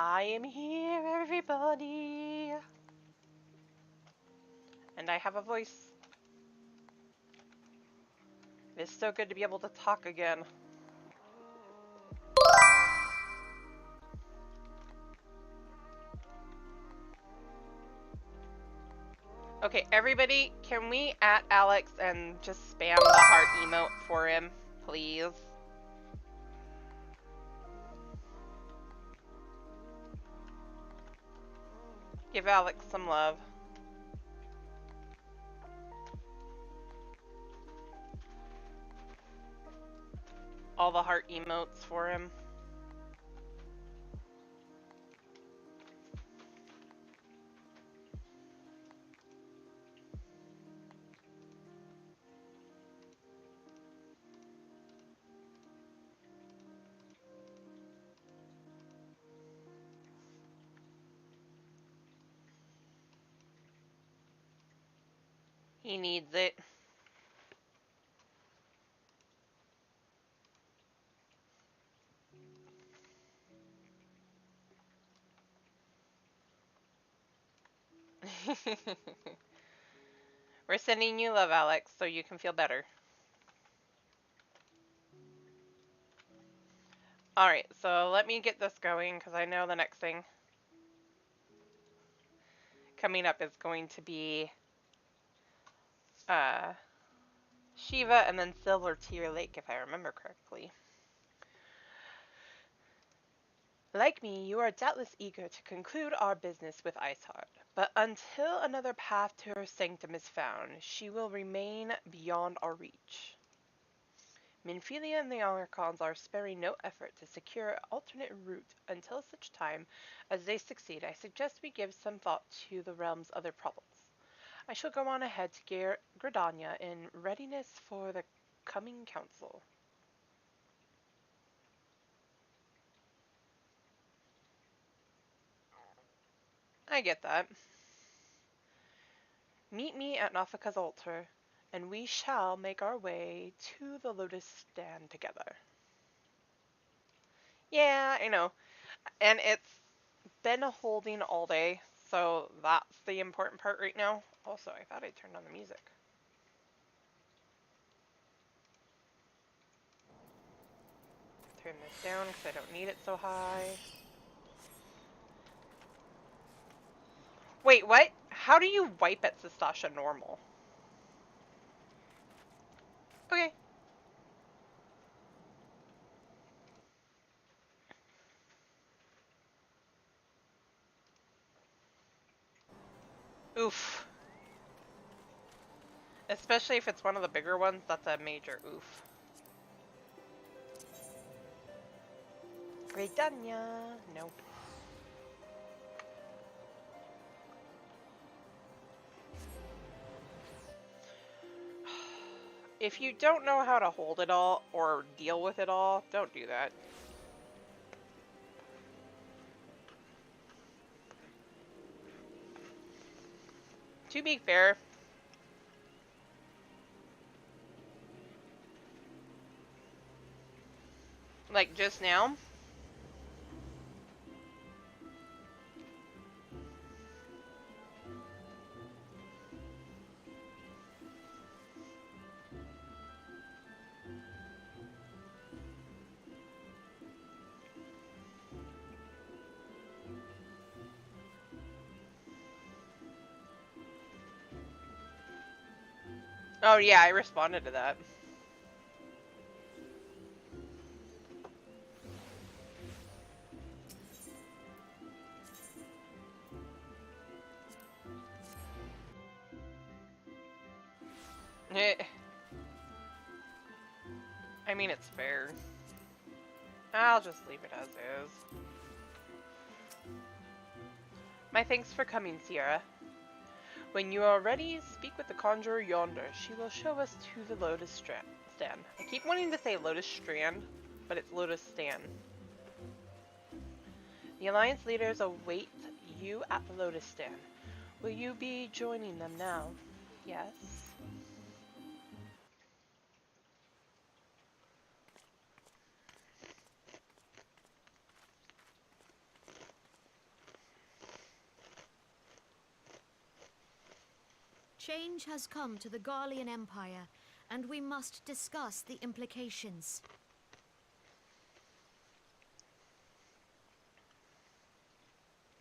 I am here, everybody. And I have a voice. It's so good to be able to talk again. Okay, everybody, can we at Alex and just spam the heart emote for him, please? Give Alex some love. All the heart emotes for him. He needs it. We're sending you love, Alex, so you can feel better. Alright, so let me get this going, because I know the next thing coming up is going to be Shiva and then Silver Tear Lake, if I remember correctly. Like me, you are doubtless eager to conclude our business with Iceheart, but until another path to her sanctum is found, she will remain beyond our reach. Minfilia and the Archons are sparing no effort to secure an alternate route until such time as they succeed. I suggest we give some thought to the realm's other problems. I shall go on ahead to Gridania in readiness for the coming council. I get that. Meet me at Nafika's altar, and we shall make our way to the Lotus Stand together. Yeah, I know. And it's been holding all day, so that's the important part right now. Also, I thought I turned on the music. Turn this down because I don't need it so high. Wait, what? How do you wipe at Sastasha normal? Okay. Oof. Especially if it's one of the bigger ones, that's a major oof. Gridania. Nope. If you don't know how to hold it all or deal with it all, don't do that. To be fair, like just now, oh yeah, I responded to that. I mean, it's fair. I'll just leave it as is. My thanks for coming, Sierra. When you are ready, speak with the conjurer yonder. She will show us to the Lotus Stand. I keep wanting to say Lotus Strand, but it's Lotus Stand. The Alliance leaders await you at the Lotus Stand. Will you be joining them now? Yes. Change has come to the Garlean Empire, and we must discuss the implications.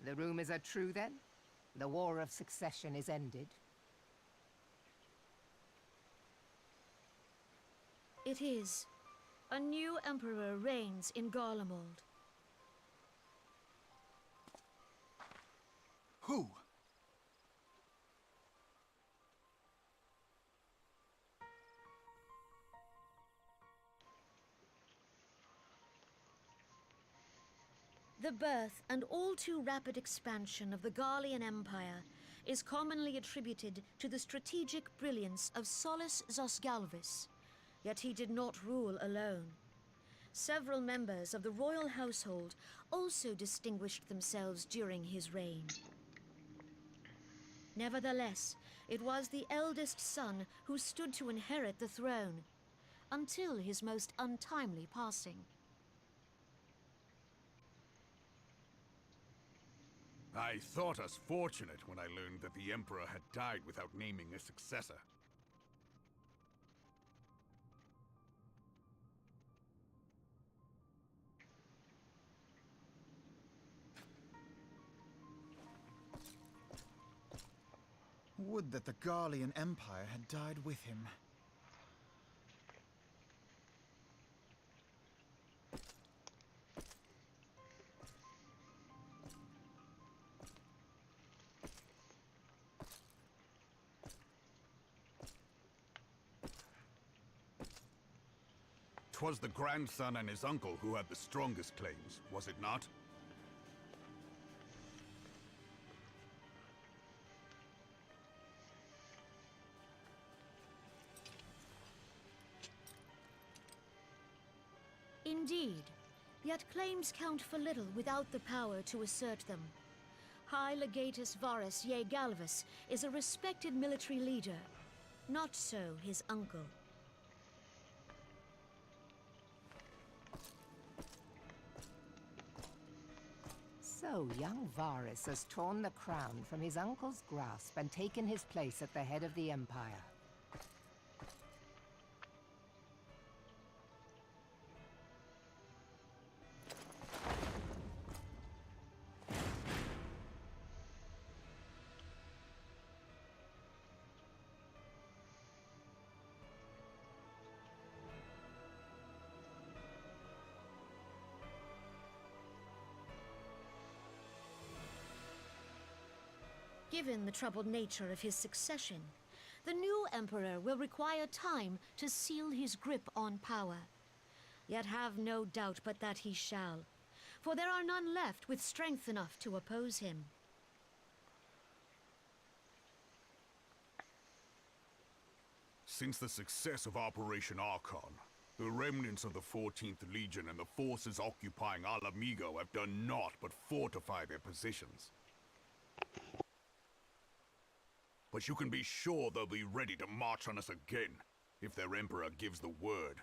The rumors are true, then? The War of Succession is ended? It is. A new emperor reigns in Garlemald. Who? The birth and all too rapid expansion of the Garlean Empire is commonly attributed to the strategic brilliance of Solus Zosgalvis, yet he did not rule alone. Several members of the royal household also distinguished themselves during his reign. Nevertheless, it was the eldest son who stood to inherit the throne, until his most untimely passing. I thought us fortunate when I learned that the Emperor had died without naming a successor. Would that the Garlean Empire had died with him. 'Twas the grandson and his uncle who had the strongest claims, was it not? Indeed, yet claims count for little without the power to assert them. High Legatus Varus Galvus is a respected military leader, not so his uncle. So young Varus has torn the crown from his uncle's grasp and taken his place at the head of the Empire. Given the troubled nature of his succession, the new emperor will require time to seal his grip on power. Yet have no doubt but that he shall, for there are none left with strength enough to oppose him. Since the success of Operation Archon, the remnants of the 14th Legion and the forces occupying Alamigo have done naught but fortify their positions. But you can be sure they'll be ready to march on us again, if their Emperor gives the word.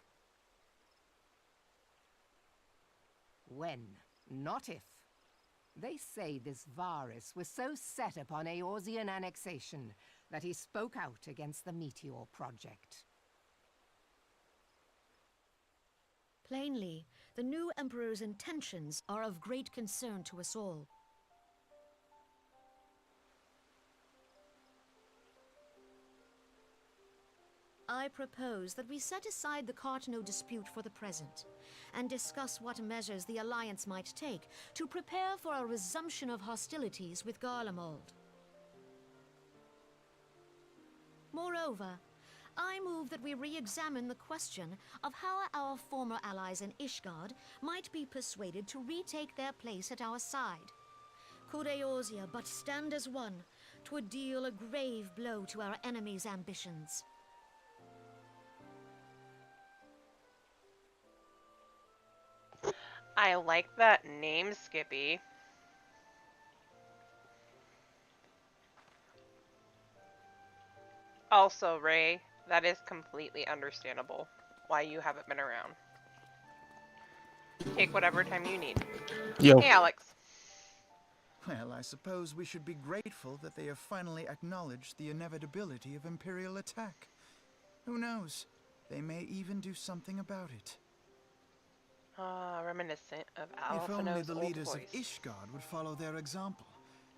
When, not if. They say this Varus was so set upon Eorzean annexation that he spoke out against the Meteor Project. Plainly, the new emperor's intentions are of great concern to us all. I propose that we set aside the Cartno dispute for the present, and discuss what measures the Alliance might take to prepare for a resumption of hostilities with Garlemald. Moreover, I move that we re-examine the question of how our former allies in Ishgard might be persuaded to retake their place at our side. Could Eorzea but stand as one, 'twould deal a grave blow to our enemies' ambitions. I like that name, Skippy. Also, Ray, that is completely understandable why you haven't been around. Take whatever time you need. Yo. Hey, Alex. Well, I suppose we should be grateful that they have finally acknowledged the inevitability of Imperial attack. Who knows? They may even do something about it. Ah, reminiscent of If only Alphinaud's the old leaders of voice. Ishgard would follow their example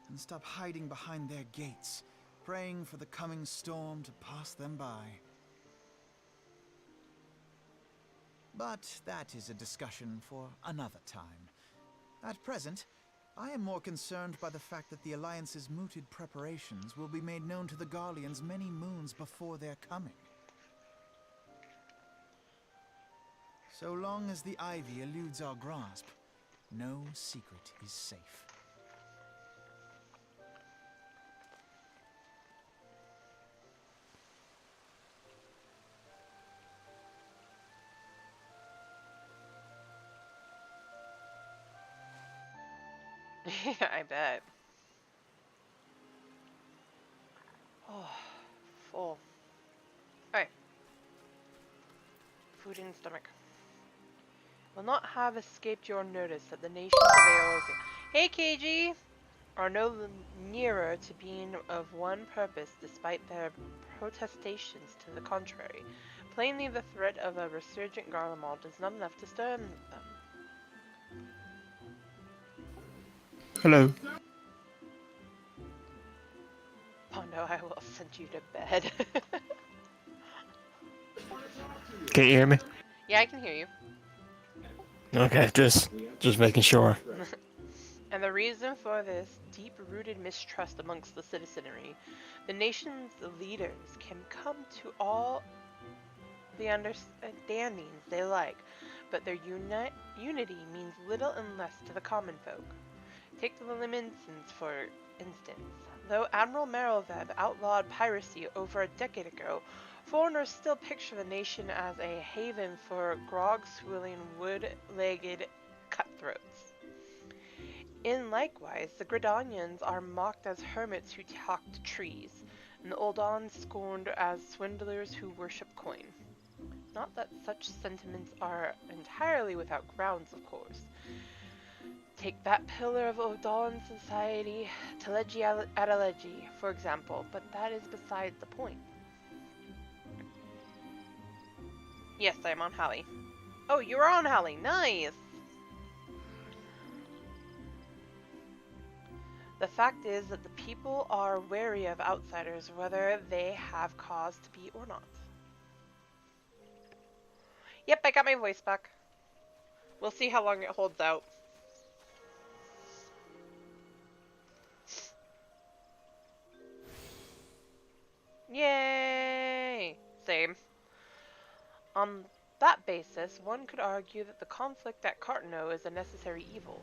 and stop hiding behind their gates, praying for the coming storm to pass them by. But that is a discussion for another time. At present, I am more concerned by the fact that the Alliance's mooted preparations will be made known to the Garleans many moons before their coming. So long as the ivy eludes our grasp, no secret is safe. Yeah, I bet. Oh, full. Alright. Food in stomach. Will not have escaped your notice that the nations of Eorzea, hey KG, are no nearer to being of one purpose despite their protestations to the contrary. Plainly the threat of a resurgent Garlemald is not enough to stir them. Hello. Oh no, I will send you to bed. Can you hear me? Yeah, I can hear you. Okay, just making sure. And the reason for this deep-rooted mistrust amongst the citizenry, the nation's leaders can come to all the understandings they like, but their unity means little unless to the common folk. Take the Limincens, for instance. Though Admiral Merylvev outlawed piracy over a decade ago, foreigners still picture the nation as a haven for grog-swilling, wood-legged cutthroats. In likewise, the Gridanians are mocked as hermits who talk to trees, and the Uldans scorned as swindlers who worship coin. Not that such sentiments are entirely without grounds, of course. Take that pillar of Uldan society, Telegi Adalegi, for example, but that is beside the point. Yes, I am on Hallie. Oh, you are on Hallie. Nice! The fact is that the people are wary of outsiders, whether they have cause to be or not. Yep, I got my voice back. We'll see how long it holds out. Yay! Same. On that basis, one could argue that the conflict at Cartano is a necessary evil.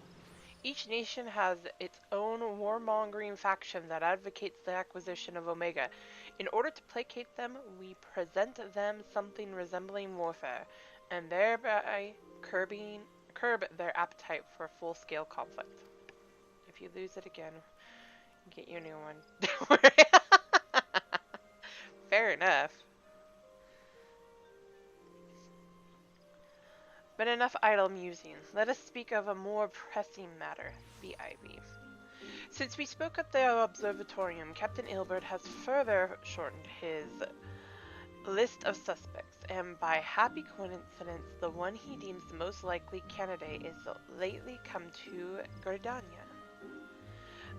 Each nation has its own warmongering faction that advocates the acquisition of Omega. In order to placate them, we present them something resembling warfare, and thereby curb their appetite for full-scale conflict. If you lose it again, get you a new one. Don't worry. Fair enough. But enough idle musing. Let us speak of a more pressing matter, the Ivy. Since we spoke at the observatorium, Captain Ilbert has further shortened his list of suspects, and by happy coincidence, the one he deems the most likely candidate is lately come to Gridania.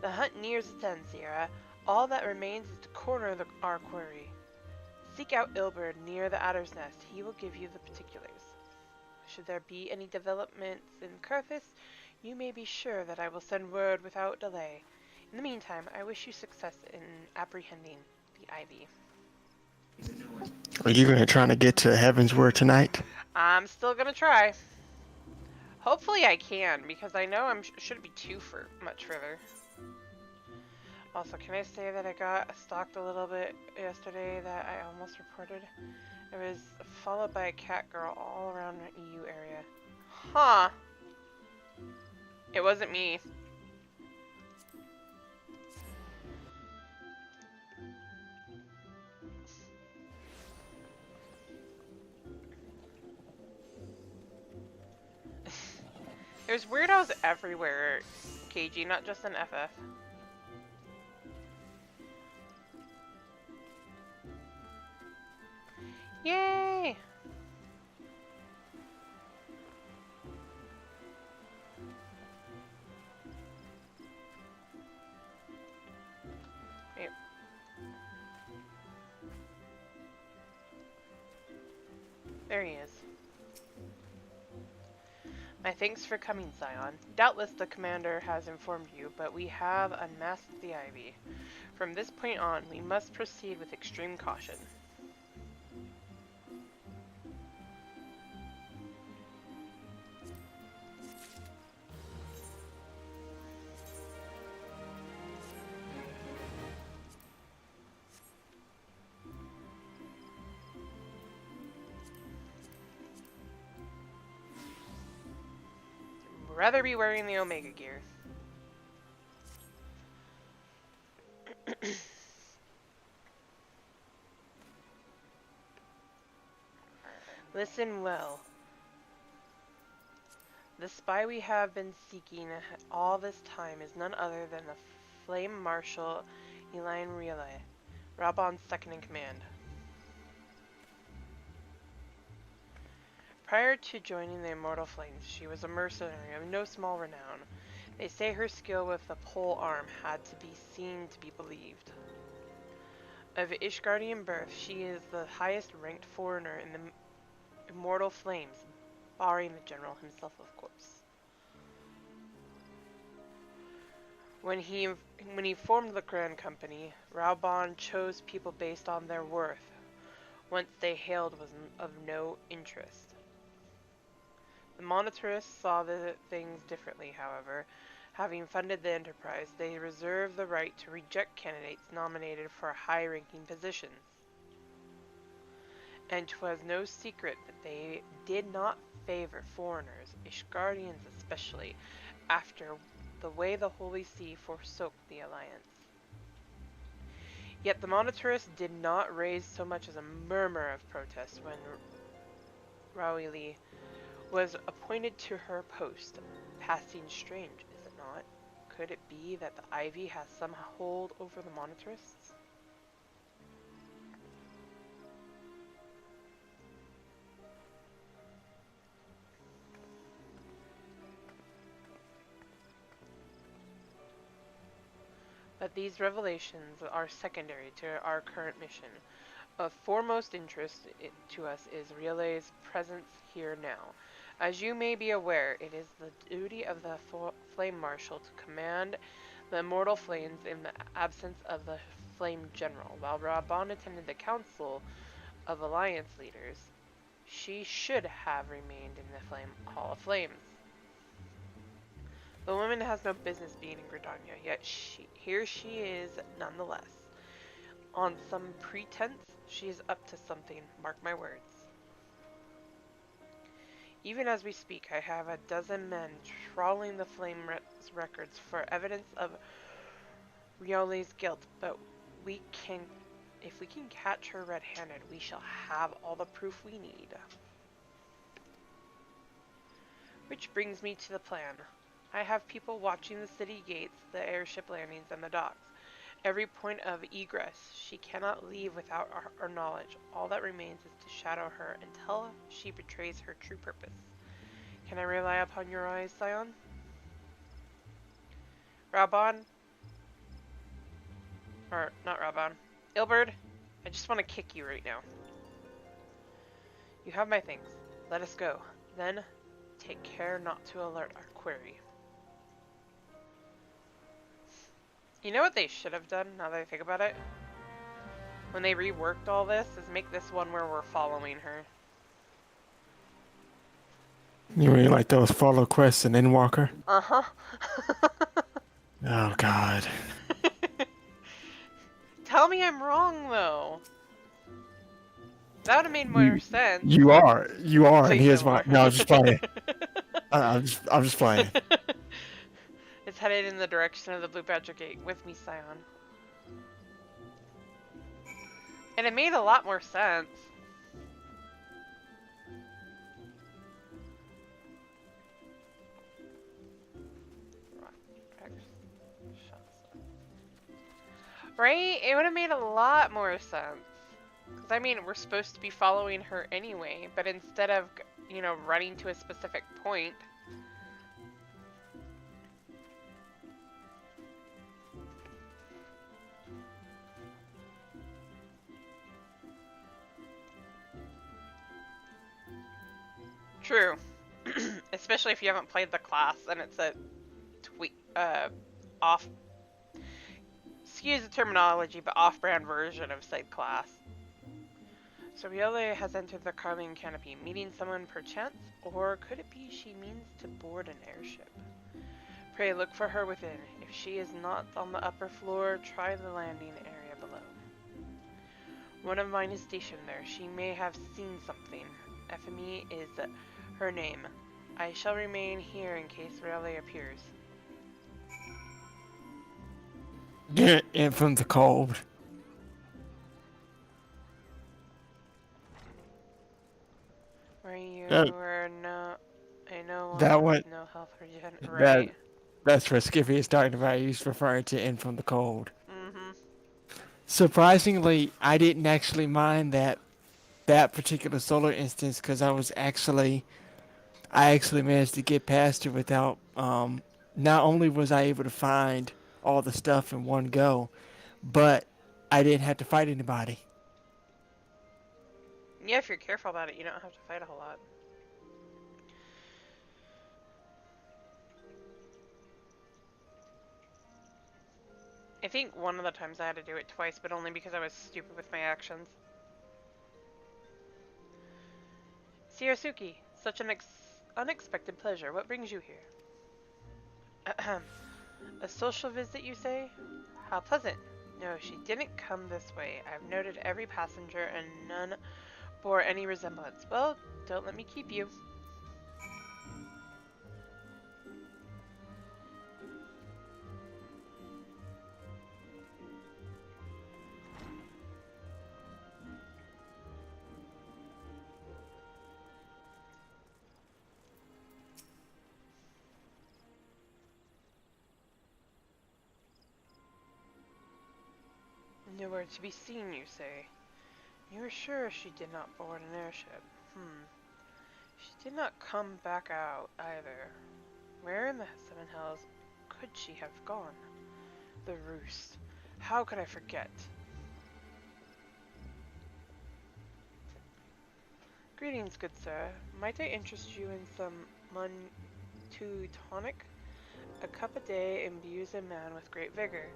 The hunt nears its end, Seaerria. All that remains is to corner our quarry. Seek out Ilbert near the Adder's Nest. He will give you the particulars. Should there be any developments in Kurthis, you may be sure that I will send word without delay. In the meantime, I wish you success in apprehending the Ivy. Are you gonna try to get to Heavensward tonight? I'm still gonna try. Hopefully I can, because I know I shouldn't be too much further. Also, can I say that I got stalked a little bit yesterday that I almost reported? I was followed by a cat girl all around the EU area. Huh. It wasn't me. There's weirdos everywhere, KG, not just an FF. Yay! Yep. There he is. My thanks for coming, Scion. Doubtless the commander has informed you, but we have unmasked the Ivy. From this point on, we must proceed with extreme caution. Rather be wearing the Omega gear. Listen well. The spy we have been seeking all this time is none other than the Flame Marshal Elaine Roulettes, Raubon's second in command. Prior to joining the Immortal Flames, she was a mercenary of no small renown. They say her skill with the pole arm had to be seen to be believed. Of Ishgardian birth, she is the highest ranked foreigner in the Immortal Flames, barring the general himself, of course. When he formed the Grand Company, Raubon chose people based on their worth. Whence they hailed was of no interest. The monetarists saw the things differently, however. Having funded the enterprise, they reserved the right to reject candidates nominated for high-ranking positions. And 'twas no secret that they did not favor foreigners, Ishgardians especially, after the way the Holy See forsook the alliance. Yet the monetarists did not raise so much as a murmur of protest when Roulettes was appointed to her post. Passing strange, is it not? Could it be that the Ivy has some hold over the monetarists? But these revelations are secondary to our current mission. Of foremost interest to us is Roulettes' presence here now. As you may be aware, it is the duty of the Flame Marshal to command the Immortal Flames in the absence of the Flame General. While Raubon attended the Council of Alliance Leaders, she should have remained in the Hall of Flames. The woman has no business being in Gridania, yet here she is nonetheless. On some pretense, she is up to something, mark my words. Even as we speak, I have a dozen men trawling the Flame records for evidence of Roulettes' guilt, but if we can catch her red-handed, we shall have all the proof we need. Which brings me to the plan. I have people watching the city gates, the airship landings, and the docks. Every point of egress. She cannot leave without our knowledge. All that remains is to shadow her until she betrays her true purpose. Can I rely upon your eyes, Scion? Raubon? Or, not Raubon. Ilberd? I just want to kick you right now. You have my thanks. Let us go. Then, take care not to alert our query. You know what they should have done, now that I think about it? When they reworked all this, is make this one where we're following her. You mean like those follow quests in Endwalker? Uh-huh. Oh, God. Tell me I'm wrong, though. That would have made more sense. You are, and Please here's no why. more. No, I'm just playing. I'm just playing. It's headed in the direction of the Blue Badger Gate. With me, Scion. And it made a lot more sense. Right? It would have made a lot more sense. Because, I mean, we're supposed to be following her anyway, but instead of, running to a specific point. True. Especially if you haven't played the class and it's a off, excuse the terminology, but off-brand version of said class. So Riole has entered the Carling canopy, meeting someone perchance, or could it be she means to board an airship? Pray look for her within. If she is not on the upper floor, try the landing area below. One of mine is stationed there. She may have seen something. Ephemy is her name. I shall remain here in case Riole appears. Get in from the cold. Where you That were no, I no that longer one have no health regen. that Right. that's what Skippy is talking about. He's referring to in from the cold. Mm-hmm. Surprisingly, I didn't actually mind that particular solar instance because I actually managed to get past it without not only was I able to find all the stuff in one go, but I didn't have to fight anybody. Yeah, if you're careful about it, you don't have to fight a whole lot. I think one of the times I had to do it twice, but only because I was stupid with my actions. Searsuki, such an unexpected pleasure. What brings you here? Ahem. A social visit, you say? How pleasant. No, she didn't come this way. I've noted every passenger, and none bore any resemblance. Well, don't let me keep you. Nowhere to be seen, you say? You are sure she did not board an airship? She did not come back out, either. Where in the seven hells could she have gone? The roost. How could I forget? Greetings, good sir. Might I interest you in some Teutonic? A cup a day imbues a man with great vigor,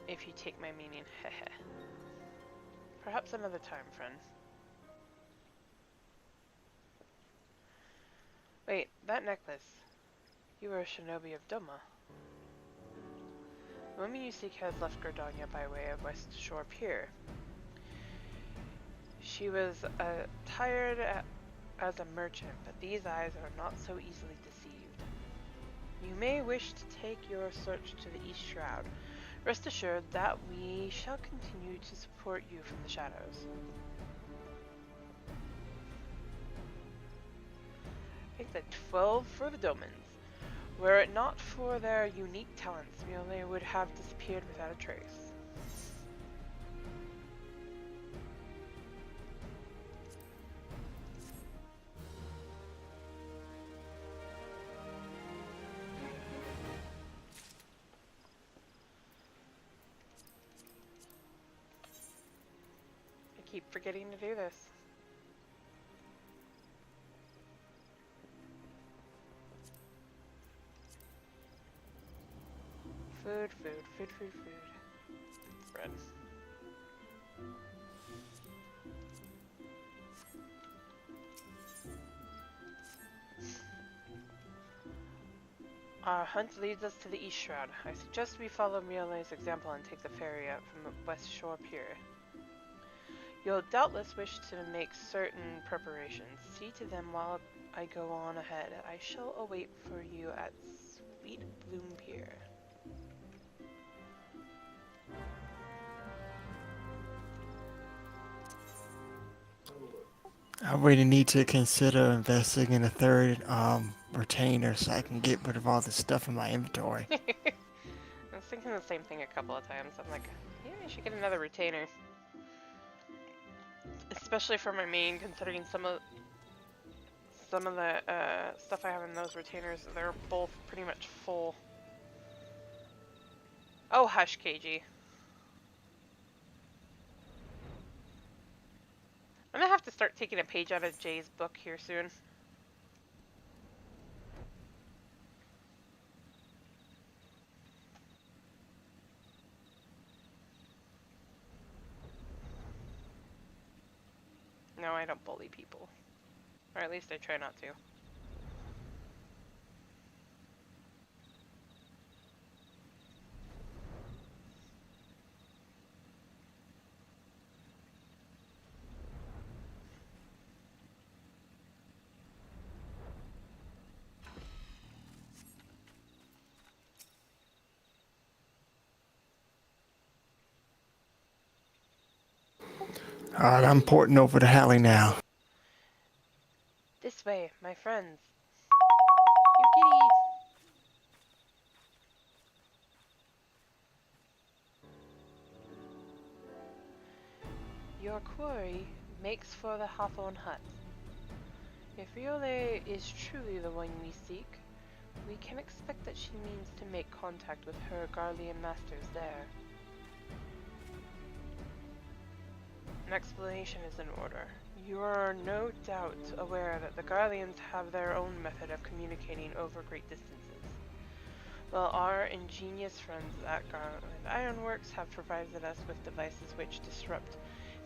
if you take my meaning, hehe. Perhaps another time, friend. Wait, that necklace. You are a shinobi of Doma. The woman you seek has left Gordania by way of West Shore Pier. She was attired as a merchant, but these eyes are not so easily deceived. You may wish to take your search to the East Shroud. Rest assured that we shall continue to support you from the shadows. I said 12 for the Domans. Were it not for their unique talents, Mule would have disappeared without a trace. I keep forgetting to do this. Food, food, food, food, food. Bread. Our hunt leads us to the East Shroud. I suggest we follow Miole's example and take the ferry out from the West Shore Pier. You'll doubtless wish to make certain preparations. See to them while I go on ahead. I shall await for you at Sweet Bloom Pier. I really need to consider investing in a third retainer so I can get rid of all the stuff in my inventory. I was thinking the same thing a couple of times. I'm like, yeah, I should get another retainer. Especially for my main, considering some of the stuff I have in those retainers, they're both pretty much full. Oh, hush, KG. I'm gonna have to start taking a page out of Jay's book here soon. No, I don't bully people. Or at least I try not to. Alright, I'm porting over to Hallie now. This way, my friends. You kitty! Your quarry makes for the Hawthorne Hut. If Riole is truly the one we seek, we can expect that she means to make contact with her Garlean masters there. An explanation is in order. You are no doubt aware that the Garleans have their own method of communicating over great distances. Well, our ingenious friends at Garland Ironworks have provided us with devices which disrupt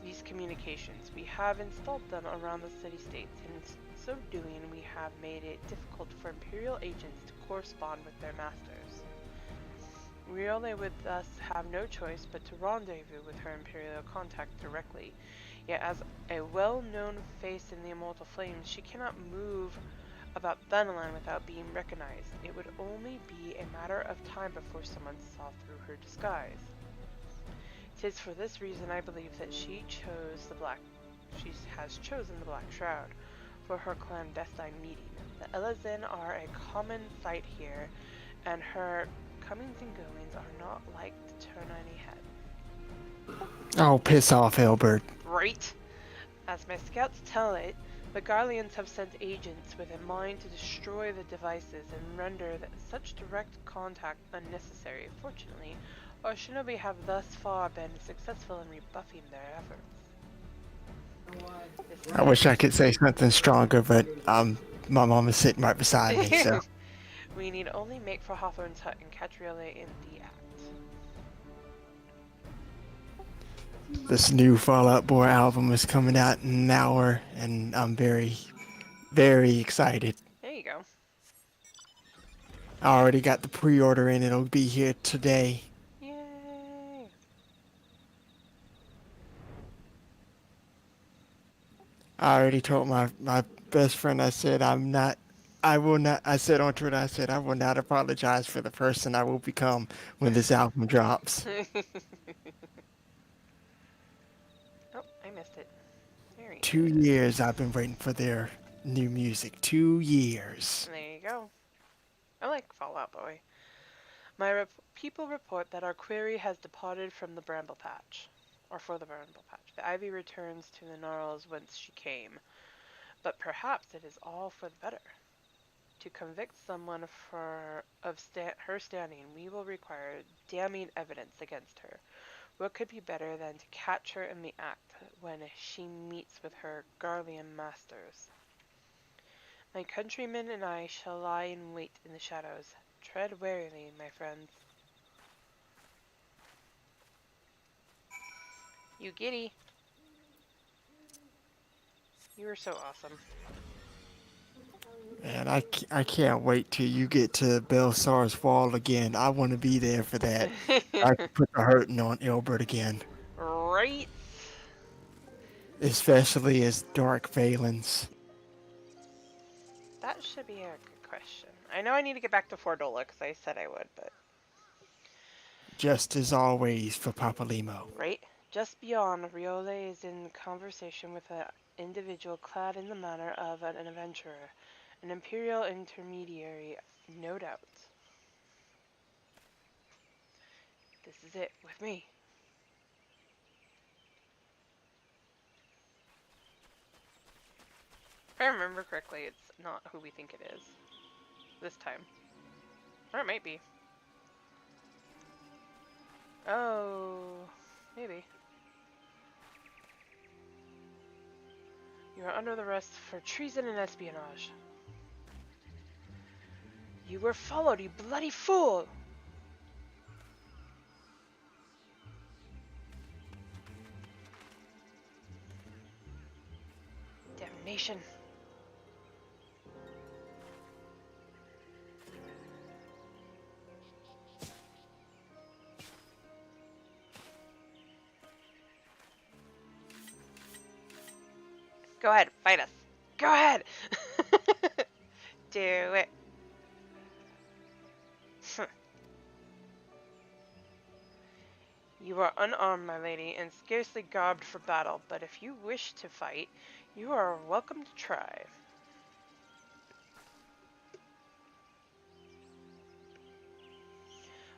these communications. We have installed them around the city-states. In so doing, we have made it difficult for Imperial agents to correspond with their masters. Riole would thus have no choice but to rendezvous with her Imperial contact directly. Yet as a well-known face in the Immortal Flames, she cannot move about Thanalan without being recognized. It would only be a matter of time before someone saw through her disguise. 'Tis for this reason I believe that she has chosen the Black Shroud for her clandestine meeting. The Elazin are a common sight here, and her comings and goings are not like to turn any head. Oh, piss off, Elbert. Right? As my scouts tell it, the Garleans have sent agents with a mind to destroy the devices and render such direct contact unnecessary. Fortunately, our shinobi have thus far been successful in rebuffing their efforts. I wish I could say something stronger, but my mom is sitting right beside me, so. We need only make for Hawthorne's hut and catch Riole in the act. This new Fall Out Boy album is coming out in an hour, and I'm very, very excited. There you go. I already got the pre-order in. It'll be here today. Yay! I already told my best friend, I said, I said on Twitter, I said, I will not apologize for the person I will become when this album drops. Oh, I missed it. There he 2 is. years I've been waiting for their new music. 2 years. There you go. I like Fallout Boy. My people report that our query has departed from the Bramble Patch. Or for the Bramble Patch. The ivy returns to the gnarls whence she came. But perhaps it is all for the better. To convict someone her standing, we will require damning evidence against her. What could be better than to catch her in the act when she meets with her Garlean masters? My countrymen and I shall lie in wait in the shadows. Tread warily, my friends. You giddy. You are so awesome. And I can't wait till you get to Belsar's Fall again. I want to be there for that. I can put the hurting on Elbert again. Right? Especially as Dark Phalens. That should be a good question. I know I need to get back to Fordola because I said I would, but... Just as always for Papalimo. Right? Just beyond, Riole is in conversation with an individual clad in the manner of an adventurer. An imperial intermediary, no doubt. This is it, with me. I remember correctly, it's not who we think it is. This time. Or it might be. Oh, maybe. You are under arrest for treason and espionage. You were followed, you bloody fool! Damnation. Go ahead, fight us. Go ahead! Do it. You are unarmed, my lady, and scarcely garbed for battle, but if you wish to fight, you are welcome to try.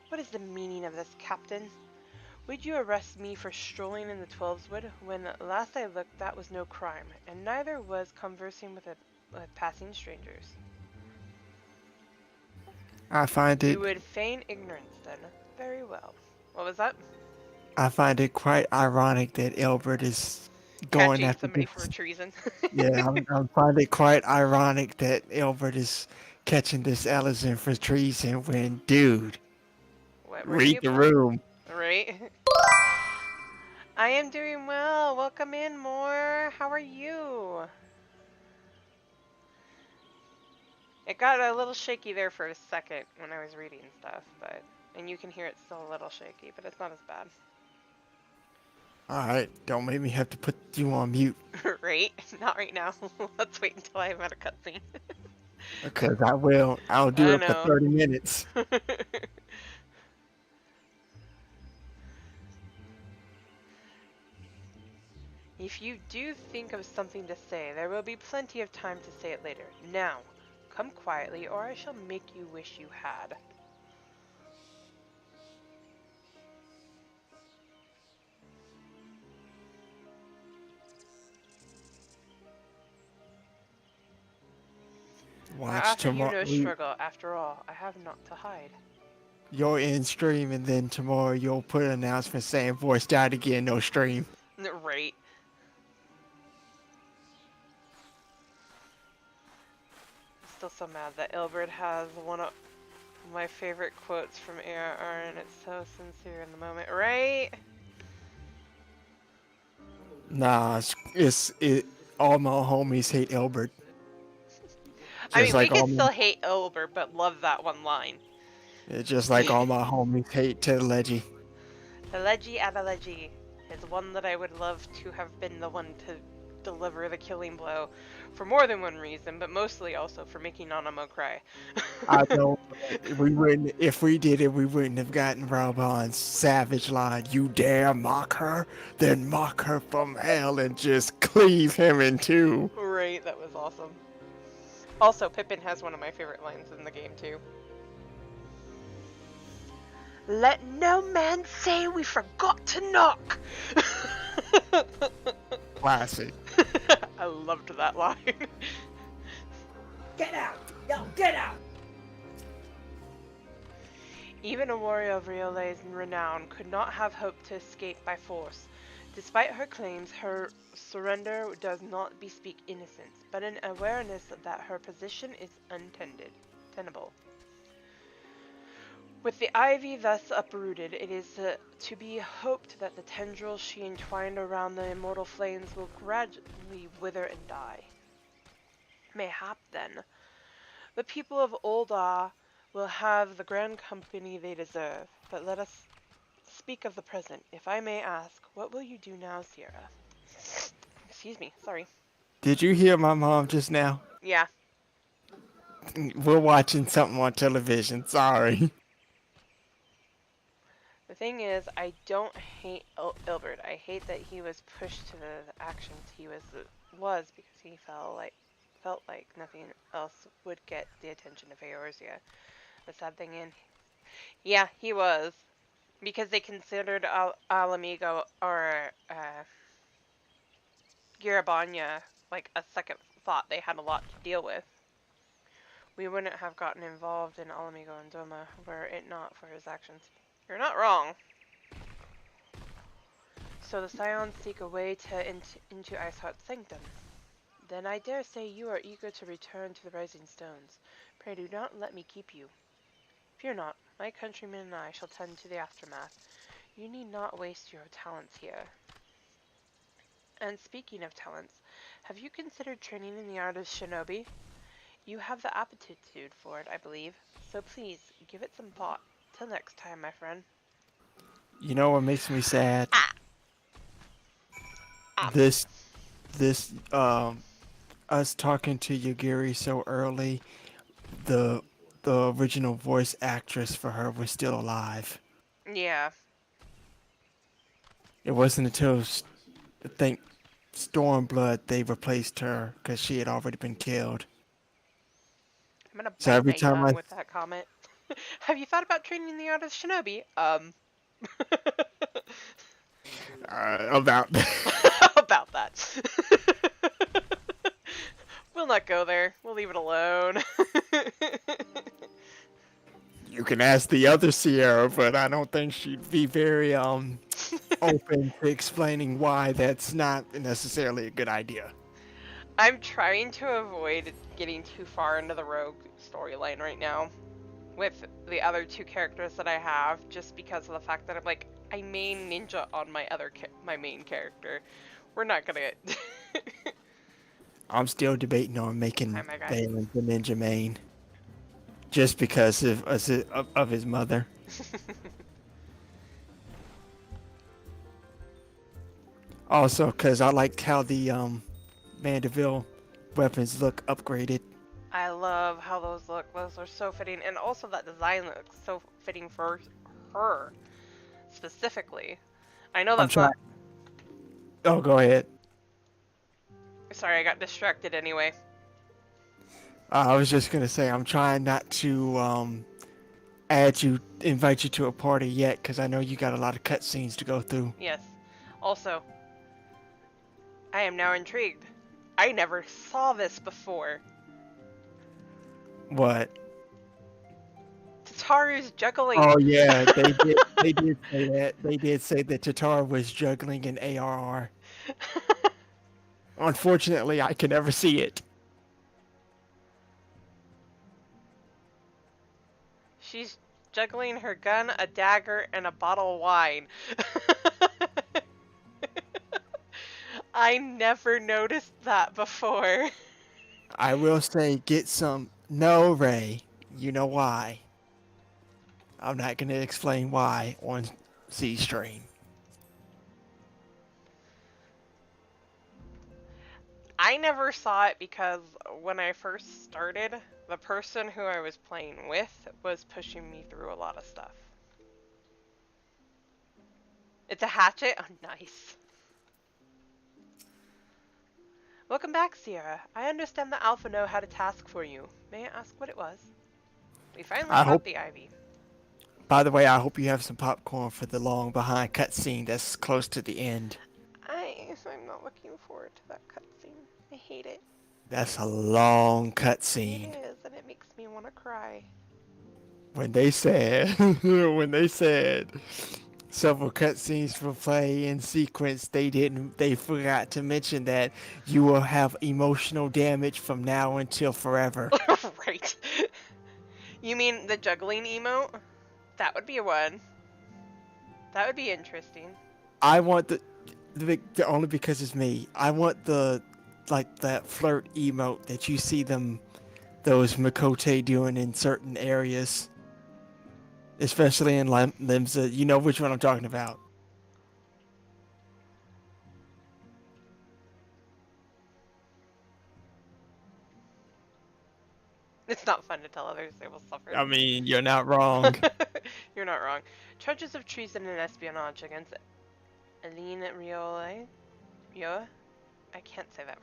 What is the meaning of this, Captain? Would you arrest me for strolling in the Twelveswood, when last I looked that was no crime, and neither was conversing with passing strangers? I find You it would feign ignorance, then. Very well. What was that? I find it quite ironic that Albert is going Catching after somebody this. for treason. Yeah, I find it quite ironic that Albert is catching this Ellison for treason when, dude, What were read you the planning? room. Right? I am doing well. Welcome in, Moore. How are you? It got a little shaky there for a second when I was reading stuff, and you can hear it's still a little shaky, but it's not as bad. All right, don't make me have to put you on mute. Right? Not right now. Let's wait until I'm at a cutscene. Because I will. I'll do I it for know. 30 minutes. If you do think of something to say, there will be plenty of time to say it later. Now, come quietly, or I shall make you wish you had. I Watch offer you tomorrow. no struggle. After all, I have naught to hide. You'll end stream, and then tomorrow you'll put an announcement saying voice died again, no stream. Right. I'm still so mad that Ilbert has one of my favorite quotes from ARR, and it's so sincere in the moment, right? Nah, all my homies hate Albert. I Just mean, we like could all my, still hate Ilbert, but love that one line. just like all my homies hate Tedleggy. Elegy Adelegy is one that I would love to have been the one to deliver the killing blow for more than one reason, but mostly also for making Nanamo cry. I know we wouldn't. If we did it, we wouldn't have gotten Raubon's savage line. You dare mock her? Then mock her from hell and just cleave him in two. Right, that was awesome. Also, Pippin has one of my favorite lines in the game, too. Let no man say we forgot to knock! Classic. I loved that line. Get out! Yo, get out! Even a warrior of Riole's renown could not have hoped to escape by force. Despite her claims, her surrender does not bespeak innocence, but an awareness that her position is untenable. With the ivy thus uprooted, it is to be hoped that the tendrils she entwined around the immortal flames will gradually wither and die. Mayhap, then, the people of Ul'dah will have the grand company they deserve. But let us speak of the present. If I may ask, what will you do now, Sierra? Excuse me, sorry. Did you hear my mom just now? Yeah. We're watching something on television. Sorry. The thing is, I don't hate Ilbert. I hate that he was pushed to the actions he was because he felt like nothing else would get the attention of Eorzea. The sad thing yeah, he was, because they considered Alamigo or Garabanya like a second thought they had a lot to deal with. We wouldn't have gotten involved in Alamigo and Doma were it not for his actions. You're not wrong. So the Scions seek a way into Iceheart's sanctum. Then I dare say you are eager to return to the Rising Stones. Pray do not let me keep you. Fear not, my countrymen and I shall tend to the aftermath. You need not waste your talents here. And speaking of talents, have you considered training in the art of shinobi? You have the aptitude for it, I believe. So please, give it some thought. Till next time, my friend. You know what makes me sad? Ah! This, us talking to Yagiri so early, the original voice actress for her was still alive. Yeah. It wasn't until I think Stormblood they replaced her because she had already been killed. I'm gonna So bite every my time tongue with that comment. Have you thought about training in the art of shinobi? about About that. We'll not go there. We'll leave it alone. you can ask the other Sierra, but I don't think she'd be very open to explaining why that's not necessarily a good idea. I'm trying to avoid getting too far into the rogue storyline right now with the other two characters that I have, just because of the fact that I'm like, I main ninja on my main character. We're not gonna get. I'm still debating on Hi, making my guy. Balin the ninja main, just because of his mother. Also, because I like how the Mandeville weapons look upgraded. I love how those look. Those are so fitting, and also that design looks so fitting for her specifically. I know I'm that's trying. not. Oh, go ahead. Sorry, I got distracted anyway. I was just gonna say I'm trying not to invite you to a party yet, because I know you got a lot of cutscenes to go through. Yes. Also, I am now intrigued. I never saw this before. What? Tataru's juggling. Oh yeah, they did. They did say that. They did say that Tatar was juggling in ARR. Unfortunately, I can never see it. She's juggling her gun, a dagger, and a bottle of wine. I never noticed that before. I will say, get some. No, Ray. You know why. I'm not gonna explain why on C Stream. I never saw it because when I first started, the person who I was playing with was pushing me through a lot of stuff. It's a hatchet? Oh, nice. Welcome back, Sierra. I understand the Alpha Know had a task for you. May I ask what it was? We finally I caught hope. the Ivy. By the way, I hope you have some popcorn for the long behind cutscene that's close to the end. I'm not looking forward to that cutscene. I hate it. That's a long It cutscene. is, and it makes me want to cry. When they said, several cutscenes will play in sequence, they forgot to mention that you will have emotional damage from now until forever. Right. You mean the juggling emote? That would be one. That would be interesting. I want the only because it's me. I want the like that flirt emote that you see those Makote doing in certain areas, especially in Limsa. You know which one I'm talking about. It's not fun to tell others they will suffer. I mean, you're not wrong. You're not wrong. Charges of treason and espionage against Aline Riole. Rio? I can't say that.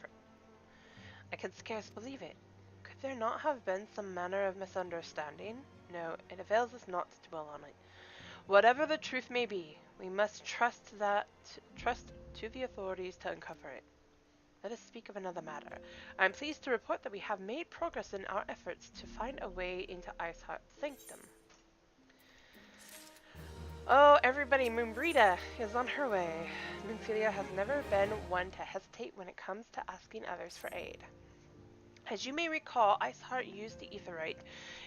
I can scarce believe it. Could there not have been some manner of misunderstanding? No, it avails us not to dwell on it. Whatever the truth may be, we must trust to the authorities to uncover it. let us speak of another matter. I am pleased to report that we have made progress in our efforts to find a way into Iceheart's sanctum. Oh, everybody, Moonbrita is on her way. Moonfilia has never been one to hesitate when it comes to asking others for aid. As you may recall, Iceheart used the Aetheryte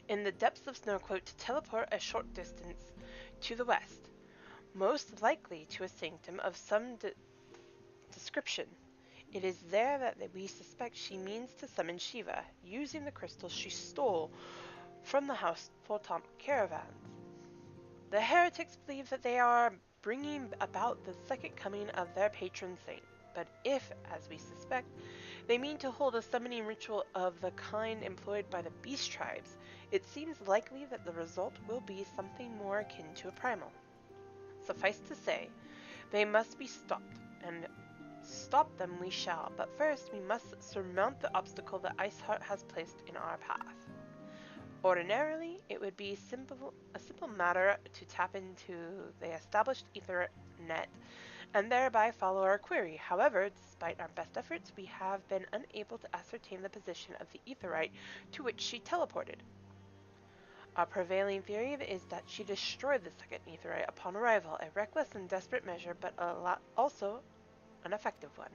in the depths of Snowcloak to teleport a short distance to the west, most likely to a sanctum of some description. It is there that we suspect she means to summon Shiva, using the crystals she stole from the House Photon caravans. The heretics believe that they are bringing about the second coming of their patron saint, but if, as we suspect, they mean to hold a summoning ritual of the kind employed by the beast tribes, it seems likely that the result will be something more akin to a primal. Suffice to say, they must be stopped, and stop them we shall, but first we must surmount the obstacle that Iceheart has placed in our path. Ordinarily, it would be a simple matter to tap into the established Ether net and thereby follow our query. However, despite our best efforts, we have been unable to ascertain the position of the Aetheryte to which she teleported. Our prevailing theory is that she destroyed the second Aetheryte upon arrival, a reckless and desperate measure, but also an effective one.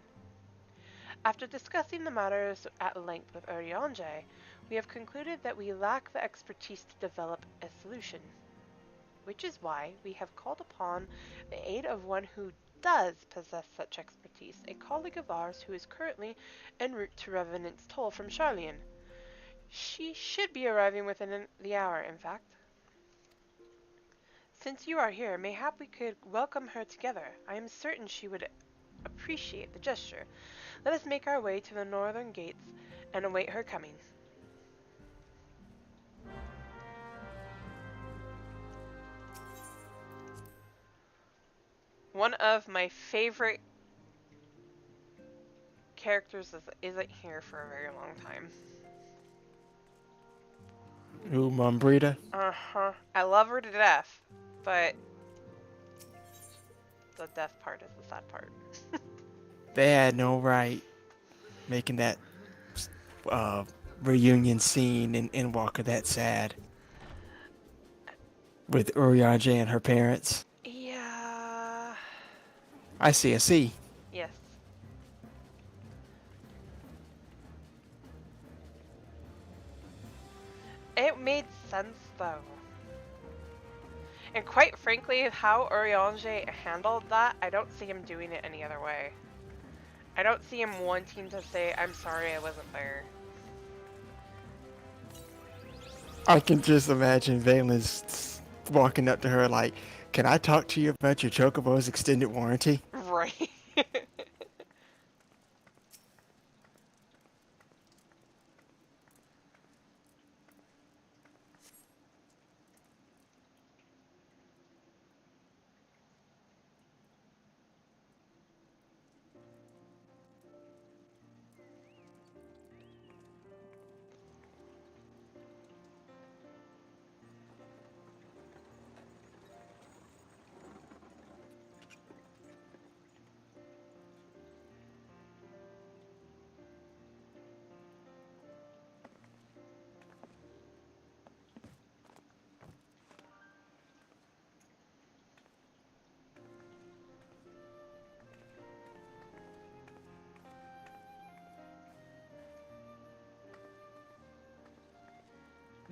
After discussing the matters at length with Urianger, we have concluded that we lack the expertise to develop a solution, which is why we have called upon the aid of one who does possess such expertise, a colleague of ours who is currently en route to Revenant's Toll from Charlian. She should be arriving within the hour, in fact. Since you are here, mayhap we could welcome her together. I am certain she would appreciate the gesture. Let us make our way to the northern gates and await her coming. One of my favorite characters isn't here for a very long time. Ooh, Moonbrita. Uh-huh. I love her to death, but the death part is the sad part. They had no right making that uh, reunion scene in Walker that sad with Urianger and her parents. Yeah. I see a C. Yes. It made sense, though. And quite frankly, how Urianger handled that, I don't see him doing it any other way. I don't see him wanting to say, I'm sorry I wasn't there. I can just imagine Valen's walking up to her like, can I talk to you about your Chocobo's extended warranty? Right.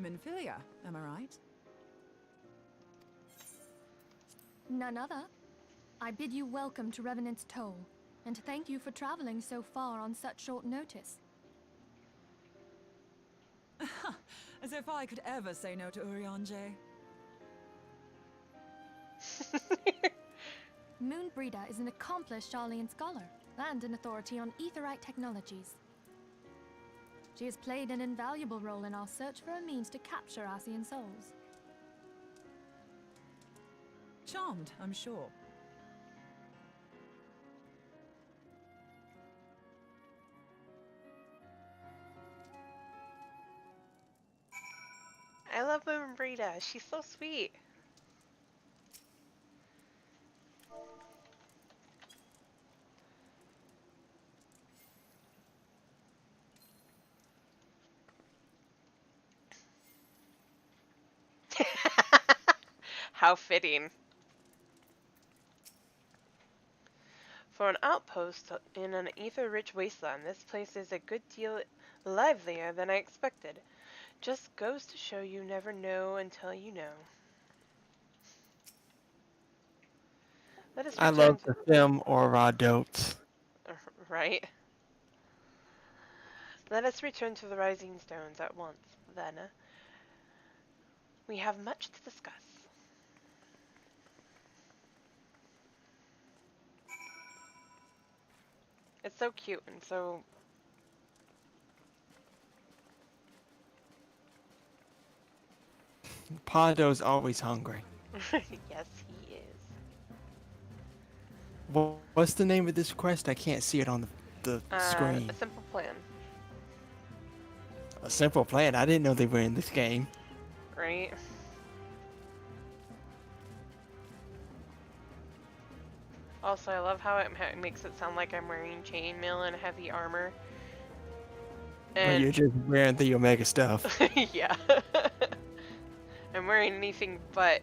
Moonfilia, am I right? None other. I bid you welcome to Revenant's Toll, and thank you for traveling so far on such short notice. As if I could ever say no to Urianger. Moonbrita is an accomplished Charlian scholar and an authority on Aetheryte technologies. She has played an invaluable role in our search for a means to capture Ascian souls. Charmed, I'm sure. I love Moonbrita. She's so sweet. How fitting. For an outpost in an ether-rich wasteland, this place is a good deal livelier than I expected. Just goes to show you never know until you know. Let us I return love the film Au Ra Dotes. right. Let us return to the Rising Stones at once, then. We have much to discuss. It's so cute and so... Pondo's always hungry. Yes, he is. What's the name of this quest? I can't see it on the screen. A simple plan, A simple plan. I didn't know they were in this game. right? Also, I love how it makes it sound like I'm wearing chainmail and heavy armor. But you're just wearing the Omega stuff. Yeah. I'm wearing anything but.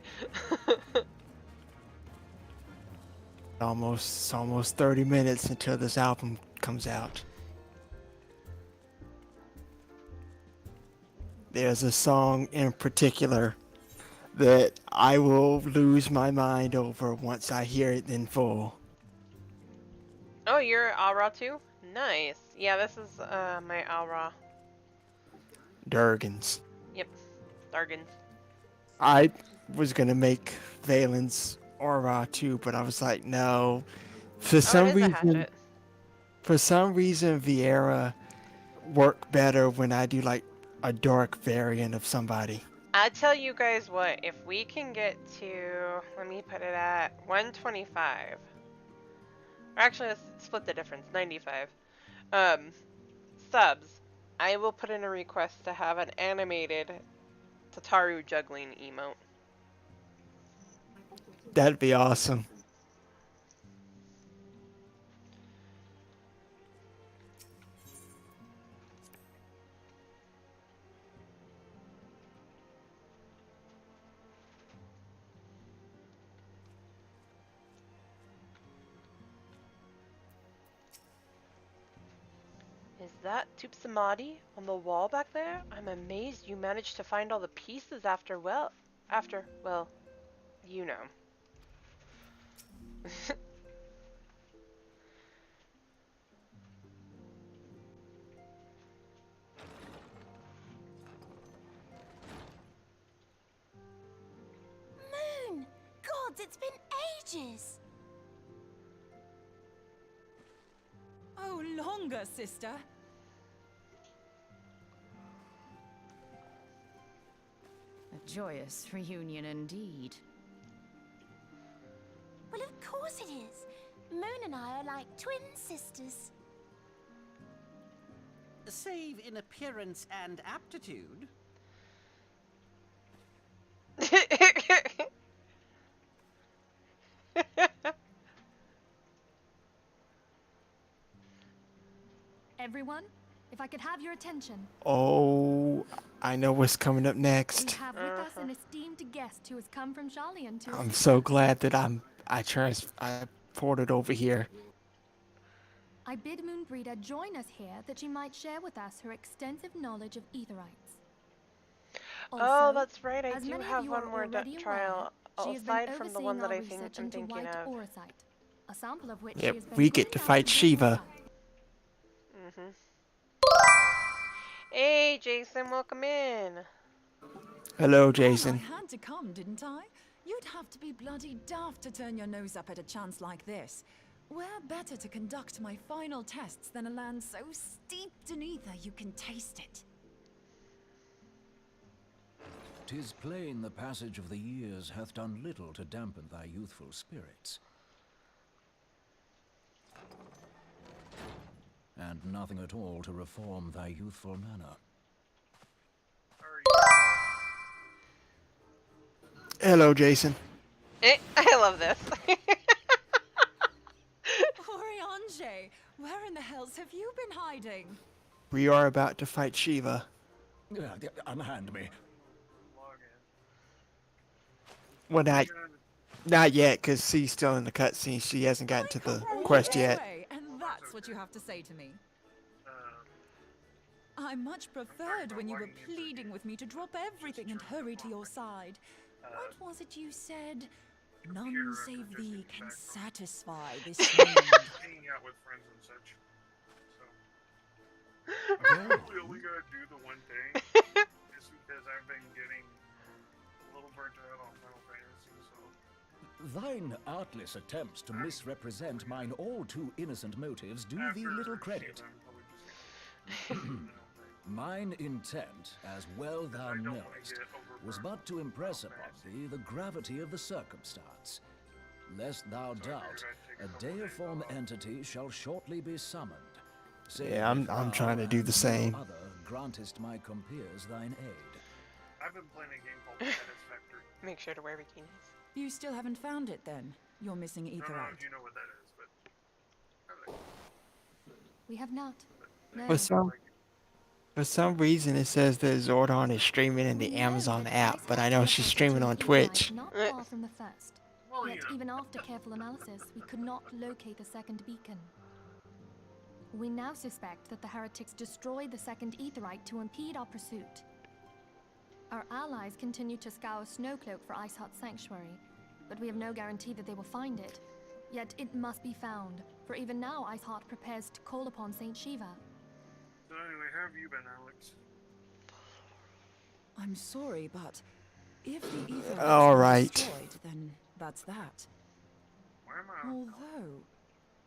Almost 30 minutes until this album comes out. There's a song in particular that I will lose my mind over once I hear it in full. Oh, you're Au Ra too? Nice. Yeah, this is my Au Ra. Durgan's. Yep, Dargans. I was gonna make Valen's Au Ra too, but I was like, no. For some it is a reason, hatchet. Vieira work better when I do like a dark variant of somebody. I tell you guys what, if we can get to, let me put it at 125. Or actually, let's split the difference, 95. Subs, I will put in a request to have an animated Tataru juggling emote. That'd be awesome. Is that Tupsamadi on the wall back there? I'm amazed you managed to find all the pieces after, well, you know. Moon! Gods, it's been ages! Oh, longer, sister. A joyous reunion indeed. Well, of course it is. Moon and I are like twin sisters. Save in appearance and aptitude. Everyone, if I could have your attention. Oh, I know what's coming up We next. have with us an esteemed guest who has come from Sharlayan to I'm so glad that I ported over here. I bid Moonbreeder join us here that she might share with us her extensive knowledge of Aetherites. Oh, that's right. I as do many of have you one are more already trial aware, she has been aside from the one that overseeing I our think research I'm into thinking white of. Auracite, a sample of which Yep, she has been we get pulling to out fight from Shiva. inside. Hey, Jason, welcome in. Hello, Well, Jason. I had to come, didn't I? You'd have to be bloody daft to turn your nose up at a chance like this. Where better to conduct my final tests than a land so steeped in ether you can taste it? 'Tis plain the passage of the years hath done little to dampen thy youthful spirits. And nothing at all to reform thy youthful manner. Hello, Jason. I love this. Oriange, where in the hells have you been hiding? We are about to fight Shiva. Unhand me. Well, not yet, because she's still in the cutscene. She hasn't gotten to the quest yet. And that's what you have to say to me. I much preferred when you were pleading with me to drop everything and hurry to your side. What was it you said? None save thee can satisfy this need. Hanging out with friends and such. So I'm really only gonna do the one thing, just because I've been getting a little burnt out on Final Fantasy. So Thine artless attempts to misrepresent mine all too innocent motives do thee little credit. Mine intent, as well thou knowest, was but to impress upon thee the gravity of the circumstance. Lest thou doubt, a deiform entity shall shortly be summoned. Yeah, I'm trying to do the same. No other grantest my compeers thine aid. I've been playing a game called Satisfactory. Make sure to wear bikinis. You still haven't found it then? You're missing I don't know Aetherite. if you know what that is, but We have not. No. For some reason, it says that Zordon is streaming in the Amazon app, but I know she's streaming on Twitch. Not far from the first. Well, Yet you know. even after careful analysis, we could not locate the second beacon. We now suspect that the heretics destroyed the second Aetherite to impede our pursuit. Our allies continue to scour Snowcloak for Iceheart's sanctuary, but we have no guarantee that they will find it. Yet it must be found, for even now Iceheart prepares to call upon Saint Shiva. So anyway, how have you been, Alex? I'm sorry, but if the Aetherite All is right. destroyed, then that's that. Why am I? Although,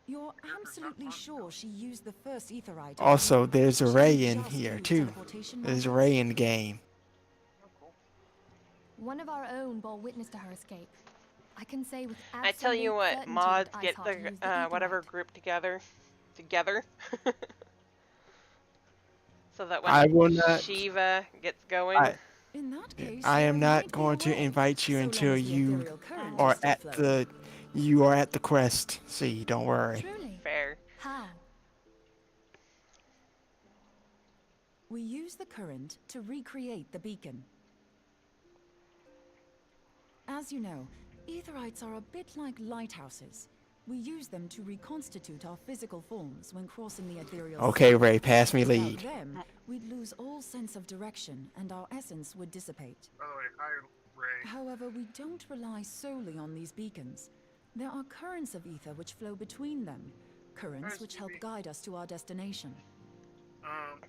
you're absolutely sure she used the first Aetherite. Also, there's a She Ray didn't in just here use too. teleportation There's a magic? Ray in the game. Oh, cool. One of our own bore witness to her escape. I can say with absolute I tell you what, certainty mods that get Iceheart used the whatever Aetherite. group together, so that I when will not. Shiva gets going, In that case, I am there not might be going a to way, invite you so long until as the you ethereal current are is still at flowing. the quest. See, don't worry. Truly? fair. How? We use the current to recreate the beacon. As you know, Aetherites are a bit like lighthouses. We use them to reconstitute our physical forms when crossing the ethereal Okay, sea. Ray, pass me Without lead. them, we'd lose all sense of direction and our essence would dissipate. By the way, hi, Ray. However, we don't rely solely on these beacons. There are currents of ether which flow between them, currents Nice which to help meet- guide us to our destination.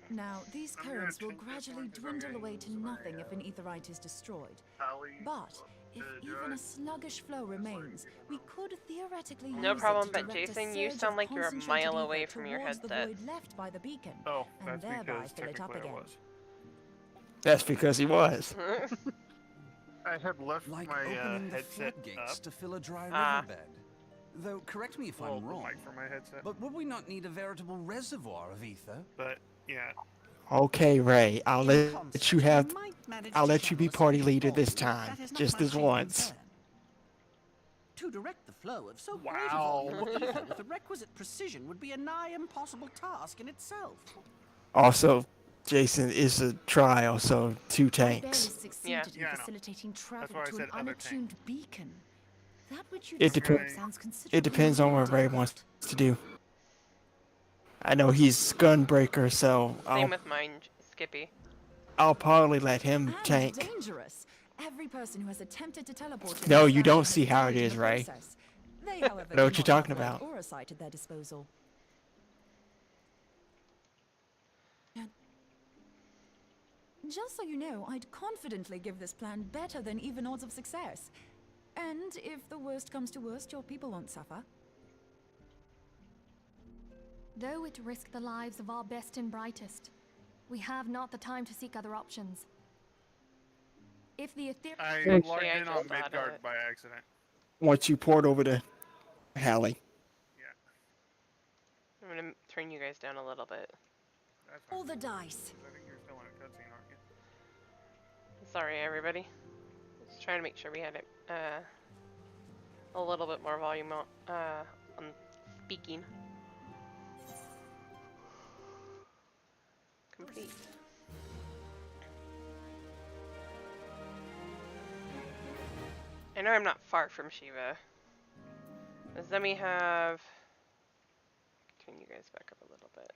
Now, these I'm gonna currents will change this gradually one 'cause I'm dwindle gonna away use to my, nothing if an Aetherite is destroyed. Pally But if to do even it. a sluggish flow remains, we could theoretically No use problem, it to but direct a Jason, you surge sound of like you're a concentrated mile ether away from your towards the headset. void left by the beacon, Oh, and that's thereby because fill it up technically I again. was. That's because he was. I had left Like my opening the headset floodgates up. to fill a dry Ah. riverbed. Though, correct me if Well, I'm the wrong, mic for my headset. but would we not need a veritable reservoir of ether? But yeah, Okay, Ray, I'll In let concept, you we have. might manage I'll to let you be channel a party certain leader this volume, time, that is not just my this chief once. concern. To direct the flow of so great a Wow. volume of ether with the requisite precision would be a nigh impossible task in itself. Also, Jason is a trial, so 2 I barely tanks. succeeded Yeah, I in know. facilitating travel why I to said an other tank. unattuned beacon. That which you It describe depends. sounds considerably It depends on more what Ray difficult. wants to do. I know he's Gunbreaker, so Same with mine, Skippy. I'll probably let him And tank. dangerous. Every person who has attempted to teleport in No, this you fashion don't has see how it died in is, the Ray. process. They, however, I know what do you're not have talking light about. or a sight at their disposal. Just so you know, I'd confidently give this plan better than even odds of success. And if the worst comes to worst, your people won't suffer. Though it risk the lives of our best and brightest, we have not the time to seek other options. If the Aether- I Actually, logged I in on just thought of Midgard it. by accident. Once you port over to Hallie. Yeah, I'm gonna turn you guys down a little bit. that's fine. Roll the dice. I think you're still in a cutscene, aren't you? Sorry, everybody. Just trying to make sure we had it a little bit more volume on speaking. Complete. I know I'm not far from Shiva. Then we have... Turn you guys back up a little bit.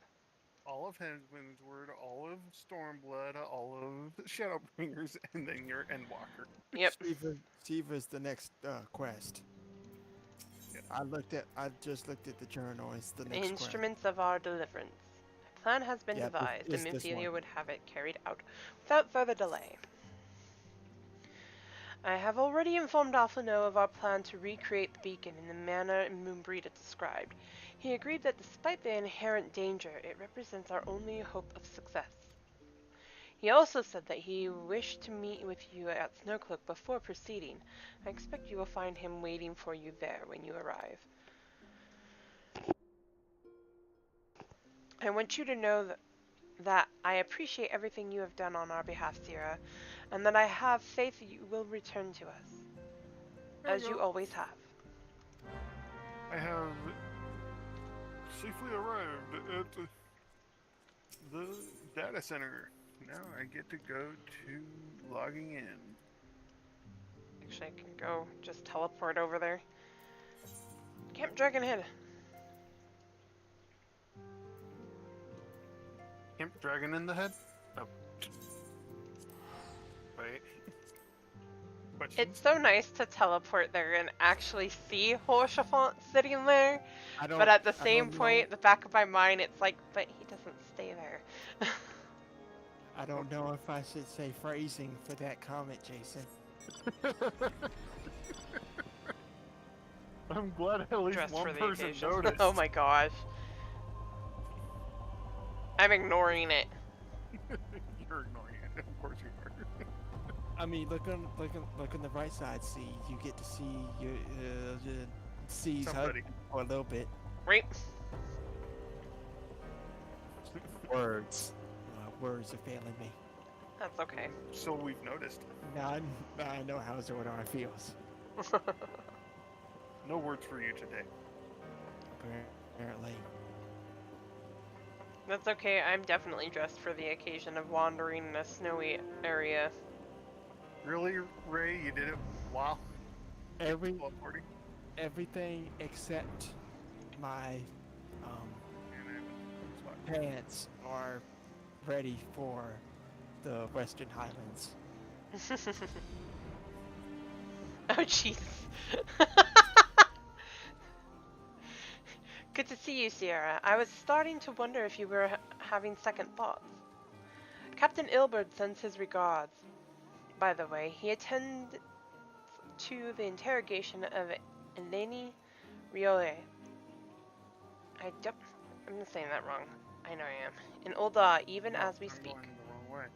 Olive Hensman's Olive Stormblood, Olive Shadowbringers, and then your Endwalker. Yep. Shiva's the next quest. Yeah. I just looked at the journal. It's the next quest. Instruments of our deliverance. A plan has been Yep, devised, it's and this Minfilia one. would have it carried out without further delay. I have already informed Alphino of our plan to recreate the beacon in the manner Moonbreed described. He agreed that despite the inherent danger, it represents our only hope of success. He also said that he wished to meet with you at Snowcloak before proceeding. I expect you will find him waiting for you there when you arrive. I want you to know that I appreciate everything you have done on our behalf, Seaerria, and that I have faith that you will return to us, as you always have. I have safely arrived at the data center. Now I get to go to logging in. Actually, I can go just teleport over there. Camp Dragonhead. Camp Dragon in the head? Oh. Wait. Questions? It's so nice to teleport there and actually see Hoshafont sitting there. But at the same point, the back of my mind, it's like, but he doesn't stay there. I don't know if I should say phrasing for that comment, Jason. I'm glad at least Dressed one for the person occasion. noticed. Oh my gosh. I'm ignoring it. You're ignoring it. Of course you are. I mean, look on the right side. See, you get to see your C's hug for a little bit. Right. Words. Words are failing me. That's okay. So we've noticed. Now I know how Zordar feels. No words for you today. Apparently. That's okay, I'm definitely dressed for the occasion of wandering in a snowy area. Really, Ray? You did it? Wow. Everything except my pants are ready for the Western Highlands. Oh jeez. Good to see you, Seaerria. I was starting to wonder if you were having second thoughts. Captain Ilberd sends his regards. By the way, he attended to the interrogation of Eleni Riole. I'm saying that wrong. I know I am. In Ulda, even as we speak. Going the wrong way.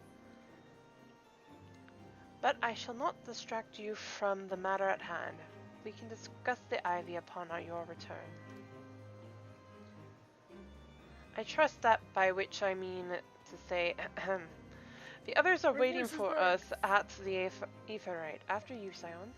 But I shall not distract you from the matter at hand. We can discuss the Ivy upon your return. I trust that by which I mean to say, the others are waiting for us at the Aetheryte. After you, Sion.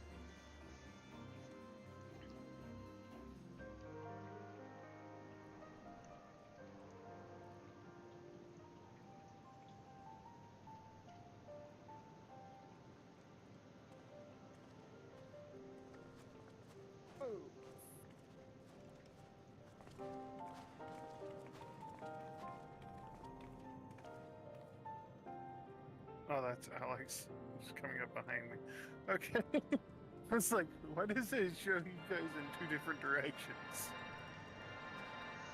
Oh, that's Alex. He's coming up behind me. Okay. I was like, why does it show you guys in 2 different directions?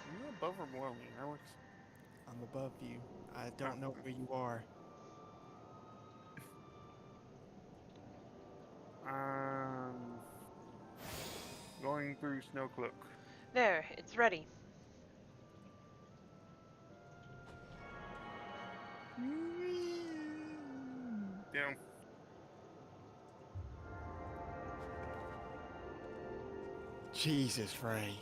Are you above or below me, Alex? I'm above you. I don't know where you are. Going through Snowcloak. There, it's ready. Down. Jesus, Ray.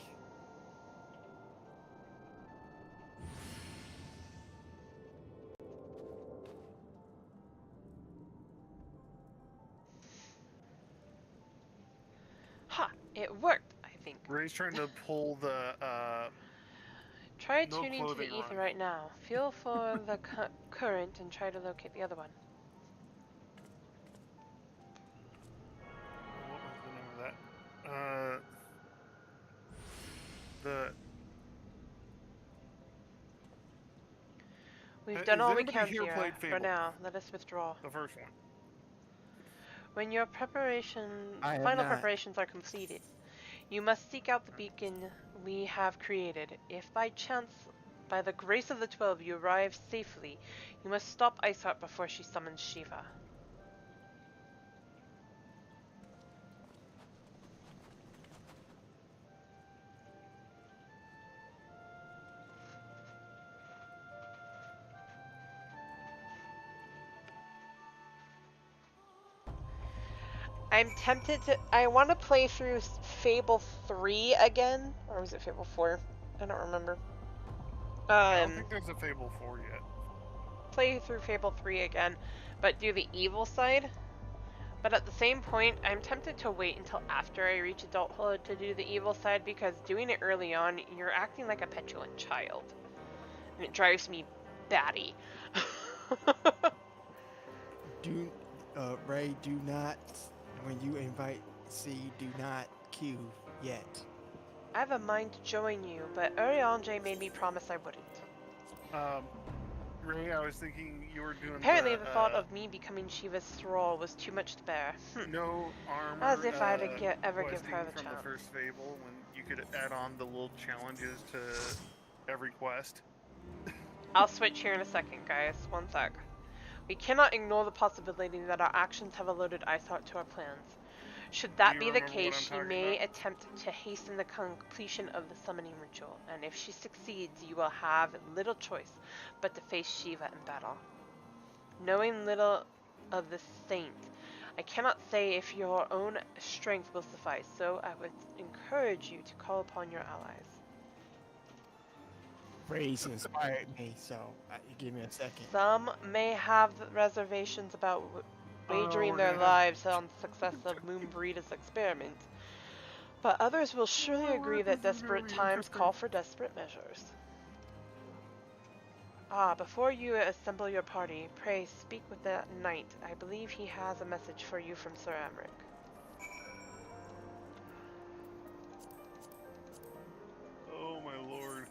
Ha! It worked, I think. Ray's trying to pull the, Try no tuning to the clothing ether on. right now. Feel for the current and try to locate the other one. What was the Uh, the We've has done all we anybody can, here Seaerria. played For Fable? now, let us withdraw. The first one. When your I have final not. preparations are completed, you must seek out the beacon we have created. If by chance, by the grace of the 12, you arrive safely, you must stop Iceheart before she summons Shiva. I'm tempted to. I want to play through Fable 3 again. Or was it Fable 4? I don't remember. I don't think there's a Fable 4 yet. Play through Fable 3 again, but do the evil side. But at the same point, I'm tempted to wait until after I reach adulthood to do the evil side, because doing it early on, you're acting like a petulant child. And it drives me batty. Ray, do not, when you invite C, do not queue yet. I have a mind to join you, but Urianger made me promise I wouldn't. Ray, I was thinking you were doing Apparently the thought of me becoming Shiva's thrall was too much to bear. no armor. As if I'd ever give questing her the from chance. the first Fable when you could add on the little challenges to every quest. I'll switch here in a second, guys. One sec. We cannot ignore the possibility that our actions have alerted Iceheart to our plans. Should that be the case, she may attempt to hasten the completion of the summoning ritual, and if she succeeds, you will have little choice but to face Shiva in battle. Knowing little of the saint, I cannot say if your own strength will suffice, so I would encourage you to call upon your allies. Ray's inspired me, so give me a second. Some may have reservations about wagering their lives on the success of Moonbreeda's experiment, but others will surely agree that desperate times call for desperate measures. Before you assemble your party, pray speak with the knight. I believe he has a message for you from Sir Emmerich. Oh my lord.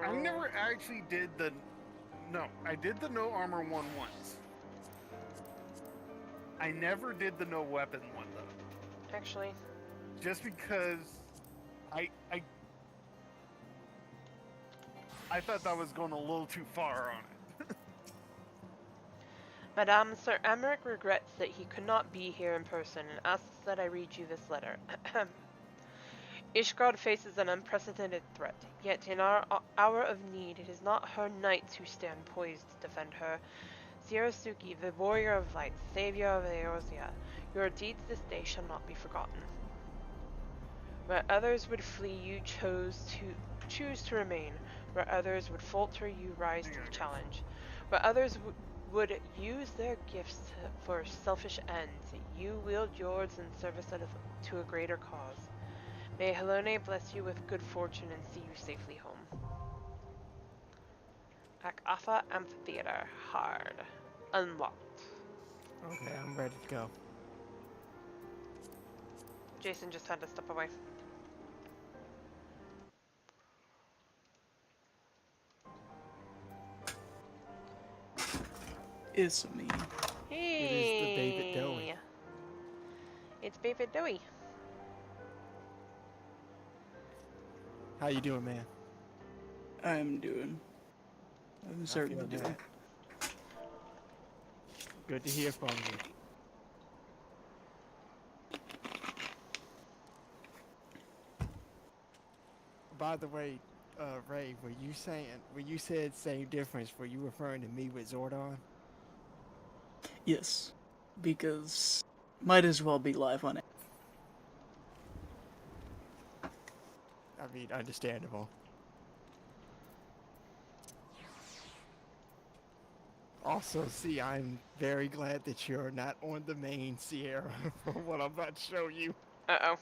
I never actually did the... No, I did the no armor one once. I never did the no weapon one though. Actually. Just because I thought that was going a little too far on it. Madame, Sir Emmerich regrets that he could not be here in person and asks that I read you this letter. Ishgard faces an unprecedented threat, yet in our hour of need, it is not her knights who stand poised to defend her. Zirasuki, the warrior of light, savior of Eorzea, your deeds this day shall not be forgotten. Where others would flee, you choose to remain. Where others would falter, you rise to the challenge. Where others would use their gifts for selfish ends, you wield yours in service to a greater cause. May Helone bless you with good fortune and see you safely home. Akafa Amphitheater. Hard. Unlocked. Okay, I'm ready to go. Jason just had to step away. It's me. Hey! It is the David Dowie. It's David Dowie. How you doing, man? I'm certainly doing. Good to hear from you. By the way, Ray, when you said same difference, were you referring to me with Zordon? Yes, because might as well be live on it. I mean, understandable. Also, see, I'm very glad that you're not on the main Sierra for what I'm about to show you. Uh-oh.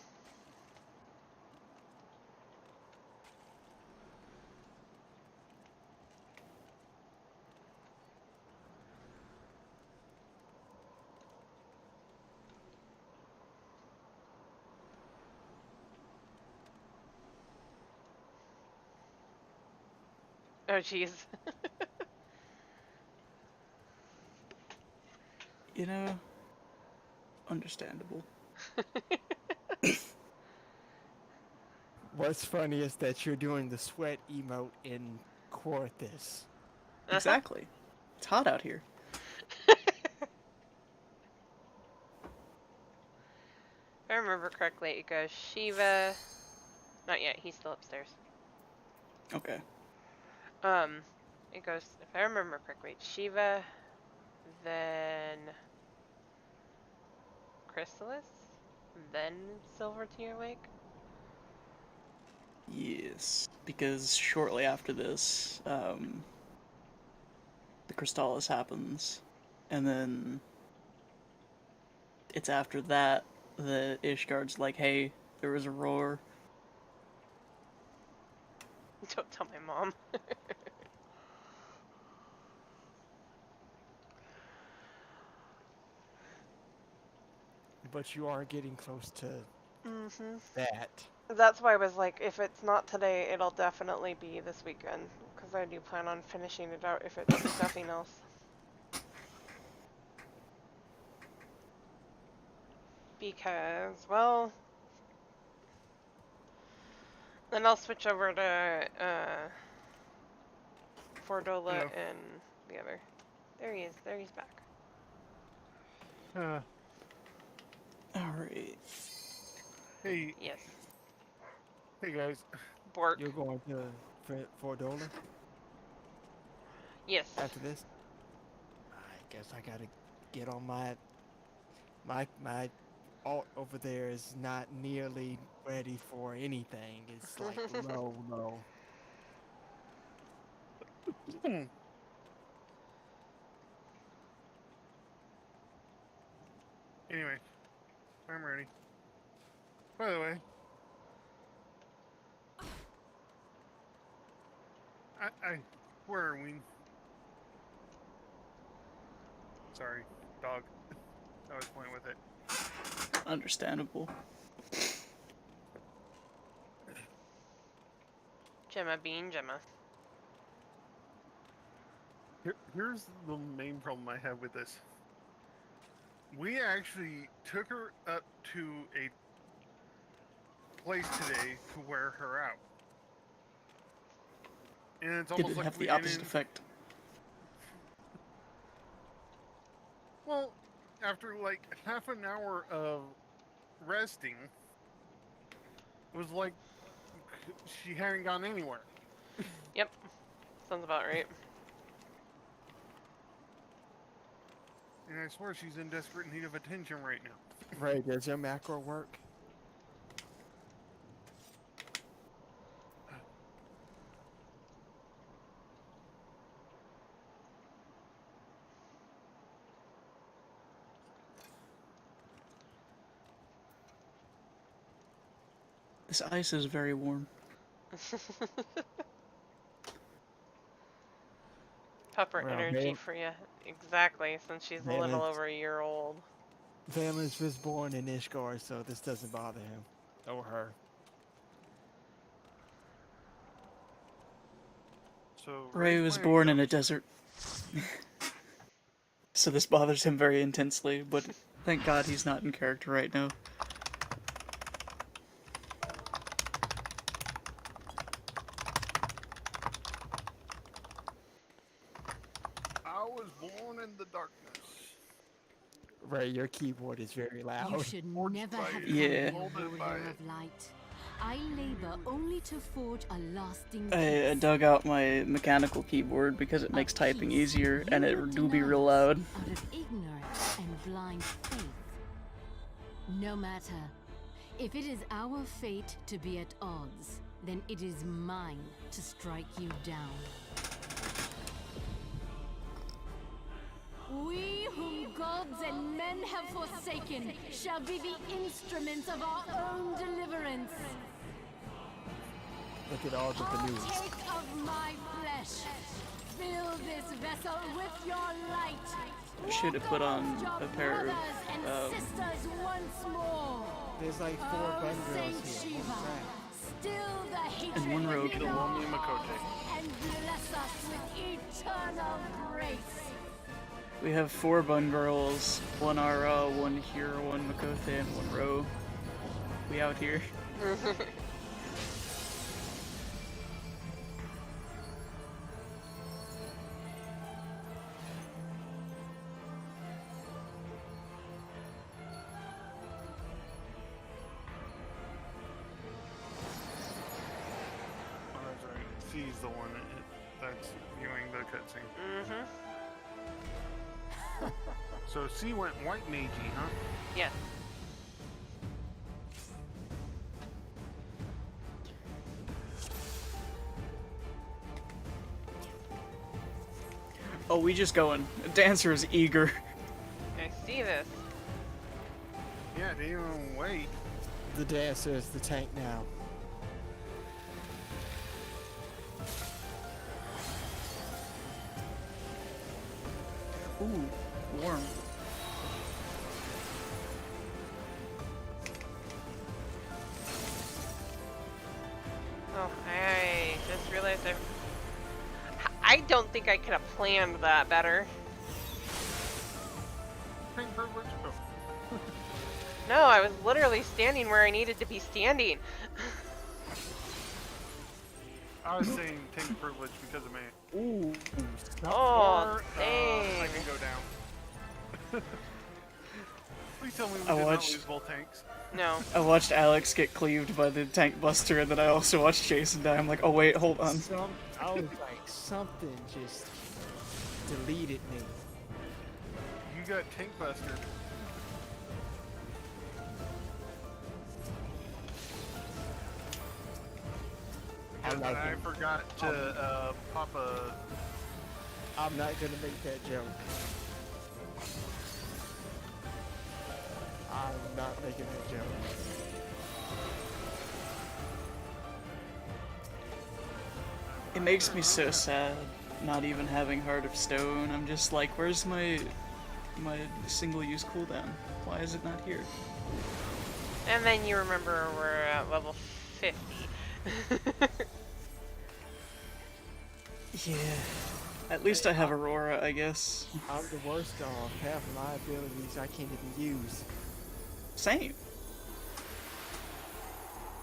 Oh, jeez. You know, understandable. What's funny is that you're doing the sweat emote in Quarthus. Exactly. It's hot out here. If I remember correctly, it goes Shiva. Not yet. He's still upstairs. Okay. It goes. If I remember correctly, it's Shiva, then Chrysalis, then Silver Tear Lake. Yes, because shortly after this, the Crystallis happens, and then it's after that that Ishgard's like, hey, there was a roar. Don't tell my mom. But you are getting close to that. That's why I was like, if it's not today, it'll definitely be this weekend. Because I do plan on finishing it out if it's nothing else. Because, well, then I'll switch over to Fordola and the other. There he is. There he's back. Alright. Hey. Yes. Hey guys. Bork. You're going to Fordola? Yes. After this? I guess I gotta get on my alt over there is not nearly ready for anything. It's like low. Anyway, I'm ready. By the way, where are we? Sorry, dog. I was playing with it. Understandable. Gemma being Gemma. Here's the main problem I have with this. We actually took her up to a place today to wear her out. And it's almost Did it like have we the opposite effect? Well, after like half an hour of resting, it was like she hadn't gone anywhere. Yep. Sounds about right. And I swear she's in desperate need of attention right now. Ray, does your macro work? This ice is very warm. Pepper Well, energy for you. Exactly, since she's a little over a year old. Valens was born in Ishgard, so this doesn't bother him. Or her. So Ray was born in a desert. So this bothers him very intensely, but thank God he's not in character right now. I was born in the darkness. Ray, your keyboard is very loud. You should never have Yeah. become a holder of light. I labor only to forge a lasting I dug out my mechanical keyboard because it makes typing easier, and it do be real loud. out of ignorance and blind faith. No matter. If it is our fate to be at odds, then it is mine to strike you down. We whom gods and men have forsaken shall be the instruments of our own deliverance. Look at all the balloons. Partake of my flesh. Fill this vessel with your light. I should have put on a pair Brothers and of sisters once more. There's like 4 Oh, gun girls Saint here. Shiva, Still the hatred And one rogue. within The our lonely hearts, Makote. and bless us with eternal grace. We have 4 bun girls, 1 Ara, 1 hero, 1 Makothe, and 1 rogue. We out here. Oh, that's right. C's the one that's viewing the cutscene. So C went white magey, huh? Yes. Oh, we just going. Dancer is eager. I see this. Yeah, they don't wait. The dancer is the tank now. Ooh, warm. Oh, I just realized I don't think I could have planned that better. Tank privilege? Oh. No, I was literally standing where I needed to be standing. I was saying tank privilege because of me. Ooh. Oh, Or, dang. I can go down. Please tell me we I did not watched- lose both tanks. No. I watched Alex get cleaved by the tank buster, and then I also watched Jason die. I'm like, oh wait, hold on. I was like, something just deleted me. You got tank buster. I'm not I gonna, forgot to pop a. I'm not gonna make that joke. I'm not making that joke. It makes me so sad not even having Heart of Stone. I'm just like, where's my single-use cooldown? Why is it not here? And then you remember we're at level 50. Yeah. At least I have Aurora, I guess. I'm the worst off. Half of my abilities I can't even use. Same.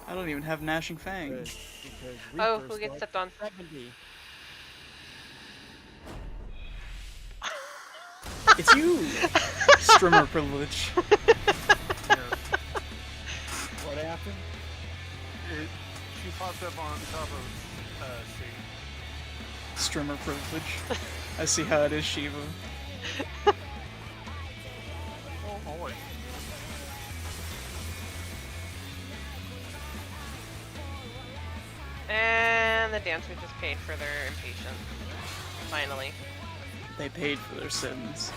I don't even have Gnashing Fangs. Because Oh, Reaper's who gets like stepped on? 70. It's you! Strimmer privilege. What happened? She popped up on top of C. Strimmer privilege. I see how it is, Shiva. Oh boy. And the dancer just paid for their impatience. Finally. They paid for their sins.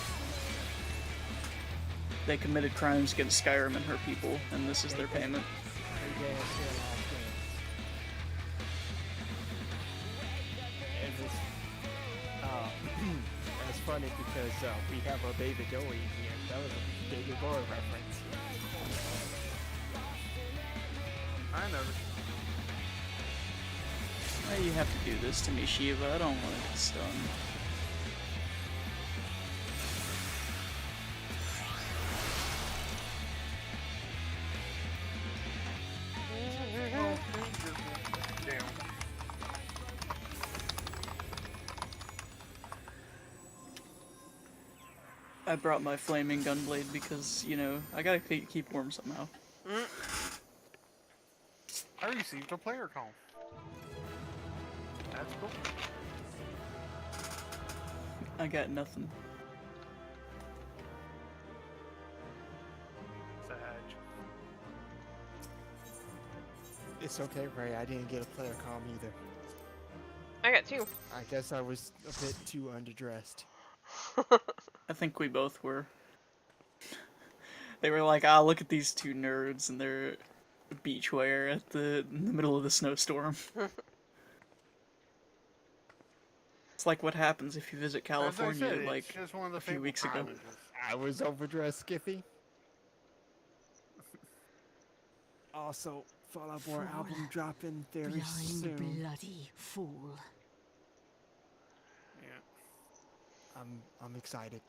They committed crimes against Skyrim and her people, and this is their payment. And it's, it's funny because we have a David Bowie here. That was a David Bowie reference. I noticed. Why do you have to do this to me, Shiva? I don't want to get stunned. Damn. I brought my flaming gunblade because, you know, I gotta keep warm somehow. I received a player call. That's cool. I got nothing. Sag. It's okay, Ray. I didn't get a player calm either. I got 2. I guess I was a bit too underdressed. I think we both were. They were like, ah, look at these 2 nerds and their beachwear in the middle of the snowstorm. It's like what happens if you visit California said, like just one of the a few fabled weeks ago. privileges. I was overdressed, Skiffy. Also, Fallout Boy album dropping very Blind soon. bloody fool. Yeah. I'm excited.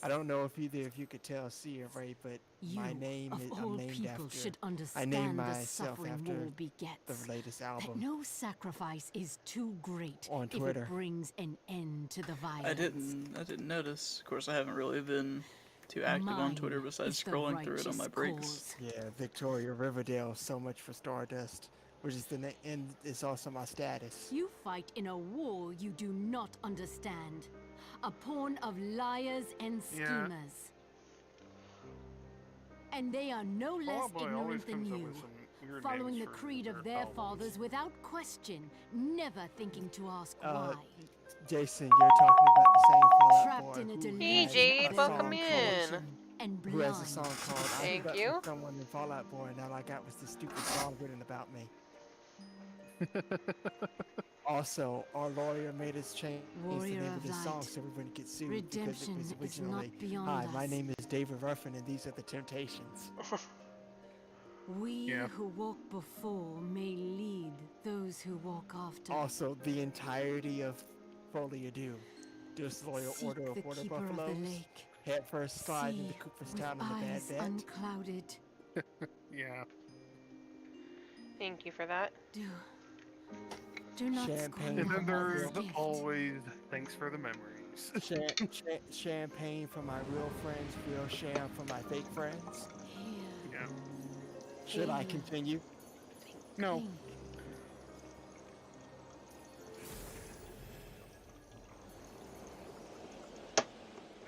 I don't know if either of you could tell Seaerria, but my name of is all I'm named people after. should I understand named the myself suffering after war begets. the latest That album no sacrifice is too great on if Twitter. it brings an end to the violence. I didn't notice. Of course, I haven't really been too active on Twitter Mine besides is the scrolling through it on my righteous breaks. cause. Yeah, Victoria Riverdale, so much for Stardust, which is the name, and it's also my status. You fight in a war you do not understand. A pawn of liars and schemers. And they are no less Fallout Boy always ignorant than comes up you, with some weird following names the for creed of their their albums. fathers without question, never thinking to ask why. Jason, you're talking about the same Fallout Trapped Boy in a who delusion has Jade, a welcome song in. called, and who has a blind. song called I Thank Slept you. with Someone in Fallout Boy, and all I got was this stupid song written about me. Also, our lawyer made us change the Warrior name of of this song light. so we wouldn't get sued Redemption because it was is not originally, beyond "Hi, my us. name is David Ruffin, and these are the Temptations." We who walk before may lead those who walk after. Also, the entirety of Folia Do, Disloyal Seek Order the of Water keeper of the Buffaloes, lake. head first slide into See Cooperstown with on the Bad eyes Bet. unclouded. Yeah. Thank you for that. Do not Champagne And then from my there's real, always thanks for the memories. champagne for my real friends, real sham for my fake friends. Yeah. Should I continue? No.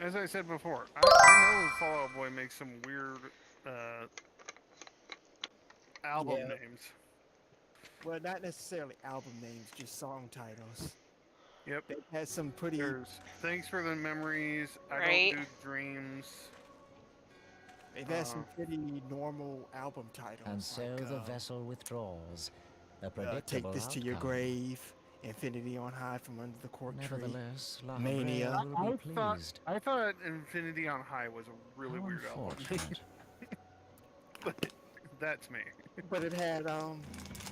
As I said before, I know Fallout Boy makes some weird album Yeah. names. Well, not necessarily album names, just song titles. Yep. They had some pretty. There's thanks for the memories. I Right. don't do dreams. They've had some pretty normal album titles. And so like, the vessel withdraws. A predictable Take This to Your outcome. Grave, Infinity on High from Under the Cork Tree, Nevertheless, La Mania. Habrea will be pleased. I thought Infinity on High was a really How weird album. unfortunate. But that's me. But it had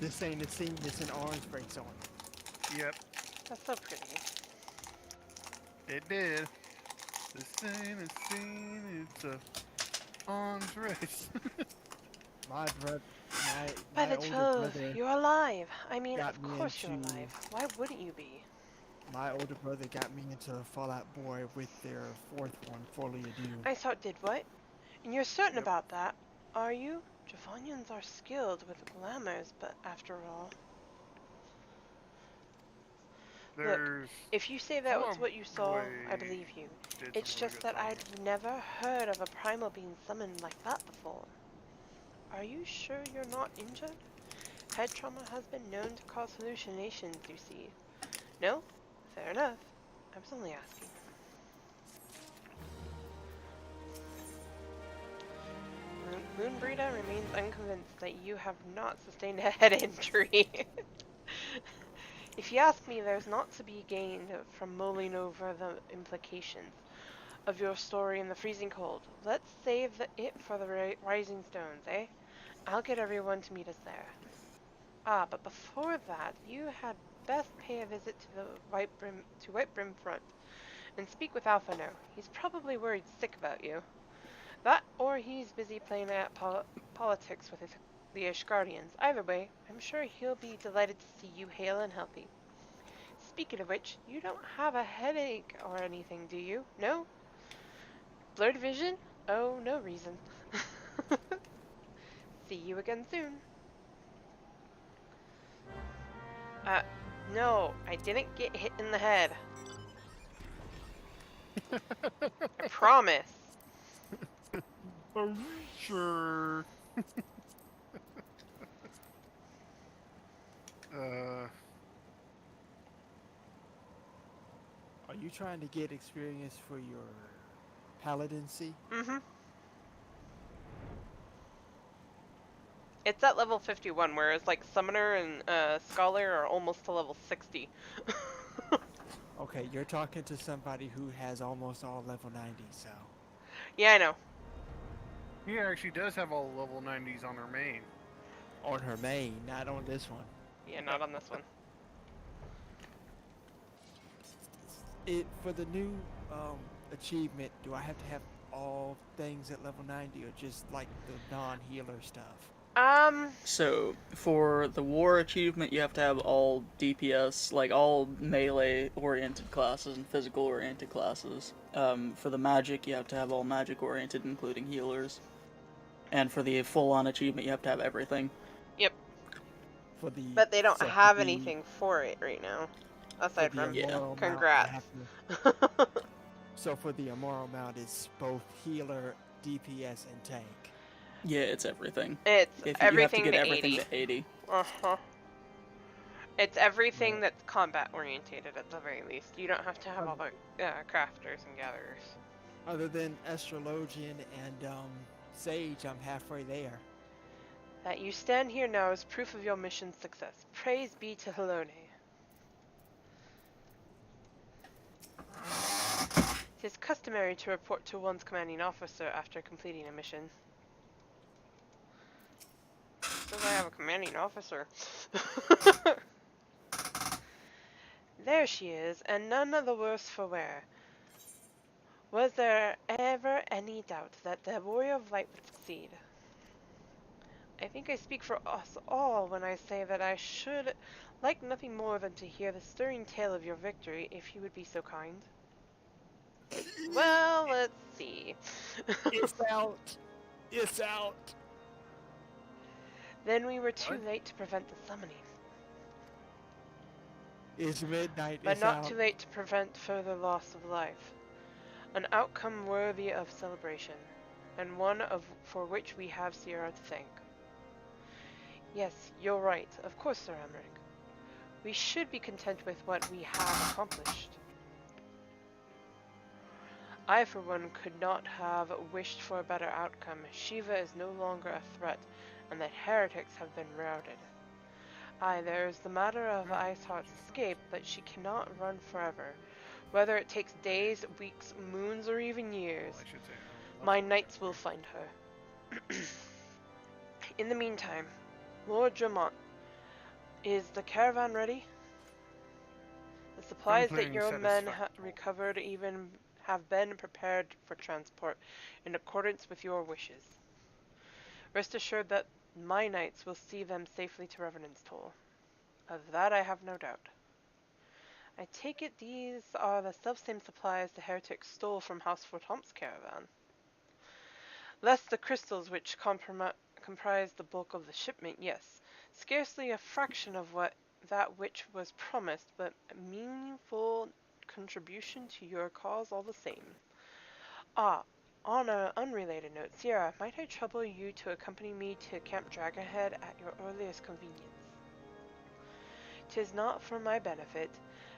This Ain't a Scene, It's an Orange Breaks on it. Yep. That's so pretty. It did. This ain't a scene, it's a arms race. My brother, By my the older 12th, brother you're alive. I mean, got of me course you're into- alive. Why wouldn't you be? My older brother got me into Fallout Boy with their fourth one, Folia Do. Iceheart did what? And you're certain about that, are you? Javonians are skilled with glamours, but after all... There's Look, if you say that was Fallout what you saw, I Boy believe you. did It's some really just good that I'd never heard of a primal being summoned like that before. Are you sure you're not injured? Head trauma has been known to cause hallucinations, you see. No? Fair enough. I was only asking. Moonbreeder remains unconvinced that you have not sustained a head injury. If you ask me, there's not to be gained from mulling over the implications of your story in the freezing cold. Let's save it for the Rising Stones, eh? I'll get everyone to meet us there. Ah, but before that, you had best pay a visit to the White Brim Front and speak with Alpha now. He's probably worried sick about you. That, or he's busy playing at politics with the Ishgardians. Either way, I'm sure he'll be delighted to see you hale and healthy. Speaking of which, you don't have a headache or anything, do you? No? Blurred vision? Oh, no reason. See you again soon. No, I didn't get hit in the head. I promise. Are you sure? Are you trying to get experience for your paladincy? Mm-hmm. It's at level 51, whereas like Summoner and Scholar are almost to level 60. Okay, you're talking to somebody who has almost all level 90, so. Yeah, I know. He actually does have all level 90s on her main. On her main, not on this one. Yeah, not on this one. For the new achievement, do I have to have all things at level 90 or just like the non-healer stuff? So, for the war achievement, you have to have all DPS, like all melee-oriented classes and physical-oriented classes. For the magic, you have to have all magic-oriented, including healers. And for the full-on achievement, you have to have everything. Yep. For the But they don't have anything for it right now. Aside from, congrats. So for the immoral mount, it's both healer, DPS, and tank. Yeah, it's everything. It's everything you have to get to everything 80. to 80. Uh-huh. It's everything that's combat-orientated at the very least. You don't have to have all the crafters and gatherers. Other than Astrologian and Sage, I'm halfway there. That you stand here now is proof of your mission's success. Praise be to Helone. It is customary to report to one's commanding officer after completing a mission. Says I have a commanding officer. There she is, and none the worse for wear. Was there ever any doubt that the Warrior of Light would succeed? I think I speak for us all when I say that I should like nothing more than to hear the stirring tale of your victory, if you would be so kind. Well, let's see. It's out. It's out. Then we were too late to prevent the summoning. It's midnight. But it's not out. too late to prevent further loss of life. An outcome worthy of celebration, and one for which we have Seaerria to thank. Yes, you're right, of course, Sir Emmerich. We should be content with what we have accomplished. I, for one, could not have wished for a better outcome. Shiva is no longer a threat, and that heretics have been routed. Aye, there is the matter of Iceheart's escape, but she cannot run forever. Whether it takes days, weeks, moons, or even years, my knights will find her. In the meantime, Lord Dramont, is the caravan ready? The supplies that your men recovered have been prepared for transport in accordance with your wishes. Rest assured that my knights will see them safely to Revenant's Toll. Of that I have no doubt. I take it these are the selfsame supplies the heretics stole from House Fortomp's caravan. Less the crystals which comprise the bulk of the shipment, yes. Scarcely a fraction of that which was promised, but a meaningful contribution to your cause all the same. Ah, on an unrelated note, Seaerria, might I trouble you to accompany me to Camp Dragonhead at your earliest convenience? 'Tis not for my benefit.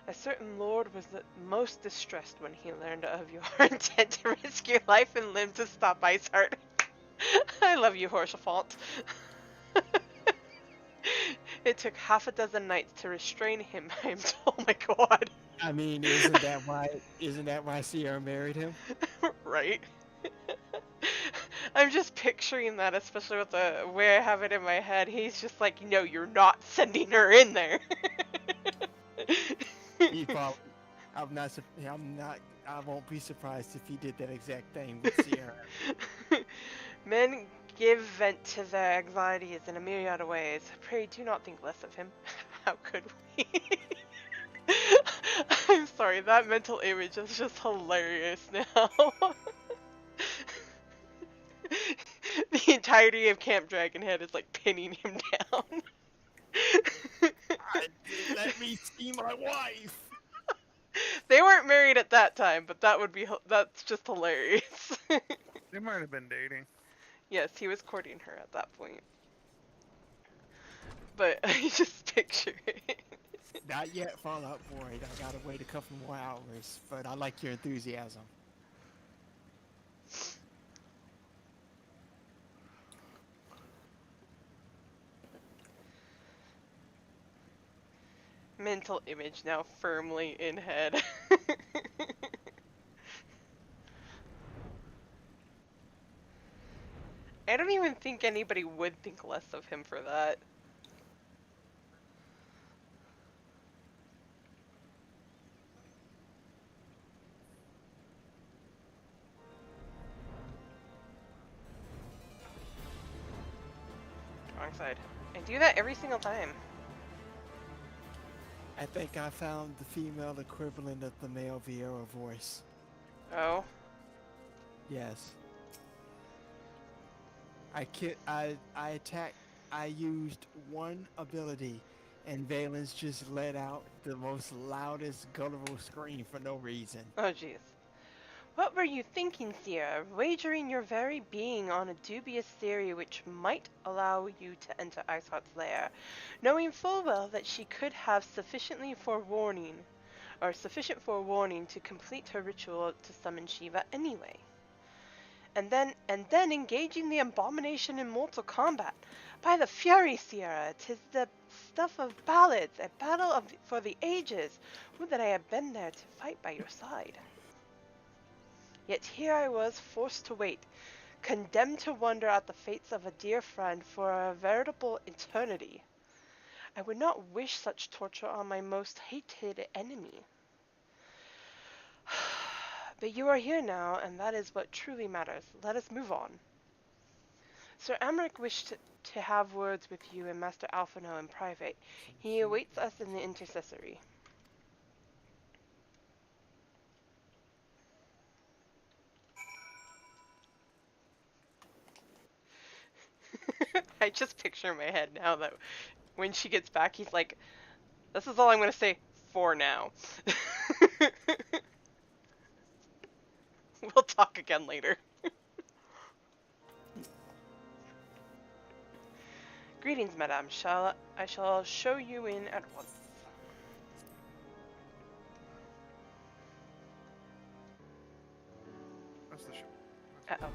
A certain lord was the most distressed when he learned of your intent to risk your life and limb to stop Iceheart. I love you, Horsefant. It took half a dozen knights to restrain him. Oh my god. I mean, isn't that why Seaerria married him? Right. I'm just picturing that, especially with the way I have it in my head. He's just like, no, you're not sending her in there. I won't be surprised if he did that exact thing with Seaerria. Men give vent to their anxieties in a myriad of ways. Pray do not think less of him. How could we? I'm sorry, that mental image is just hilarious now. The entirety of Camp Dragonhead is like pinning him down. Let me see my wife. They weren't married at that time, but that's just hilarious. They might have been dating. Yes, he was courting her at that point. But I just picture it. Not yet, Fallout Boy. I gotta wait a couple more hours, but I like your enthusiasm. Mental image now firmly in head. I don't even think anybody would think less of him for that. Wrong side. I do that every single time. I think I found the female equivalent of the male Vieira voice. Oh. Yes. I used one ability, and Valen's just let out the most loudest guttural scream for no reason. Oh, jeez. What were you thinking, Seaerria? Wagering your very being on a dubious theory which might allow you to enter Iceheart's lair, knowing full well that she could have sufficient forewarning to complete her ritual to summon Shiva anyway. And then engaging the abomination in mortal combat. By the fury, Seaerria, 'tis the stuff of ballads, a battle for the ages. Would that I had been there to fight by your side. Yet here I was forced to wait, condemned to wonder at the fates of a dear friend for a veritable eternity. I would not wish such torture on my most hated enemy. But you are here now, and that is what truly matters. Let us move on. Sir Amric wished to have words with you and Master Alphino in private. He awaits us in the intercessory. I just picture in my head now that when she gets back, he's like, this is all I'm going to say for now. We'll talk again later. Greetings, madame. I shall show you in at once. That's the show. Uh-oh.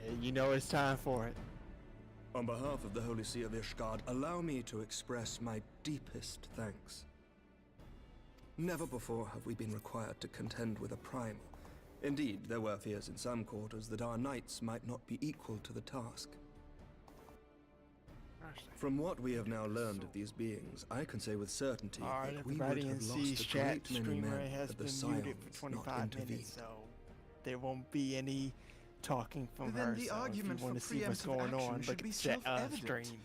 Yeah, you know it's time for it. On behalf of the Holy See of Ishgard, allow me to express my deepest thanks. Never before have we been required to contend with a primal. Indeed, there were fears in some quarters that our knights might not be equal to the task. From what we have now learned of these beings, I can say with certainty that we would everybody in have lost C's a chat great many streamer men has had the been muted Scions for 25 not intervened. minutes, so there won't be any talking from Then her. the So argument if you want for to see what's preemptive going action on, should look be at the self-evident. stream.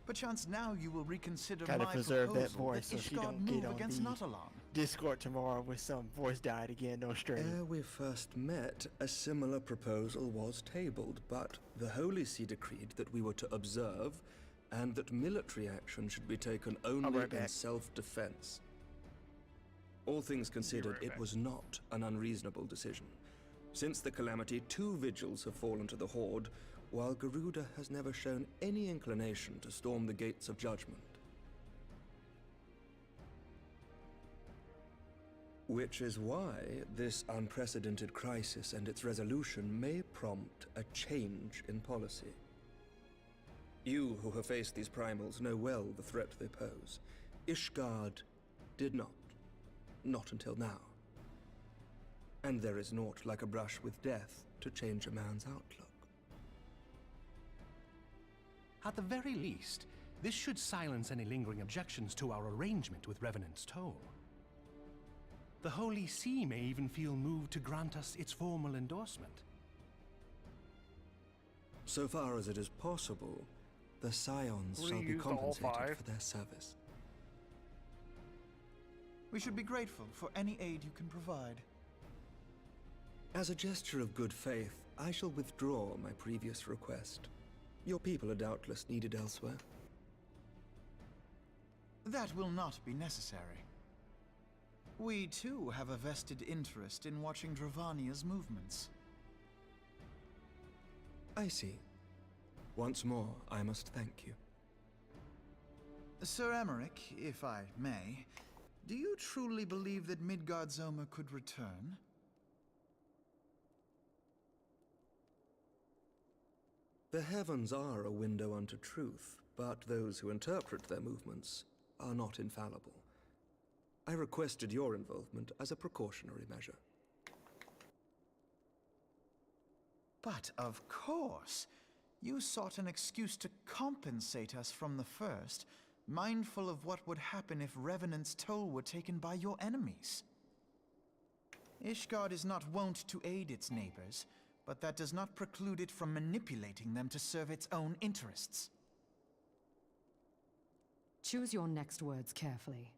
Perchance now you will reconsider Gotta my preserve that proposal voice so that she Ishgard don't move get on against the Natalan. Discord tomorrow with some voice died again on stream. Ere we first met, a similar proposal was tabled, but the Holy See decreed that we were to observe, and that military action should be taken only in self-defense. All things considered, it was not an unreasonable decision. Since the calamity, 2 vigils have fallen to the Horde, while Garuda has never shown any inclination to storm the gates of judgment. Which is why this unprecedented crisis and its resolution may prompt a change in policy. You who have faced these primals know well the threat they pose. Ishgard did not. Not until now. And there is naught like a brush with death to change a man's outlook. At the very least, this should silence any lingering objections to our arrangement with Revenant's Toll. The Holy See may even feel moved to grant us its formal endorsement. So far as it is possible, the Scions shall be Reused all compensated 5. for their service. We should be grateful for any aid you can provide. As a gesture of good faith, I shall withdraw my previous request. Your people are doubtless needed elsewhere. That will not be necessary. We too have a vested interest in watching Dravania's movements. I see. Once more, I must thank you. Sir Emmerich, if I may, do you truly believe that Midgardsormr could return? The heavens are a window unto truth, but those who interpret their movements are not infallible. I requested your involvement as a precautionary measure. But of course, you sought an excuse to compensate us from the first, mindful of what would happen if Revenant's toll were taken by your enemies. Ishgard is not wont to aid its neighbors, but that does not preclude it from manipulating them to serve its own interests. Choose your next words carefully.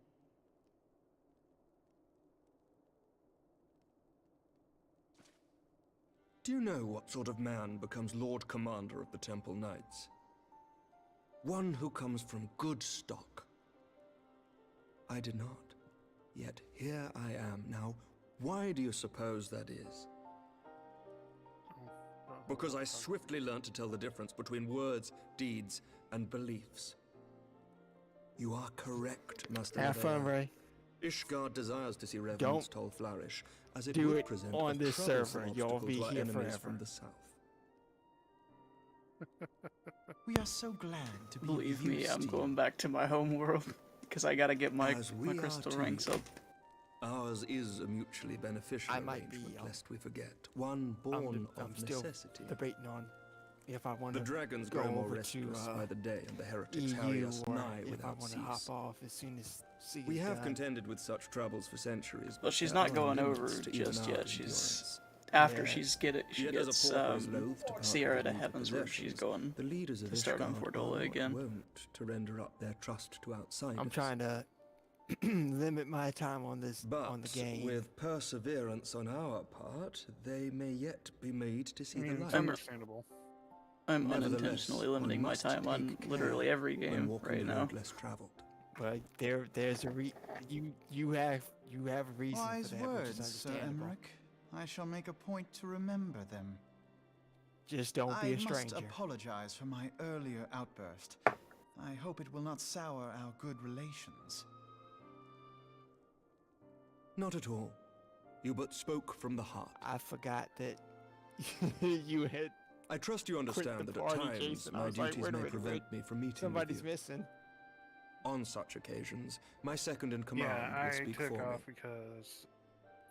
Do you know what sort of man becomes Lord Commander of the Temple Knights? One who comes from good stock. I did not. Yet here I am. Now, why do you suppose that is? Because I swiftly learned to tell the difference between words, deeds, and beliefs. You are correct, Master. Have fun, Ray. Ishgard desires to see Revenant's toll flourish, as it do would it present on a this troublesome server. Y'all obstacle be to our here enemies forever. from the south. We are so glad to be Believe me, I'm used to going back to my home world because I gotta get my As we my are crystal too. ranks up. Ours is a mutually beneficial arrangement, lest we forget. One born I'm of still necessity. debating on if I want The to dragons go grow more over restless to by the day, and the heretics EU, harry us or nigh if I without want to cease. hop off as soon as C We is have done. contended with such troubles for centuries. Well, she's there not are going over limits to even just our yet. She's endurance. after Yeah. she Yet as a gets pauper is loath to part Sierra with to the Heavens, where she's possessions, going the leaders of to start on Ishgard Fordola are not again. wont to render up their trust to outsiders. I'm trying to limit my time on this on the But game. with perseverance on our part, they may yet be made to see the light. It's understandable. I'm Nevertheless, unintentionally one limiting my must time on take literally care every when game walking right the now. road less traveled. But there's a you have a reason Wise for that, which is words, Sir understandable. Emmerich. I shall make a point to remember them. Just don't be a I stranger. must apologize for my earlier outburst. I hope it will not sour our good relations. Not at all. You but spoke from the heart. I forgot that you had. I trust you quit understand the that at party, times Jason. I my was like, duties wait a may minute, prevent me from meeting somebody's with you. missing. On such occasions, my second in command Yeah, will I speak took for off me. because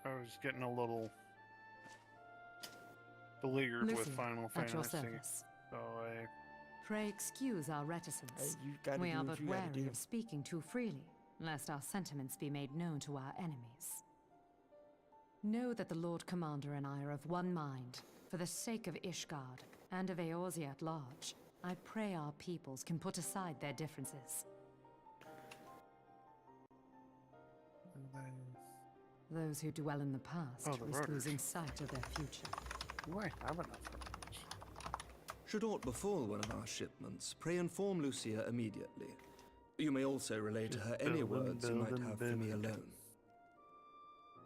I was getting a little beleaguered with Lucy, Final at your Fantasy. service. So I Pray excuse our reticence. Hey, you gotta We do are what but you gotta wary do. of speaking too freely, lest our sentiments be made known to our enemies. Know that the Lord Commander and I are of one mind. For the sake of Ishgard, and of Eorzea at large, I pray our peoples can put aside their differences. Those who dwell in the past Oh, the risk rotors. losing sight of their future. do I have enough rotors? Should aught befall one of our shipments, pray inform Lucia immediately. You may also relay to her any words you might have for me alone.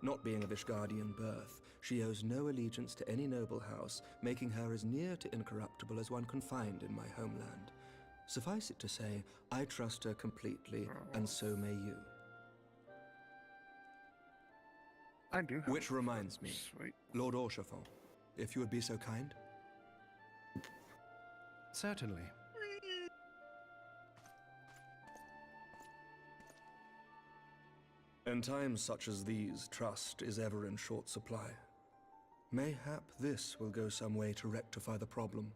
Not being of Ishgardian birth, she owes no allegiance to any noble house, making her as near to incorruptible as one can find in my homeland. Suffice it to say, I trust her completely, and so may you. I do have Which reminds me, Sweet. Lord Orchefort, if you would be so kind. Certainly. In times such as these, trust is ever in short supply. Mayhap this will go some way to rectify the problem.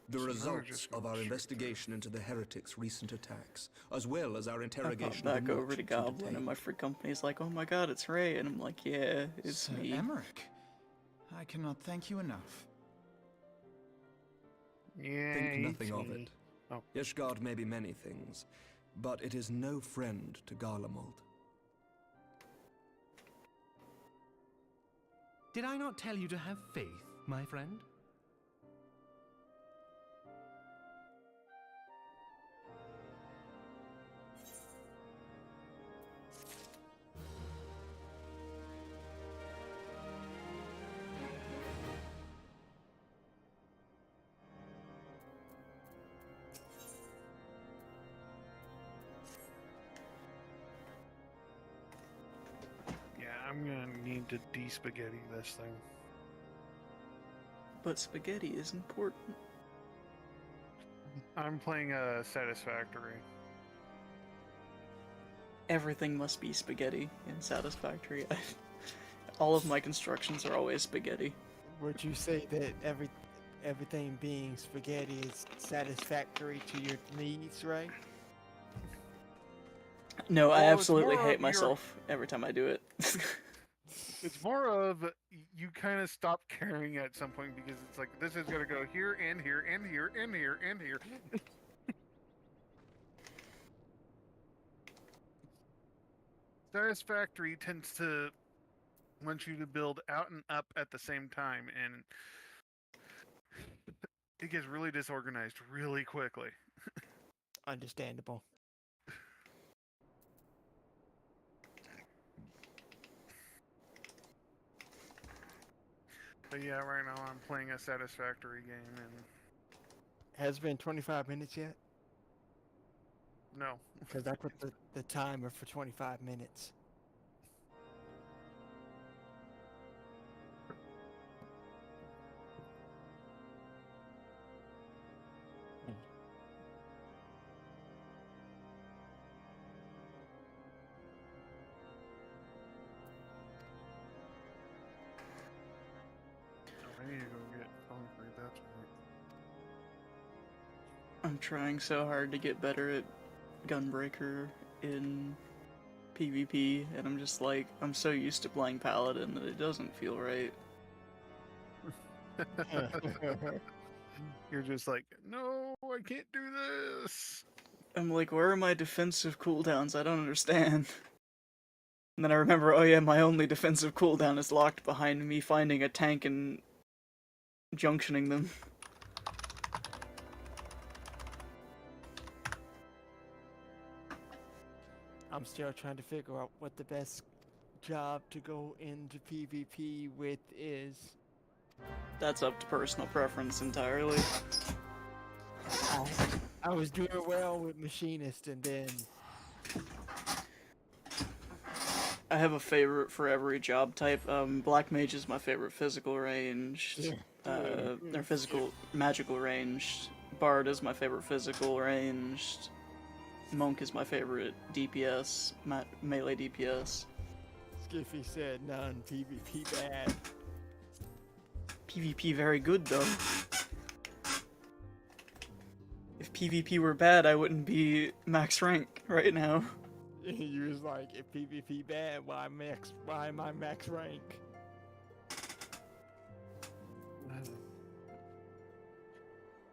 The So now we're results just of going our straight investigation into the heretics' recent attacks, as well as our I interrogation pop of back the over to merchants Goblin, and detained. my free company's like, "Oh my God, it's Ray," and I'm like, "Yeah, it's Sir me." Emmerich, I cannot thank you enough. Yeah, Think nothing it's of me. it. Oh. Ishgard may be many things, but it is no friend to Garlemald. Did I not tell you to have faith, my friend? Yeah, I'm gonna need to de-spaghetti this thing. But spaghetti is important. I'm playing Satisfactory. Everything must be spaghetti in Satisfactory. All of my constructions are always spaghetti. Would you say that everything being spaghetti is satisfactory to your needs, right? No, I Well, it's absolutely more hate of your- myself every time I do it. It's more of you kind of stop caring at some point because it's like this is gonna go here and here and here and here and here. Satisfactory tends to want you to build out and up at the same time, and it gets really disorganized really quickly. Understandable. But yeah, right now I'm playing a satisfactory game, and Has it been 25 minutes yet? no. Because I put the timer for 25 minutes. I need to go get concrete, that's right. I'm trying so hard to get better at Gunbreaker in PvP, and I'm just like, I'm so used to playing Paladin that it doesn't feel right. You're just like, no, I can't do this. I'm like, where are my defensive cooldowns? I don't understand. And then I remember, oh yeah, my only defensive cooldown is locked behind me finding a tank and junctioning them. I'm still trying to figure out what the best job to go into PvP with is. That's up to personal preference entirely. I was doing well with Machinist, and then I have a favorite for every job type. Black Mage is my favorite physical ranged. Or physical magical ranged. Bard is my favorite physical ranged. Monk is my favorite DPS, melee DPS. Skiffy said none, PvP bad. PvP very good though. If PvP were bad, I wouldn't be max rank right now. He was like, if PvP bad, why am I max rank?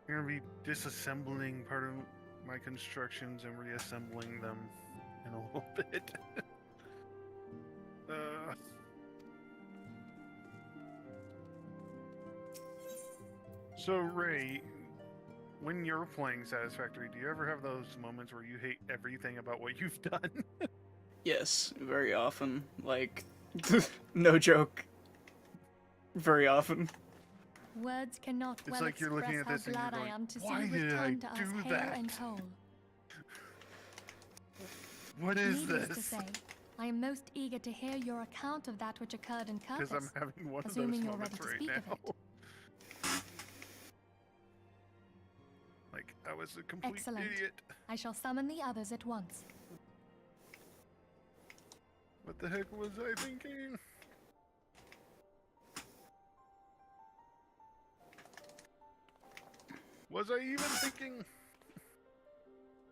I'm gonna be disassembling part of my constructions and reassembling them in a little bit. So Ray, when you're playing Satisfactory, do you ever have those moments where you hate everything about what you've done? Yes, very often. Like, no joke. Very often. Words cannot It's well like you're looking express at how this and glad you're I am to see "Why you did I return to us do hale that?" and whole. What is Needless this? to say, I am most eager to hear your account of that which occurred in Because Curtis, I'm having one of those assuming you're ready moments to right speak of now. it. Like, I was a complete Excellent. idiot. I shall summon the others at once. What the heck was I thinking? Was I even thinking?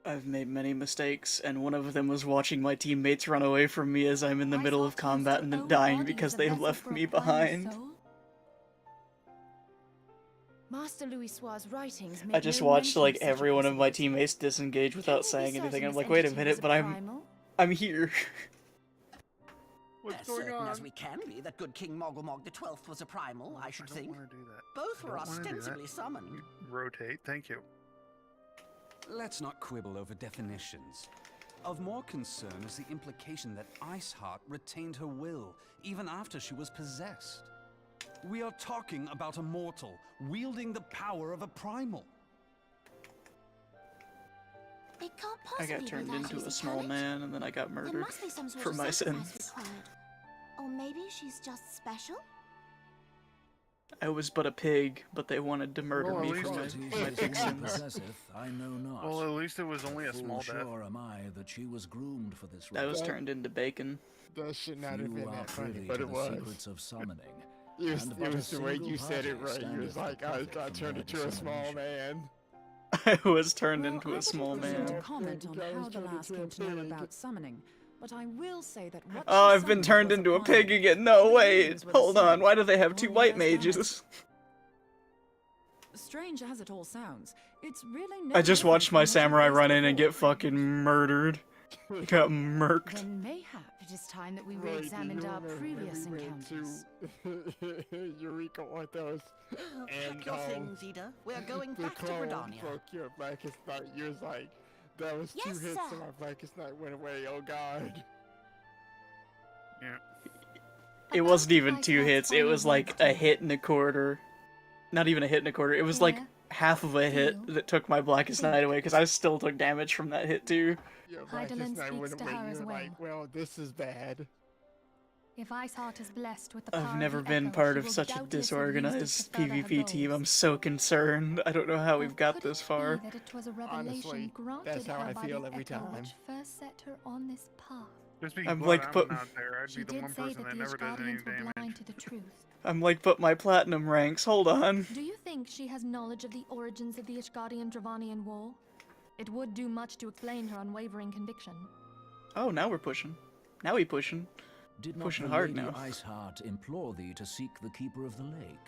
I've made many mistakes, and one of them was watching my teammates run away from me as I'm in the middle of combat and then dying because they left me behind. Master Louisoir's writings I make just no watched mention like of such a every one of my possibility. teammates disengage without Can you be saying anything. certain I'm this like, wait a entity minute, was but a primal? I'm here. What's As going certain on? as we can be that good King Mogulmog the 12th was a primal, I should think. I don't want to do that. Both I were don't wanna do that. ostensibly summoned. Rotate, thank you. Let's not quibble over definitions. Of more concern is the implication that Iceheart retained her will, even after she was possessed. We are talking about a mortal, wielding the power of a primal. It can't I possibly got turned be that into easy, a small can it? man, and then I got There murdered must be some sort for of my sacrifice sins. required. Or maybe she's just special? I was but a pig, but they wanted to murder Well, at me least for my, it's- my pig sins. Possesseth, I know not. Well, at least it was only a Full small death. sure am I that she was groomed for this I was rite. turned into bacon. That should not have Few been are that funny, privy but to it the was. secrets of summoning, It was the way you said it, right? You was like, I turned into a small man. I was turned Well, into I a small wouldn't presume to man. comment on how the lass came to know about summoning, but I will say that what Oh, she I've been summoned turned was into a appalling. pig again. No, The wait. readings were the Hold on. same. Why do they have All two white years damage. mages? Strange as it all sounds, it's really no I just different watched from my what it samurai was run in and before. get fucking murdered. Got murked. Then mayhap it is time that we Right, re-examined you our remember previous when we went encounters. to Eureka Orthos and Pack your things, Ida. We're going the back to clone Gridania. broke your Blackest Night. You was like, that was Yes, 2 hits sir. and my Blackest Night went away. Oh god. Yeah. It wasn't even 2 hits. It was like a hit and a quarter. Not even a hit and a quarter. It was like half of a hit that took my Blackest Night away because I still took damage from that hit too. Your Hydaelyn Blackest Night speaks went to away. her as You're well. like, well, this is bad. If Iceheart is blessed with the power I've of never the been Echo, part she of will such a doubtless have used it disorganized to further her PvP team. goals. I'm so concerned. I don't know how we've got this Be far. that it was a revelation Honestly, granted that's how her I by feel the every Echo time. which first set her on this path. Just be I'm glad like, I'm but not there. I'd She be the did one say person that that the never does any Ishgardians were damage. blind to the truth. I'm like, but my platinum ranks. Hold on. Do you think she has knowledge of the origins of the Ishgardian-Dravanian War? It would do much to explain her unwavering conviction. Oh, now we're pushing. Now we pushing. Did not Pushing the hard Lady now. Iceheart implore thee to seek the Keeper of the Lake?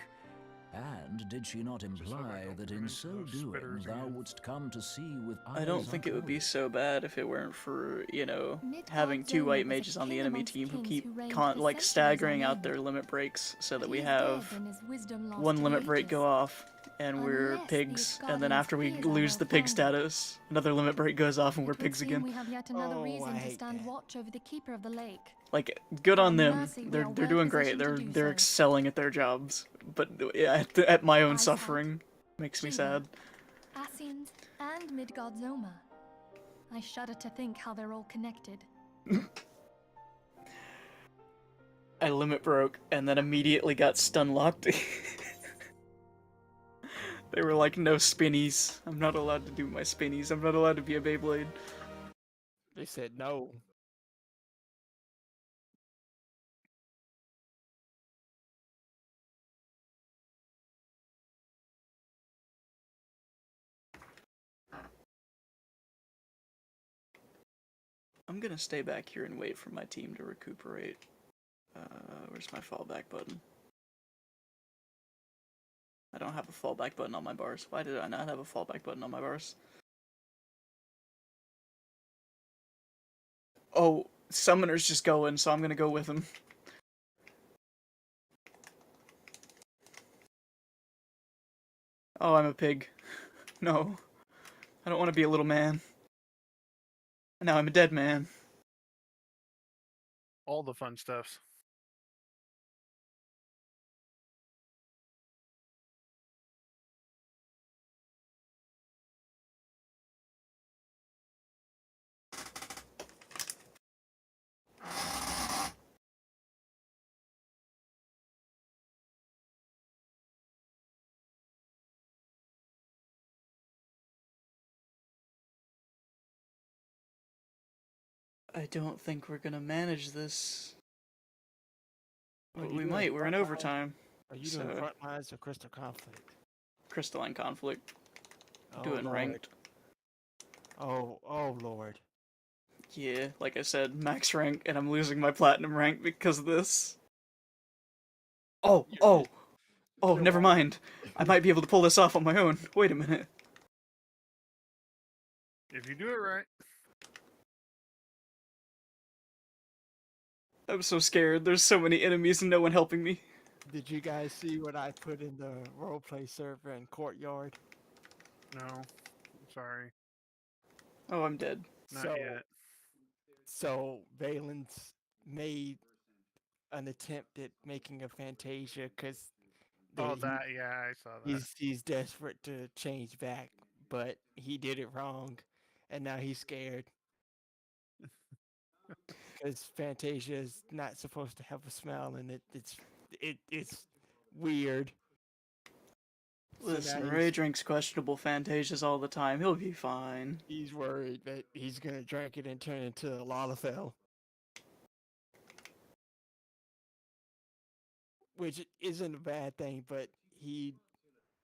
And did she not imply that in so doing thou wouldst come to see with eyes I don't think it would be uncovered? so bad if it weren't for, you know, having Midgard's 2 owner white was a mages on the king enemy amongst team who kings keep who reigned like for centuries staggering on out end. their limit breaks so that He we is have dead and his wisdom lost one to limit the break go ages. off and we're Unless the pigs, and then Ishgardians' after we fears are lose well the pig founded. status, another limit break goes off and we're It would pigs seem again. we have yet another Oh, reason I to hate stand that. watch over the Keeper of the Lake. Like, good on In them. mercy, we They're are they're well doing great. positioned to They're do they're so. excelling at their jobs, but yeah, at my own Iceheart, suffering makes me Shiva, sad. Ascians, and Midgard's Oma. I shudder to think how they're all connected. I limit broke and then immediately got stun locked. They were like, no spinnies. I'm not allowed to do my spinnies. I'm not allowed to be a Beyblade. They said no. I'm gonna stay back here and wait for my team to recuperate. Where's my fallback button? I don't have a fallback button on my bars. Why did I not have a fallback button on my bars? Oh, Summoner's just going, so I'm gonna go with him. Oh, I'm a pig. No. I don't want to be a little man. And now I'm a dead man. All the fun stuffs. I don't think we're gonna manage this. Are But you we doing might. We're in front overtime. Are you doing So, front lines or crystal conflict? crystalline conflict. Oh, Doing Lord. ranked. Oh Lord. Yeah, like I said, max rank, and I'm losing my platinum rank because of this. Oh, never mind. I might be able to pull this off on my own. Wait a minute. If you do it right. I'm so scared. There's so many enemies and no one helping me. Did you guys see what I put in the roleplay server in Courtyard? No. I'm sorry. Oh, I'm dead. Not yet. So Valen's made an attempt at making a Fantasia because Oh, that, yeah, I saw that. he's desperate to change back, but he did it wrong, and now he's scared. Because Fantasia is not supposed to have a smell, and it's weird. So Listen, now Ray drinks questionable Fantasias all the time. He'll be fine. he's worried that he's gonna drink it and turn into a Lalafell. which isn't a bad thing, but he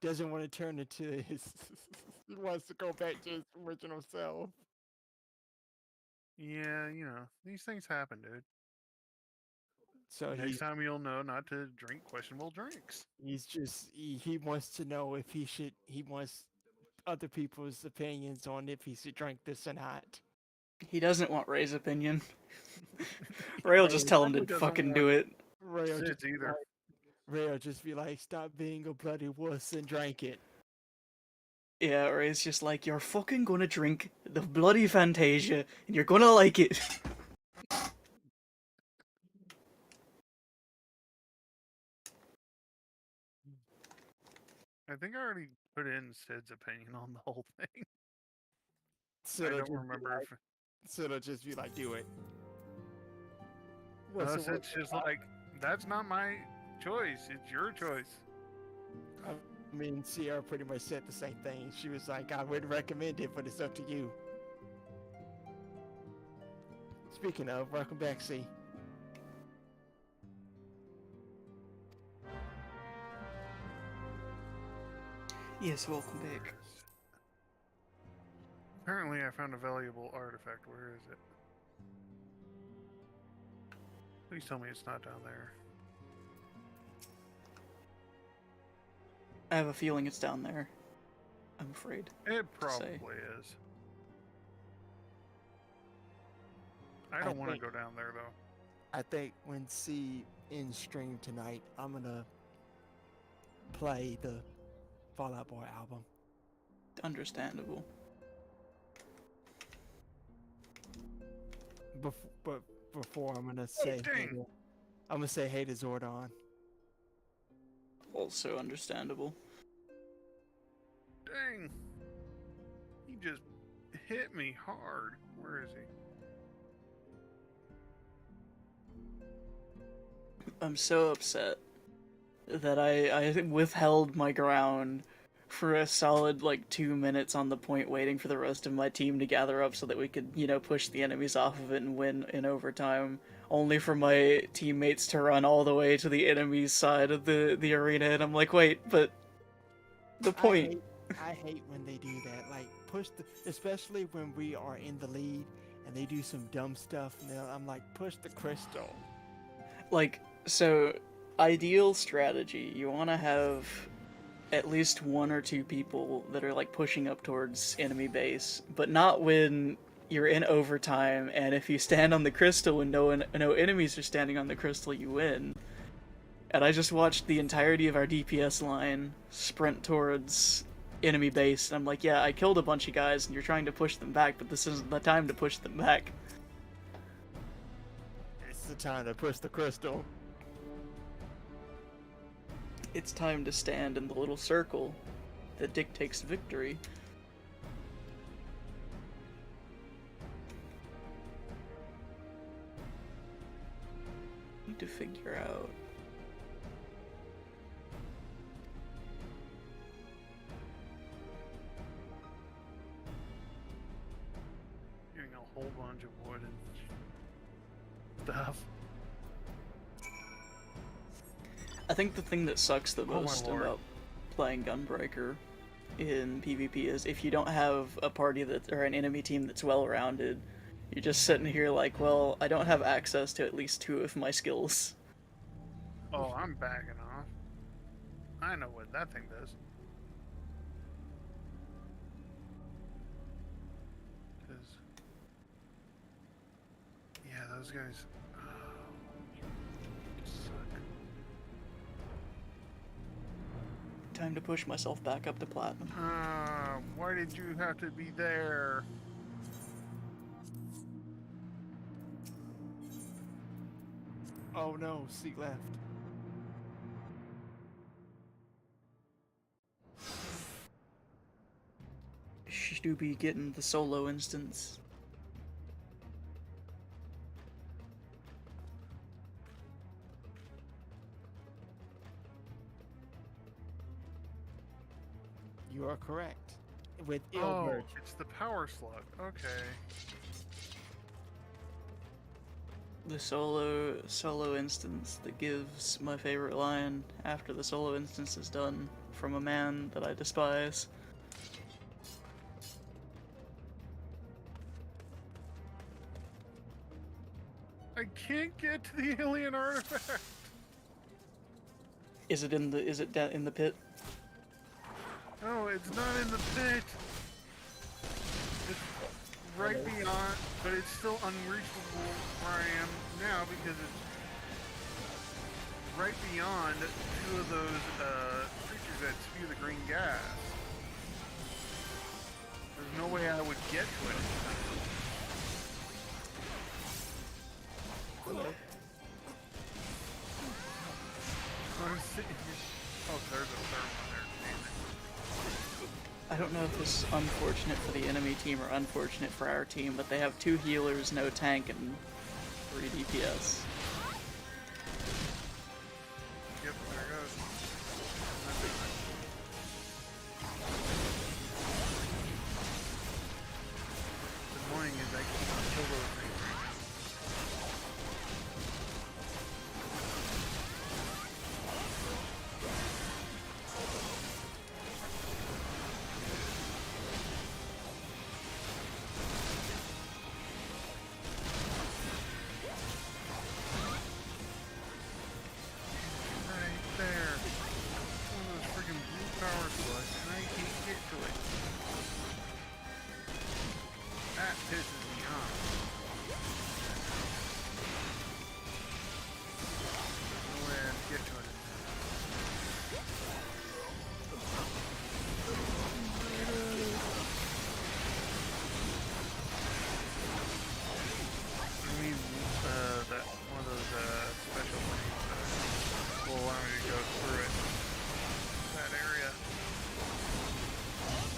doesn't want to turn into his. He wants to go back to his original self. Yeah, you know, these things happen, dude. So Next time you'll know not to drink questionable drinks. he wants to know if he wants other people's opinions on if he should drink this or not. He doesn't want Ray's opinion. Ray will just tell him to fucking do it. Ray will Sid's either. Ray'll just be like, stop being a bloody wuss and drink it. Yeah, Ray's just like, you're fucking gonna drink the bloody Fantasia, and you're gonna like it. I think I already put in Sid's opinion on the whole thing. So I don't remember if... So it'll just be like, do it. No, Sid's just like, that's not my choice, it's your choice. I mean, Sierra pretty much said the same thing. She was like, I would recommend it, but it's up to you. Speaking of, welcome back, C. Yes, welcome back. Apparently I found a valuable artifact. Where is it? Please tell me it's not down there. I have a feeling it's down there. I'm afraid. It probably is. I don't want to go down there, though. I think when C ends stream tonight, I'm gonna play the Fall Out Boy album. Understandable. But before I'm gonna say, hey to Zordon. Also understandable. Dang! He just hit me hard. Where is he? I'm so upset that I withheld my ground for a solid, 2 minutes on the point waiting for the rest of my team to gather up so that we could, push the enemies off of it and win in overtime, only for my teammates to run all the way to the enemy's side of the arena, and I'm like, wait, but the point... I hate when they do that, especially when we are in the lead, and they do some dumb stuff, and I'm like, push the crystal. So, ideal strategy, you want to have at least 1 or 2 people that are pushing up towards enemy base, but not when you're in overtime, and if you stand on the crystal and no enemies are standing on the crystal, you win. And I just watched the entirety of our DPS line sprint towards enemy base, and I'm like, yeah, I killed a bunch of guys and you're trying to push them back, but this isn't the time to push them back. It's the time to push the crystal. It's time to stand in the little circle that dictates victory. Need to figure out. Getting a whole bunch of wood and stuff. I think the thing that sucks the most about playing Gunbreaker in PvP is if you don't have a party or an enemy team that's well-rounded, you're just sitting here like, well, I don't have access to at least 2 of my skills. Oh, I'm backing off. I know what that thing does. Yeah, those guys... Time to push myself back up to platinum. Why did you have to be there? Oh no, C left. Should be getting the solo instance. You are correct. With Oh, Ilbert. it's the power slug. Okay. the solo instance that gives my favorite line after the solo instance is done from a man that I despise. I can't get to the alien artifact. Is it in the pit? No, it's not in the pit. It's right beyond, but it's still unreachable where I am now because it's right beyond two of those creatures that spew the green gas. There's no way I would get to it. I'm sitting here. Oh, there's a third one there. Damn it. I don't know if this is unfortunate for the enemy team or unfortunate for our team, but they have 2 healers, no tank, and 3 DPS. Yep, there it goes. What's annoying is I can't kill those things.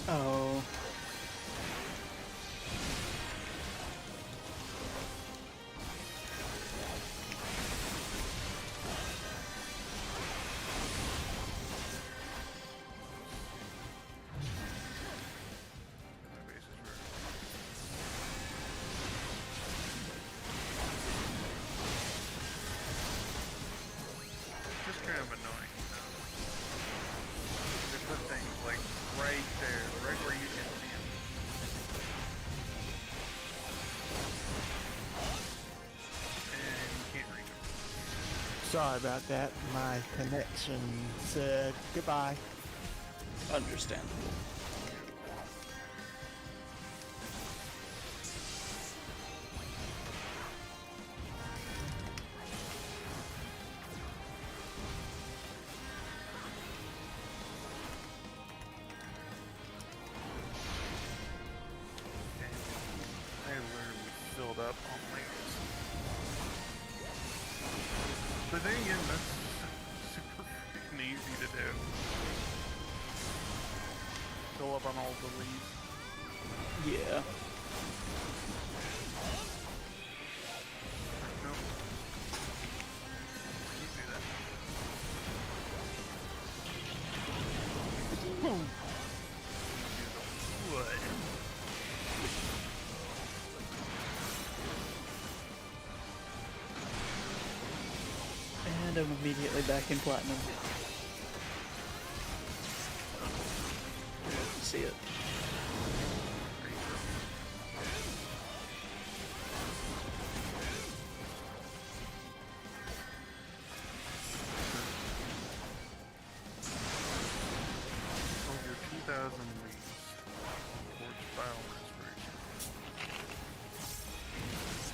Oh. Just kind of annoying, you know? They put things like right there, right where you can see them. And you can't reach them. Sorry about that. My connection said goodbye. Understandable. I literally filled up on Legos. But then again, that's super freaking easy to do. Fill up on all the leaves. Yeah. Nope. Can't do that. Use the wood. And I'm immediately back in platinum. See it. Over 2,000 leaves. Forged bio respiration.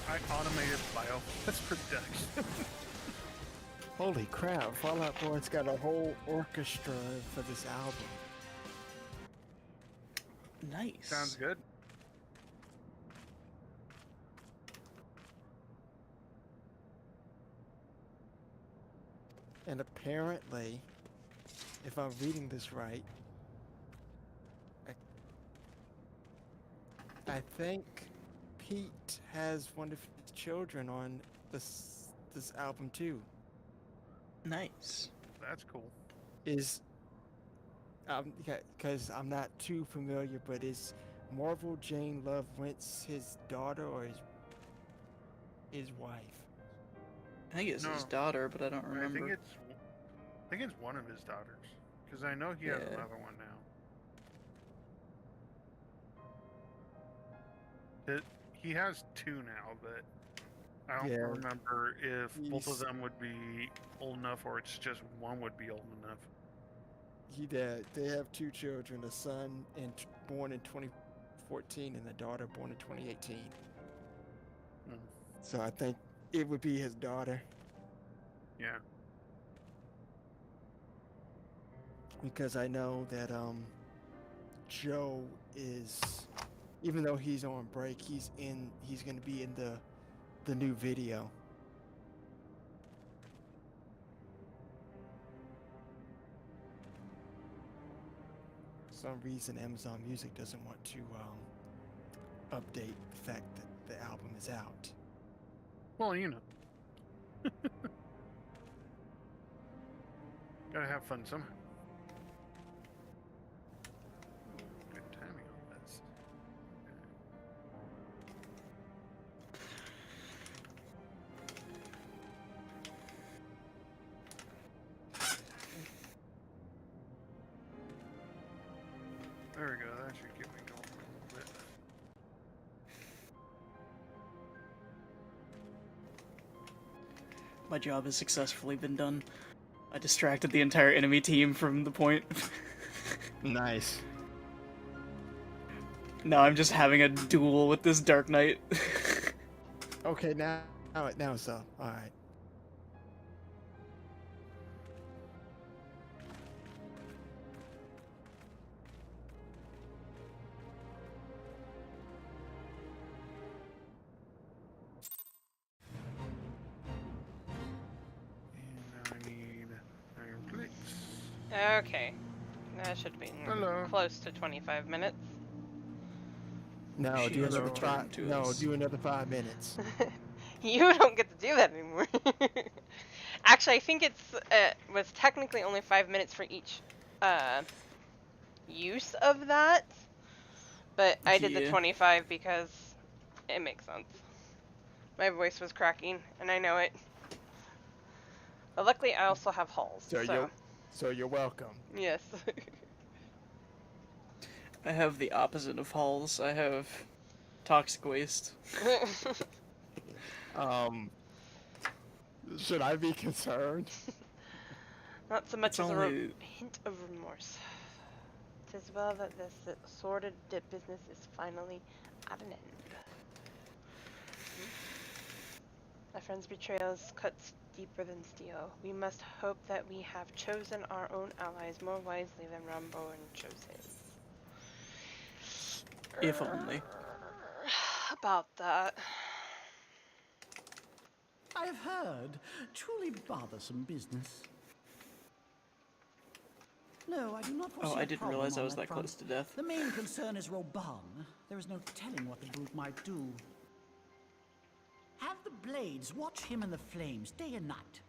I automated biomass production. Holy crap, Fallout Boy's got a whole orchestra for this album. Nice. Sounds good. And apparently, if I'm reading this right, I think Pete has one of his children on this album too. Nice. That's cool. Is because I'm not too familiar, but is Marvel Jane Love Wentz his daughter or his wife? I think it's No, his daughter, but I don't remember. I think it's one of his daughters, because I know he has another one now. He has two now, but I don't remember if both of them would be old enough, or it's just one would be old enough. They have two children, a son born in 2014 and a daughter born in 2018. So I think it would be his daughter. Yeah. Because I know that Joe is, even though he's on break, he's going to be in the new video. For some reason Amazon Music doesn't want to update the fact that the album is out. Well, you know. Gotta have fun somehow. Good timing on this. There we go, that should get me going a little bit. My job has successfully been done. I distracted the entire enemy team from the point. Nice. Now I'm just having a duel with this Dark Knight. Okay, now it's up. All right. Okay. That should be close to 25 minutes. No, do another 5 minutes. You don't get to do that anymore. Actually, I think it's was technically only 5 minutes for each use of that, but I did the 25 because it makes sense. My voice was cracking, and I know it. But luckily, I also have halls. So you're welcome. Yes. I have the opposite of halls. I have toxic waste. Should I be concerned? Not so much as a hint of remorse. 'Tis well that this sordid business is finally at an end. My friend's betrayals cuts deeper than steel. We must hope that we have chosen our own allies more wisely than Rambourn chose his. If only. About that. I have heard. Truly bothersome business. No, I do not foresee I didn't realize I was that close to death. The main concern is Roban. There is no telling what the brute might do. Have the blades watch him in the flames day and night.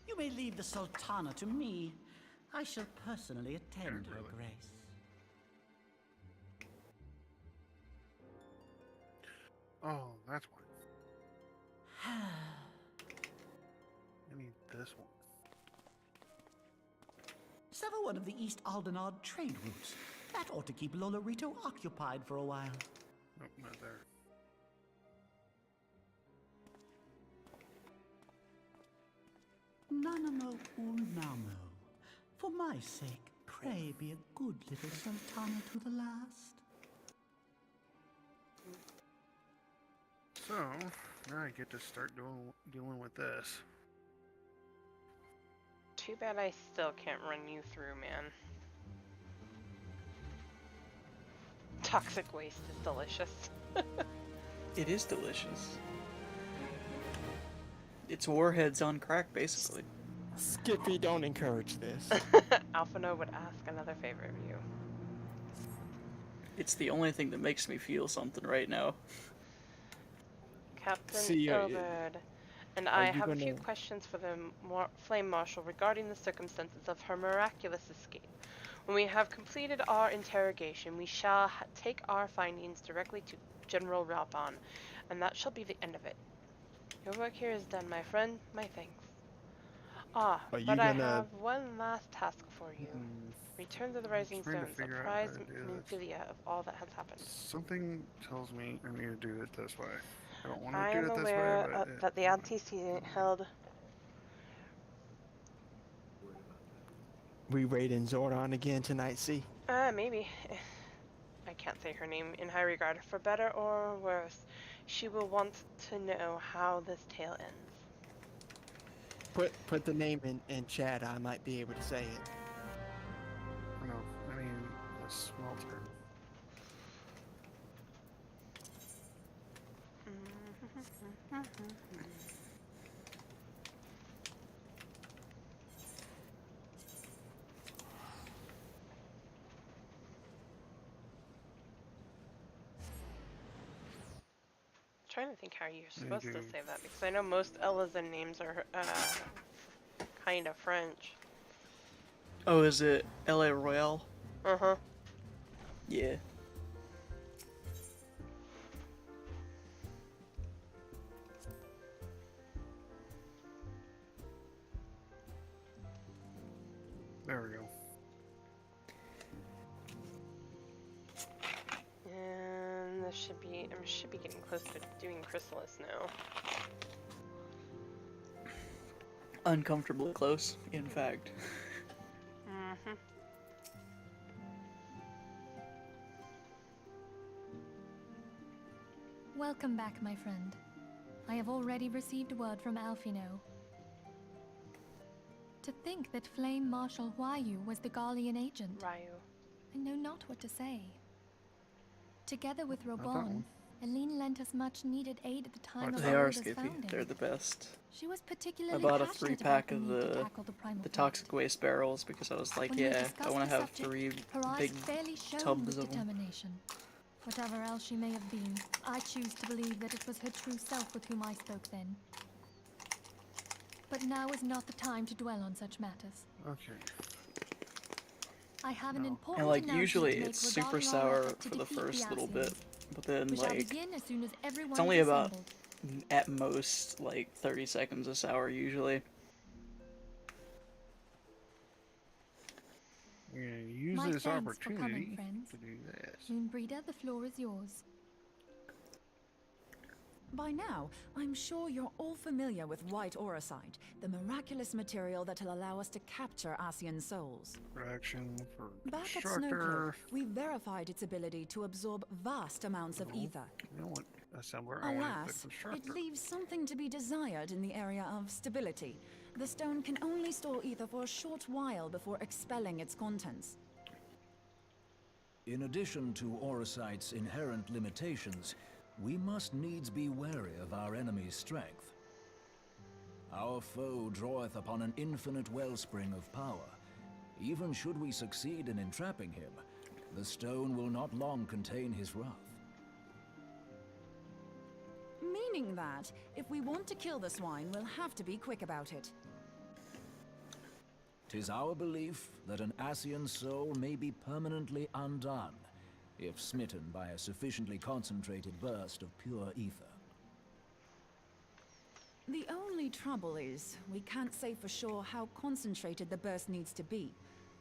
You may leave the Sultana to me. I shall personally attend her grace. Oh, that's why. I need this one. Sever one of the East Aldenard trade routes. That ought to keep Lolorito occupied for a while. Nope, not there. Nanamo unamo. For my sake, pray be a good little Sultana to the last. So, now I get to start dealing with this. Too bad I still can't run you through, man. Toxic waste is delicious. It is delicious. It's warheads on crack, basically. Skippy, don't encourage this. Alphino would ask another favor of you. It's the only thing that makes me feel something right now. Captain Ilberd, and I have a few questions for the Flame Marshal regarding the circumstances of her miraculous escape. When we have completed our interrogation, we shall take our findings directly to General Raban, and that shall be the end of it. Your work here is done, my friend. My thanks. Ah, Are you but I gonna? have one last task for you. Return to the Rising trying to Stones, figure out how apprise to do this. Nymphilia of all that has happened. Something tells me I need to do it this way. I don't want to I do am it this way, aware but that the anti-sea held... We raiding Zordon again tonight, see? Maybe. I can't say her name in high regard. For better or worse, she will want to know how this tale ends. Put the name in chat. I might be able to say it. No, I mean a smelter. Trying to think how you're supposed to say that, because I know most Elizan names are kind of French. Oh, is it LA Royale? Uh-huh. Yeah. There we go. And this should be, I should be getting close to doing Chrysalis now. Uncomfortably close, in fact. Mm-hmm. Welcome back, my friend. I have already received word from Alfino. To think that Flame Marshal Huayu was the Garlean agent. Ryu. I know not what to say. Together with that Robon, one. Aline lent us much needed aid at the time of They are Aurora's skippy. founding. They're the best. She was I particularly bought a passionate 3-pack about of the need to the tackle the primal toxic waste barrels because I was like, When we yeah, I discussed want the to have subject, 3 her eyes big fairly shone tubs with of them. determination. Whatever else she may have been, I choose to believe that it was her true self with whom I spoke then. But now is not the time to dwell on such matters. Okay. I have an important And like announcement usually to make it's super regarding our sour effort to for the defeat first little Asians. bit, but then We shall like begin as soon as everyone it's only is about assembled. at most like 30 seconds of sour usually. We're gonna use My this thanks for coming, opportunity friends. to do this. Moonbreeder, the floor is yours. By now, I'm sure you're all familiar with White Auracite, the miraculous material that'll allow us to capture Asian souls. Production for Back at constructor. Snowcliff, we verified its ability to absorb vast amounts of ether. I don't want assembler. I want the Alas, constructor. it leaves something to be desired in the area of stability. The stone can only store ether for a short while before expelling its contents. In addition to Auracite's inherent limitations, we must needs be wary of our enemy's strength. Our foe draweth upon an infinite wellspring of power. Even should we succeed in entrapping him, the stone will not long contain his wrath. Meaning that, if we want to kill the swine, we'll have to be quick about it. 'Tis our belief that an Asian soul may be permanently undone, if smitten by a sufficiently concentrated burst of pure ether. The only trouble is, we can't say for sure how concentrated the burst needs to be.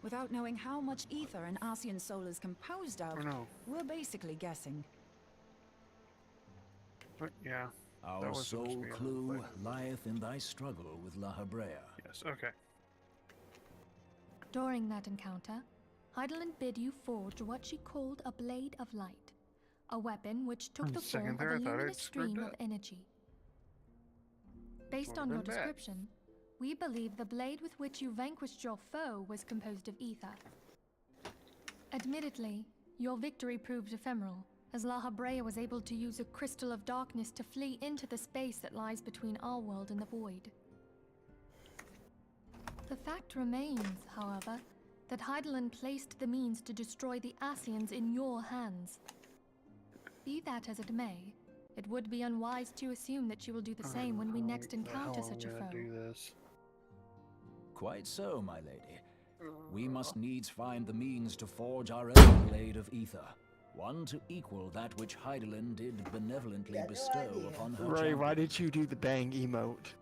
Without knowing how much ether an Asian soul is composed of, we're basically guessing. But yeah. Our sole clue lieth in thy struggle with La Habrea. Yes, okay. During that encounter, Heidelin bid you forge what she called a Blade of Light, a weapon which took the form of a luminous stream of energy. Based on your description, we believe the blade with which you vanquished your foe was composed of ether. Admittedly, your victory proved ephemeral, as La Habrea was able to use a crystal of darkness to flee into the space that lies between our world and the void. The fact remains, however, that Heidelin placed the means to destroy the Asians in your hands. Be that as it may, it would be unwise to assume that she will do the same when we next encounter such a foe. Quite so, my lady. We must needs find the means to forge our own blade of ether, one to equal that which Heidelin did benevolently bestow upon her Ray, champion. why did you do the bang emote?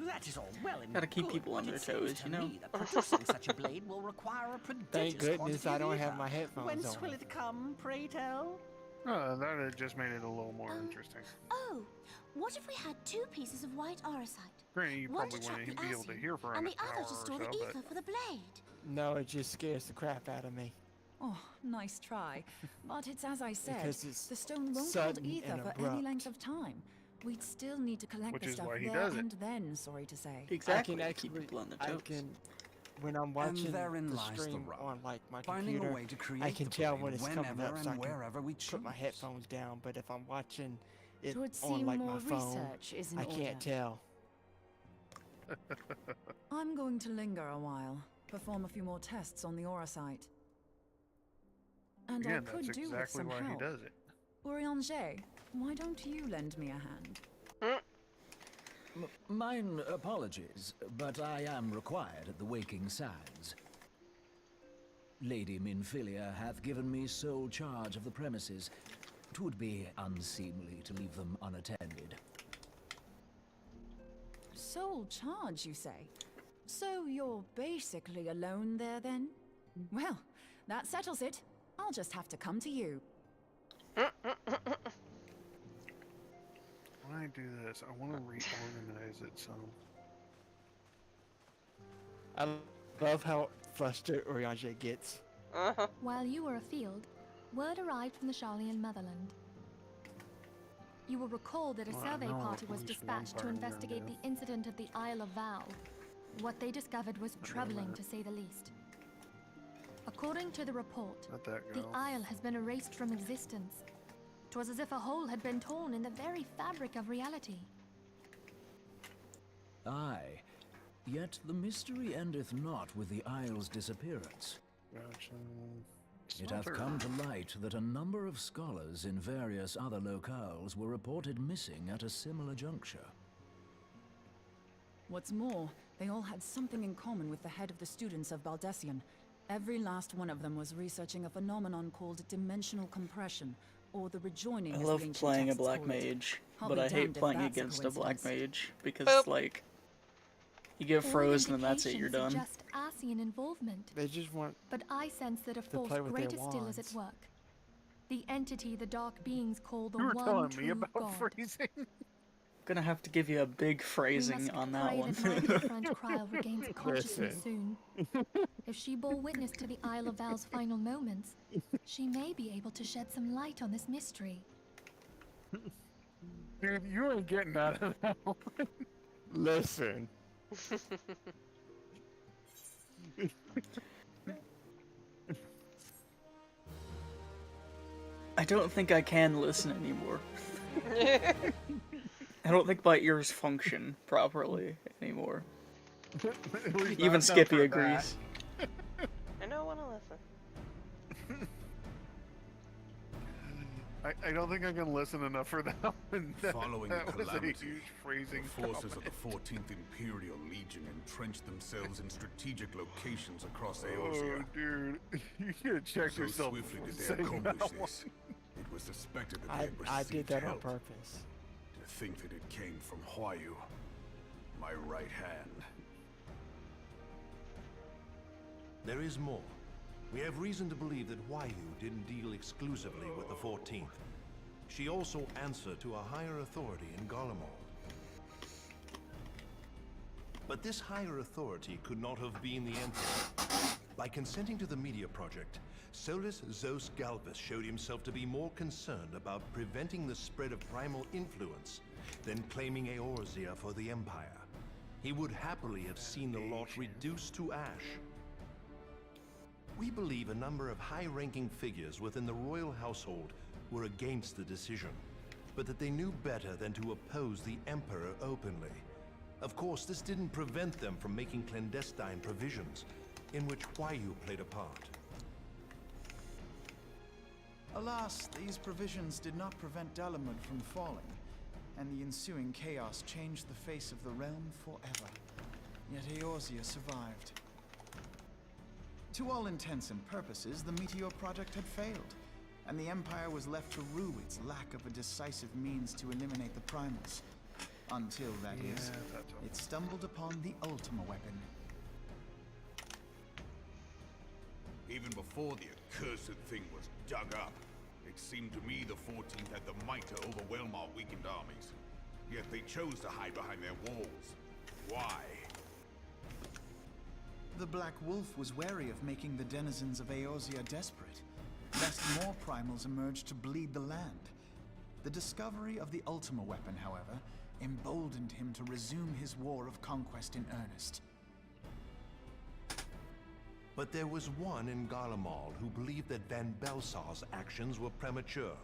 That is all well and Gotta keep good, people on but their it seems toes, to you know? me that producing such a blade will require a prodigious Thank goodness quantity I of don't have ether. my headphones Whence on. will it come, pray tell? That had just made it a little more interesting. Oh, what if we had 2 pieces of white auracite? Granted, you One probably to trap wouldn't the be able to acid, hear for and an the other hour to or store the so, ether for the blade. No, it just scares the crap out of me. Oh, nice try. But it's as I said, Because it's the stone won't hold sudden ether and for any abrupt. length of time. We'd still need to collect Which the is stuff why he there does it. and then, sorry to say. Exactly. I can Keep actually, people on their I toes. can, when I'm watching therein the lies the stream rub. on like my Finding computer, a way to create I can the tell blade when it's coming whenever up, so I and can wherever we put my choose. headphones down. But if I'm watching it It would on seem like more my phone, research is in I order. can't tell. I'm going to linger a while, perform a few more tests on the auracite. And I Again, could that's do with exactly some why help. he does it. Urianger, why don't you lend me a hand? Mine apologies, but I am required at the Waking Sands. Lady Minfilia hath given me sole charge of the premises. 'Twould be unseemly to leave them unattended. Sole charge, you say? So you're basically alone there, then? Well, that settles it. I'll just have to come to you. When I do this, I want to reorganize it some. I love how flustered Urianger gets. While you were afield, word arrived from the Sharlayan motherland. You will recall that a Well, survey I know party at was least dispatched one to part of investigate them the incident at the Isle of Val. What they discovered was troubling, to say the least. According to the report, Let that the go. Isle has been erased from existence. 'Twas as if a hole had been torn in the very fabric of reality. Aye, yet the mystery endeth not with the isle's disappearance. Gotcha. It hath come to light that a number of scholars in various other locales were reported missing at a similar juncture. What's more, they all had something in common with the head of the students of Baldessian. Every last one of them was researching a phenomenon called dimensional compression, or the rejoining. I as love the ancient playing a texts black call it. mage, I'll but be I hate damned if playing that's against a black coincidence. mage because, like, you get All frozen and that's it, you're indications done. suggest Asian involvement. They just want But I sense that a to force play with their greater still is at wands. work. The entity the dark beings call the You were one telling true me about God. freezing. Gonna have to give you a big We phrasing must on that pray one. that my dear friend Kryl regains consciousness Listen. soon. If she bore witness to the Isle of Val's final moments, she may be able to shed some light on this mystery. Dude, you ain't getting out of that one. Listen. I don't think I can listen anymore. I don't think my ears function properly anymore. At least Even not Skippy for agrees. I don't want to listen. I don't think I can listen enough for that one. Following that the was a calamity, huge phrasing the forces comment. of the 14th Imperial Legion entrenched themselves in strategic locations across Oh, Eorzea. dude. You should check So yourself swiftly before did they saying accomplish that this. It was suspected that they I had received did that on help. purpose. To think that it came from Huayu, my right hand. There is more. We have reason to believe that Huayu didn't deal exclusively with the 14th. She also answered to a higher authority in Garlemald. But this higher authority could not have been the Emperor. By consenting to the Media Project, Solus Zos Galvus showed himself to be more concerned about preventing the spread of primal influence than claiming Eorzea for the Empire. He would happily have seen the lot reduced to ash. We believe a number of high-ranking figures within the royal household were against the decision, but that they knew better than to oppose the Emperor openly. Of course, this didn't prevent them from making clandestine provisions, in which Huayu played a part. Alas, these provisions did not prevent Dalamud from falling, and the ensuing chaos changed the face of the realm forever. Yet Eorzea survived. To all intents and purposes, the Meteor Project had failed. and the Empire was left to rue its lack of a decisive means to eliminate the primals. Until, that is, it stumbled upon the Ultima weapon. Even before the accursed thing was dug up, it seemed to me the 14th had the might to overwhelm our weakened armies. Yet they chose to hide behind their walls. Why? The Black Wolf was wary of making the denizens of Eorzea desperate, lest more primals emerge to bleed the land. The discovery of the Ultima weapon, however, emboldened him to resume his war of conquest in earnest. But there was one in Garlemald who believed that Van Belsar's actions were premature.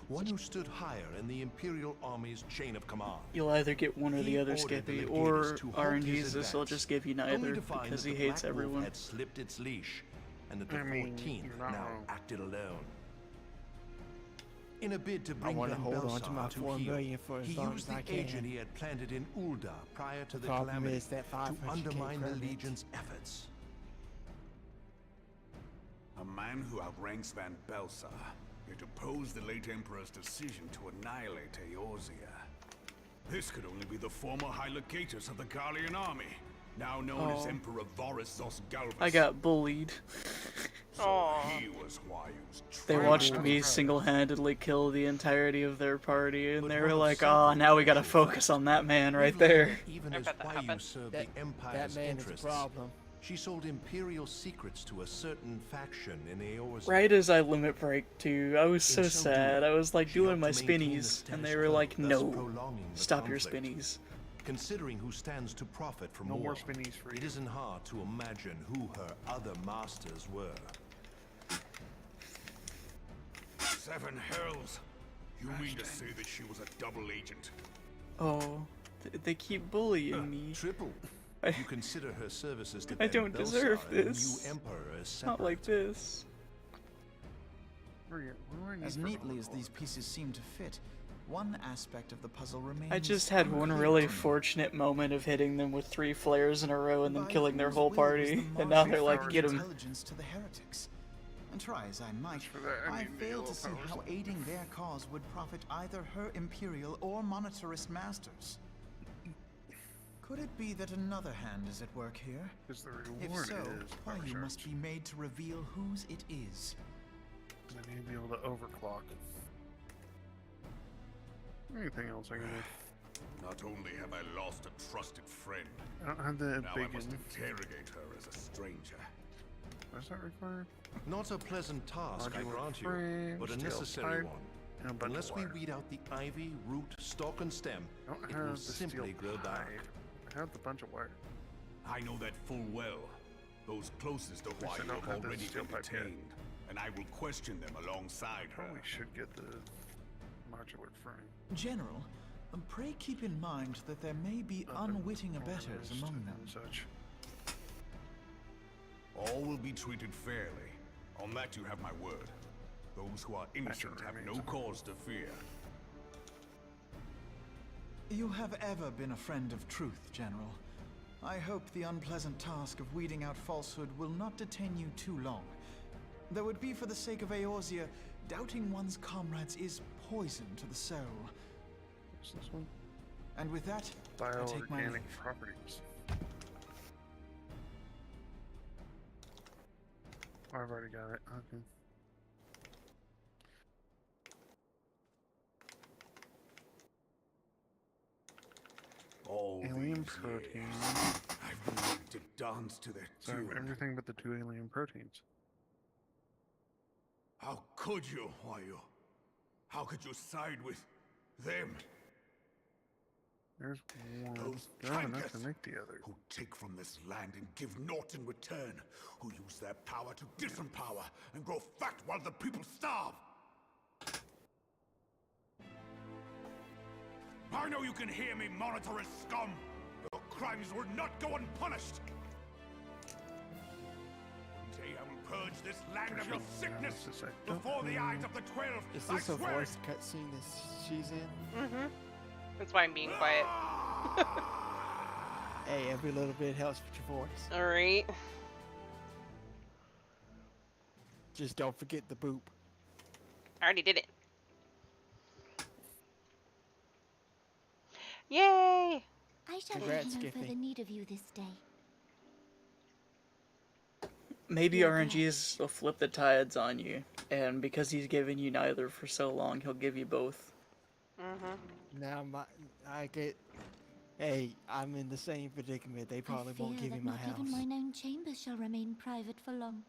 One who stood higher in the Imperial Army's chain of command. You'll either get one or the other, Skippy, or RNG's this will advance, just give you only neither to find because that he the hates Black Wolf everyone. had slipped its leash, and that the I mean, 14th you're not now wrong. acted alone. In a bid to I bring want to Van hold on to Belsar my to 4 heel, million for as he long used as I the agent can. he had planted in Ulda prior to the Problem calamity is that to 500K undermine the credits. Legion's efforts. A man who outranks Van Belsar, yet opposed the late Emperor's decision to annihilate Eorzea. This could only be the former High Legatus of the Garlean army, now known as Oh. Emperor Varus Zosgalvus. I got bullied. So he was why he was They trying watched to me single-handedly kill the entirety of their party, and they were like, "Oh, now we gotta focus on that man right there." Even as Huayu served the Empire's that man is a interests, problem. she sold Imperial secrets to a certain faction in Eorzea. Right as I limit break too, I was so In so sad. I was like she doing helped my to maintain the spinnies, and status they were quo, like, thus "No, prolonging the stop your conflict. spinnies." Considering who stands to profit from No war, more spinnies for it isn't hard to imagine who her other masters were. 7 hells! You mean to say that she was a double agent? Oh, they keep bullying me. Triple. If you consider her services to I Van don't Belsar deserve and the this. new emperor as It's not like this. As neatly as these pieces seem to fit, one aspect of the puzzle remains. I just had one unclear really to me. fortunate moment of hitting them with 3 flares in a row and then By killing their whose whole will was party, the and now Marshal they're like, Flower's "Get him." intelligence to the heretics. And try as I might, that, I mean, the fail to yellow see powers. how aiding their cause would profit either her imperial or monetarist masters. Could it be that another hand is at work here? Because the If reward so, is power Huayu charge. must be made to reveal whose it is. And then you'd be able to overclock. Anything else I can do? Not only have I lost a trusted friend, I don't have the now I bacon. must interrogate her as a stranger. What is that required? Not a pleasant task, I Modular grant you, frame, but a steel necessary pipe, one. and a bunch Unless of we wire. weed out the ivy, root, stalk, and stem, I don't it have will the steel simply grow pipe. dark. I have the bunch of wire. I know that full well. Those closest to At least I Huayu don't have have the already steel been pipe yet. detained, and I will question them alongside her. Probably should get the modular frame. General, pray keep in mind that there may be unwitting abettors among them. Such. All will be treated fairly. On that you have my word. Those who are innocent have no cause to fear. You have ever been a friend of truth, General. I hope the unpleasant task of weeding out falsehood will not detain you too long. Though it be for the sake of Eorzea, doubting one's comrades is poison to the soul. What's this one? And with that, I take my Bioorganic leave. properties. Oh, I've already got it. Okay. All Alien these protein. years, I've been ready to dance to their So I have tune. everything but the 2 alien proteins. How could you, Huayu? How could you side with them? There's one. Those There aren't enough to tankers make the other. who take from this land and give naught in return, who use their power to disempower and grow fat while the people starve. I know you can hear me, monetarist scum. Your crimes will not go unpunished. One day I will purge this land of your sickness before the eyes of the 12. Is I this a swear voice cutscene that she's in? Mm-hmm. That's why I'm being quiet. Hey, every little bit helps with your voice. Alright. Just don't forget the boop. I already did it. Yay! I shall Congrats, have no Skippy. further need of you this day. Maybe RNG will flip the tides on you, and because he's given you neither for so long, he'll give you both. Now I get. Hey, I'm in the same predicament. They probably won't give me my house. Even mine own chambers shall remain private for long.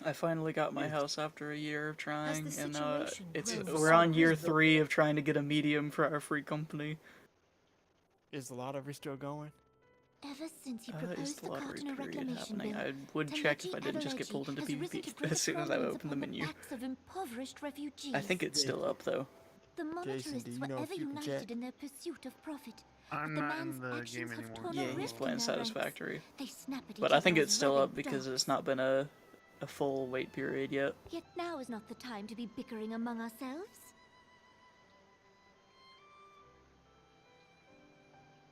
I finally got my house after a year of trying, and grows we're on year 3 of trying to get a medium for our free company. Is the lottery still going? Ever since you Is proposed the the lottery Cartona period reclamation happening? bill, I would check if I didn't just get pulled into PvP as soon as I opened the menu. Of impoverished refugees. I think it's still up though. The monetarists were ever united in their pursuit of profit. I'm not in the game anymore. Yeah, he's playing Satisfactory. They snap at But each I think other it's as still rabid up because dogs. it's not been a full wait period yet. Yet now is not the time to be bickering among ourselves.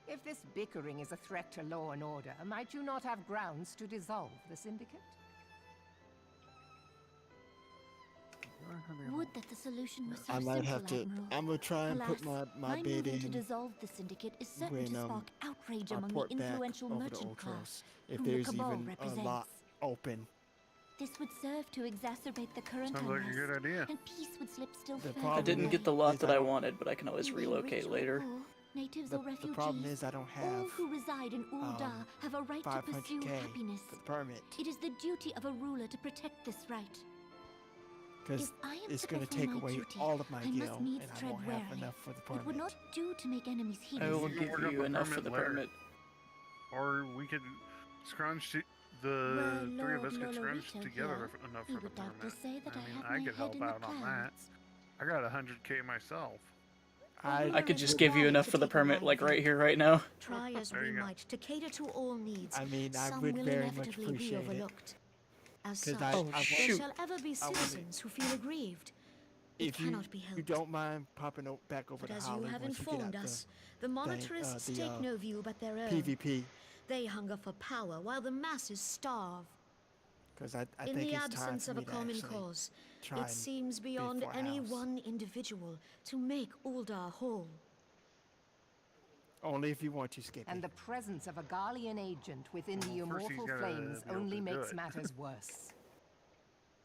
If this bickering is a threat to law and order, might you not have grounds to dissolve the syndicate? Would that the solution was so I might simple, have to. Admiral. I'm gonna try and put Alas, my bid moving to in dissolve the syndicate is certain when to spark outrage I among the port back influential over to merchant class, Ultros. If whom the there's Cabal even represents. a lot open. This would serve to exacerbate the current Sounds like a unrest, good idea. and peace would slip still The further I didn't get the away. lot that I wanted, but I can always relocate later. Natives or The refugees, problem is I don't all have who reside in Ul'dah have a right to pursue 500K happiness. for the permit. It is the duty of a ruler to protect this right. Because If I am it's to going to perform take my away duty, all of my I must gil, needs and I tread won't have warily. enough for the It would permit. not do to make enemies I heedless. will You can give work up you a enough for permit the later. permit. Or we could scrunch the Were three of us Lord get scrunched Lolorito together here, enough he for the would doubtless permit. say that I mean, have I my could head help in the out on that. clouds. I got 100K myself. I could just give you enough for the permit, like right here, right now. Try as There we you go. might to cater to all needs, I mean, I some would will very much inevitably be appreciate it. overlooked. As 'Cause such, I there shoot. shall ever be I wanna- citizens who feel aggrieved. It If you, cannot be helped. you don't mind popping back over But to as Holly you have once you get informed out us, the monetarists the, take no view but their own. PvP. They hunger for power while the masses starve. Because I In think the it's time absence for of me a to common actually cause, try it and seems bid beyond for a any house. one individual to make Ul'dah whole. Only if you want to, Skippy. And the presence of a Garlean agent within the Well, first he's immortal gotta flames be able only to do makes it. matters worse.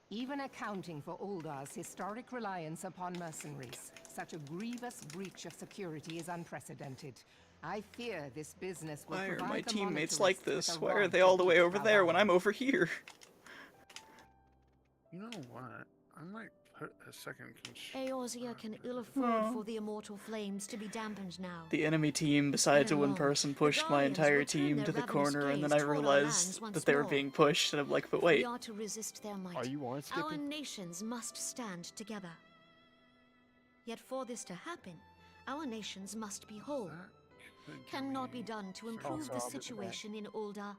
Even accounting for Uldah's historic reliance upon mercenaries, such a grievous breach of security is unprecedented. I fear this business will Why are provide my the teammates like monetarists with this? a Why are rod they to all the way beat over there when Valhalla. I'm over here? You know what? I might put a second Eorzea can ill afford for the immortal flames to be dampened now. The enemy team, besides a Ere one long, person, the pushed my Garleans entire will turn team their to the ravenous corner, and then gaze I toward our realized lands once that they were more. being pushed, and I'm like, but wait. We are to resist their might. Are you on, Our Skippy? nations must stand together. Yet for this to happen, our nations must be whole. Cannot be done to improve so the I'll be back. situation in Ul'dah.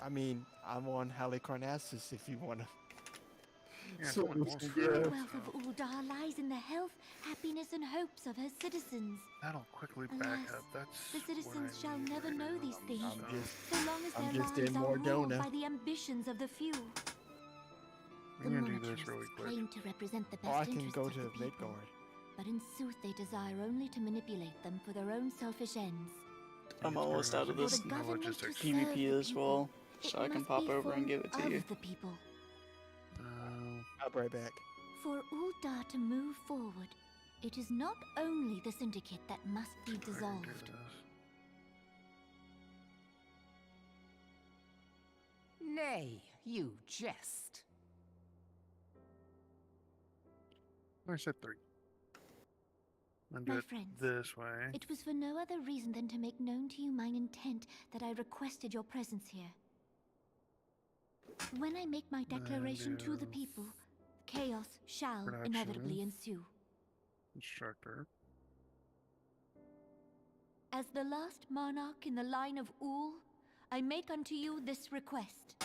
I mean, I'm on Halicarnassus if you want to. Yeah, So someone we wants can to get- do The it, wealth of Ul'dah lies in the health, happiness, and hopes of her citizens. That'll quickly back Alas, up. That's the what citizens I shall need never right know now. these things, So, so long as I'm their just lives in are more ruled donor. by the ambitions of the few. The I'm gonna do this really monetarists quick. claim to represent the Oh, best I can interests go of to the people, Midgard. but in sooth they desire only to manipulate them for their own selfish ends. I'm almost out of For this the government to serve PvP the as well, people, so it I can must pop be over and formed give it to of you. the people. I'll be right back. For Ul'dah to move forward, it is not only the syndicate that must be dissolved. Nay, you jest. I said 3. I'm My do it friends, this way. It was for no other reason than to make known to you mine intent that I requested your presence here. When I make my declaration to the people, chaos shall inevitably ensue. Instructor. As the last monarch in the line of Ul, I make unto you this request.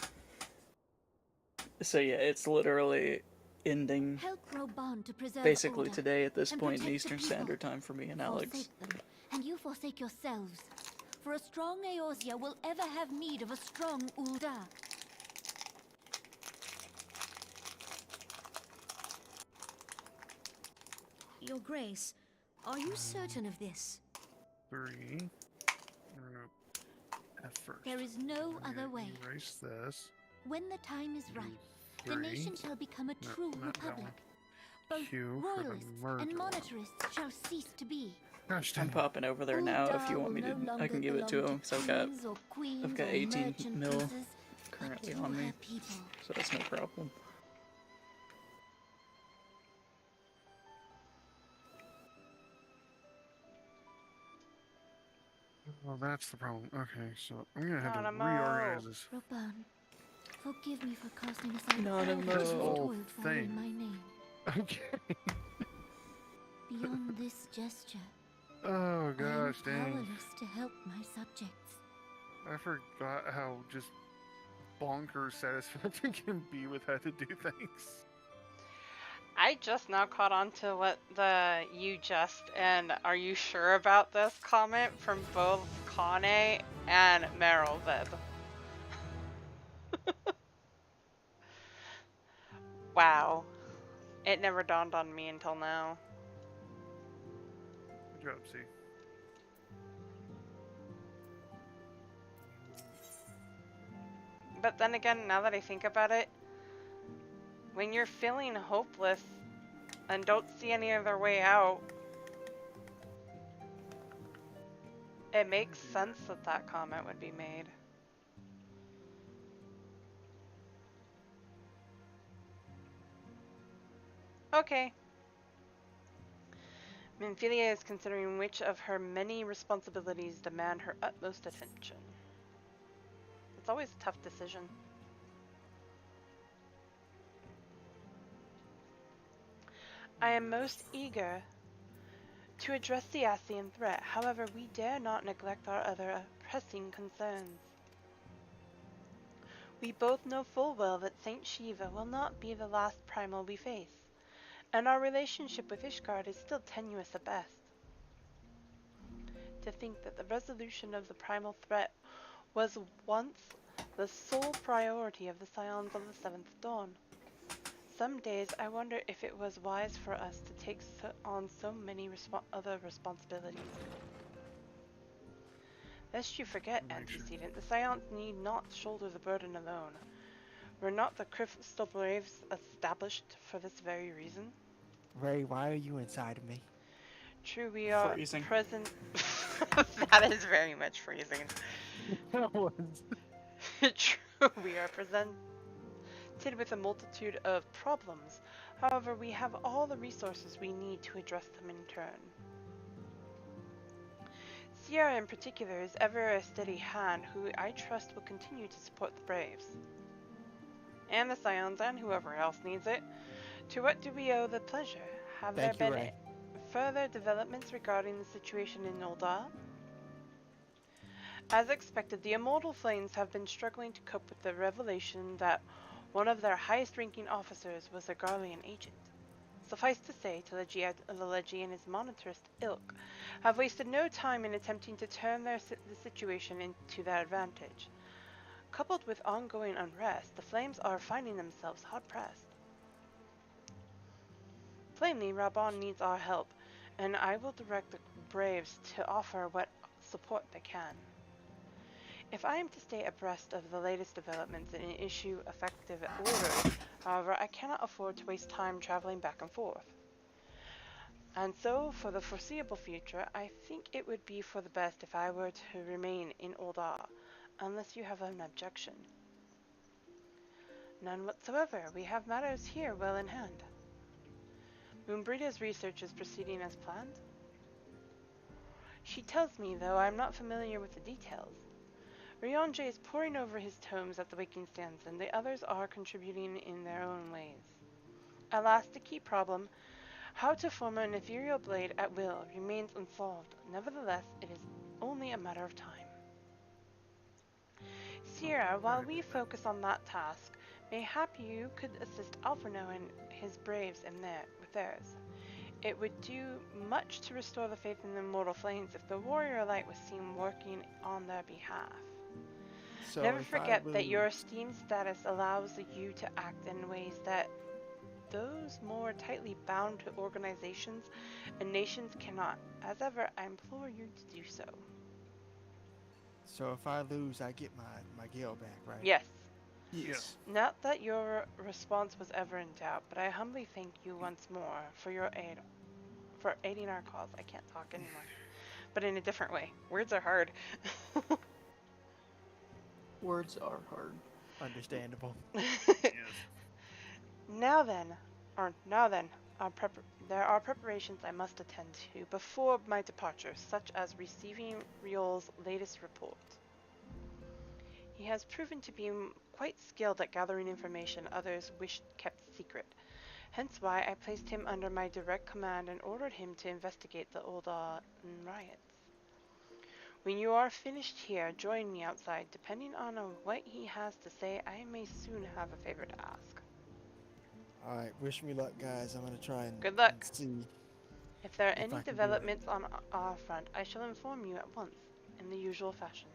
So yeah, it's literally ending Help Roban to preserve basically order today at this and point in protect the Eastern people. Standard Time for me and Alex. Forsake them, and you forsake yourselves. For a strong Eorzea will ever have need of a strong Ul'dah. Your Grace, are you certain of this? 3. We're gonna F first. There is no other way. Erase this. When the time is right, the 3. nation shall become a No, true not that republic. one. Both Q for the royalists merge and one. monetarists shall cease to be. Gosh I'm dang. popping over there now if you want me to. I can give it to him. So I've got 18 mil currently on me, so that's no problem. Well, that's the problem. Okay, so I'm gonna have to Nanamo. reorganize this. Raban, forgive me for casting aside all Nanamo. that This you whole toiled for in thing. my name. Okay. Beyond this gesture, Oh I am gosh dang. powerless to help my subjects. I forgot how just bonkers satisfaction can be with how to do things. I just now caught on to what the "you just" and "are you sure about this" comment from both Kane and Meryl did. Wow. It never dawned on me until now. Good job, C. But then again, now that I think about it, when you're feeling hopeless and don't see any other way out, it makes sense that that comment would be made. Okay. Minfilia is considering which of her many responsibilities demand her utmost attention. It's always a tough decision. I am most eager to address the Ascian threat. However, we dare not neglect our other pressing concerns. We both know full well that Saint Shiva will not be the last primal we face, and our relationship with Ishgard is still tenuous at best. To think that the resolution of the primal threat was once the sole priority of the Scions of the Seventh Dawn. Some days I wonder if it was wise for us to take on so many other responsibilities. Lest you forget, Antecedent, the Scions need not shoulder the burden alone. Were not the Crystal Braves established for this very reason? Ray, why are you inside of me? True, we are Freezing. present. That is very much freezing. That was. True, we are presented with a multitude of problems. However, we have all the resources we need to address them in turn. Sierra in particular is ever a steady hand who I trust will continue to support the Braves. And the Scions and whoever else needs it. To what do we owe the pleasure? Have there been further developments regarding the situation in Ul'dah? As expected, the Immortal Flames have been struggling to cope with the revelation that one of their highest-ranking officers was a Garlean agent. Suffice to say, Telegia and his monetarist ilk have wasted no time in attempting to turn the situation into their advantage. Coupled with ongoing unrest, the Flames are finding themselves hard-pressed. Plainly, Raban needs our help, and I will direct the Braves to offer what support they can. If I am to stay abreast of the latest developments and issue effective orders, however, I cannot afford to waste time traveling back and forth. And so, for the foreseeable future, I think it would be for the best if I were to remain in Ul'dah, unless you have an objection. None whatsoever. We have matters here well in hand. Moonbrida's research is proceeding as planned. She tells me, though I am not familiar with the details. Ryonje is poring over his tomes at the waking stands, and the others are contributing in their own ways. Alas, the key problem, how to form an ethereal blade at will, remains unsolved. Nevertheless, it is only a matter of time. Sierra, while we focus on that task, mayhap you could assist Alphorno and his braves with theirs. It would do much to restore the faith in the Immortal Flames if the warrior light was seen working on their behalf. So Never forget that your esteemed status allows you to act in ways that those more tightly bound to organizations and nations cannot. As ever, I implore you to do so. So if I lose, I get my guild back, right? Yes. Yes. Not that your response was ever in doubt, but I humbly thank you once more for your aid, for aiding our cause. I can't talk anymore. But in a different way. Words are hard. Words are hard. Understandable. Now then, there are preparations I must attend to before my departure, such as receiving Riol's latest report. He has proven to be quite skilled at gathering information others wished kept secret, hence why I placed him under my direct command and ordered him to investigate the Au Ra riots. When you are finished here, join me outside. Depending on what he has to say, I may soon have a favor to ask. Alright, wish me luck, guys. I'm gonna try and, Good luck. and see If there are if I any can do it. developments on our front, I shall inform you at once, in the usual fashion.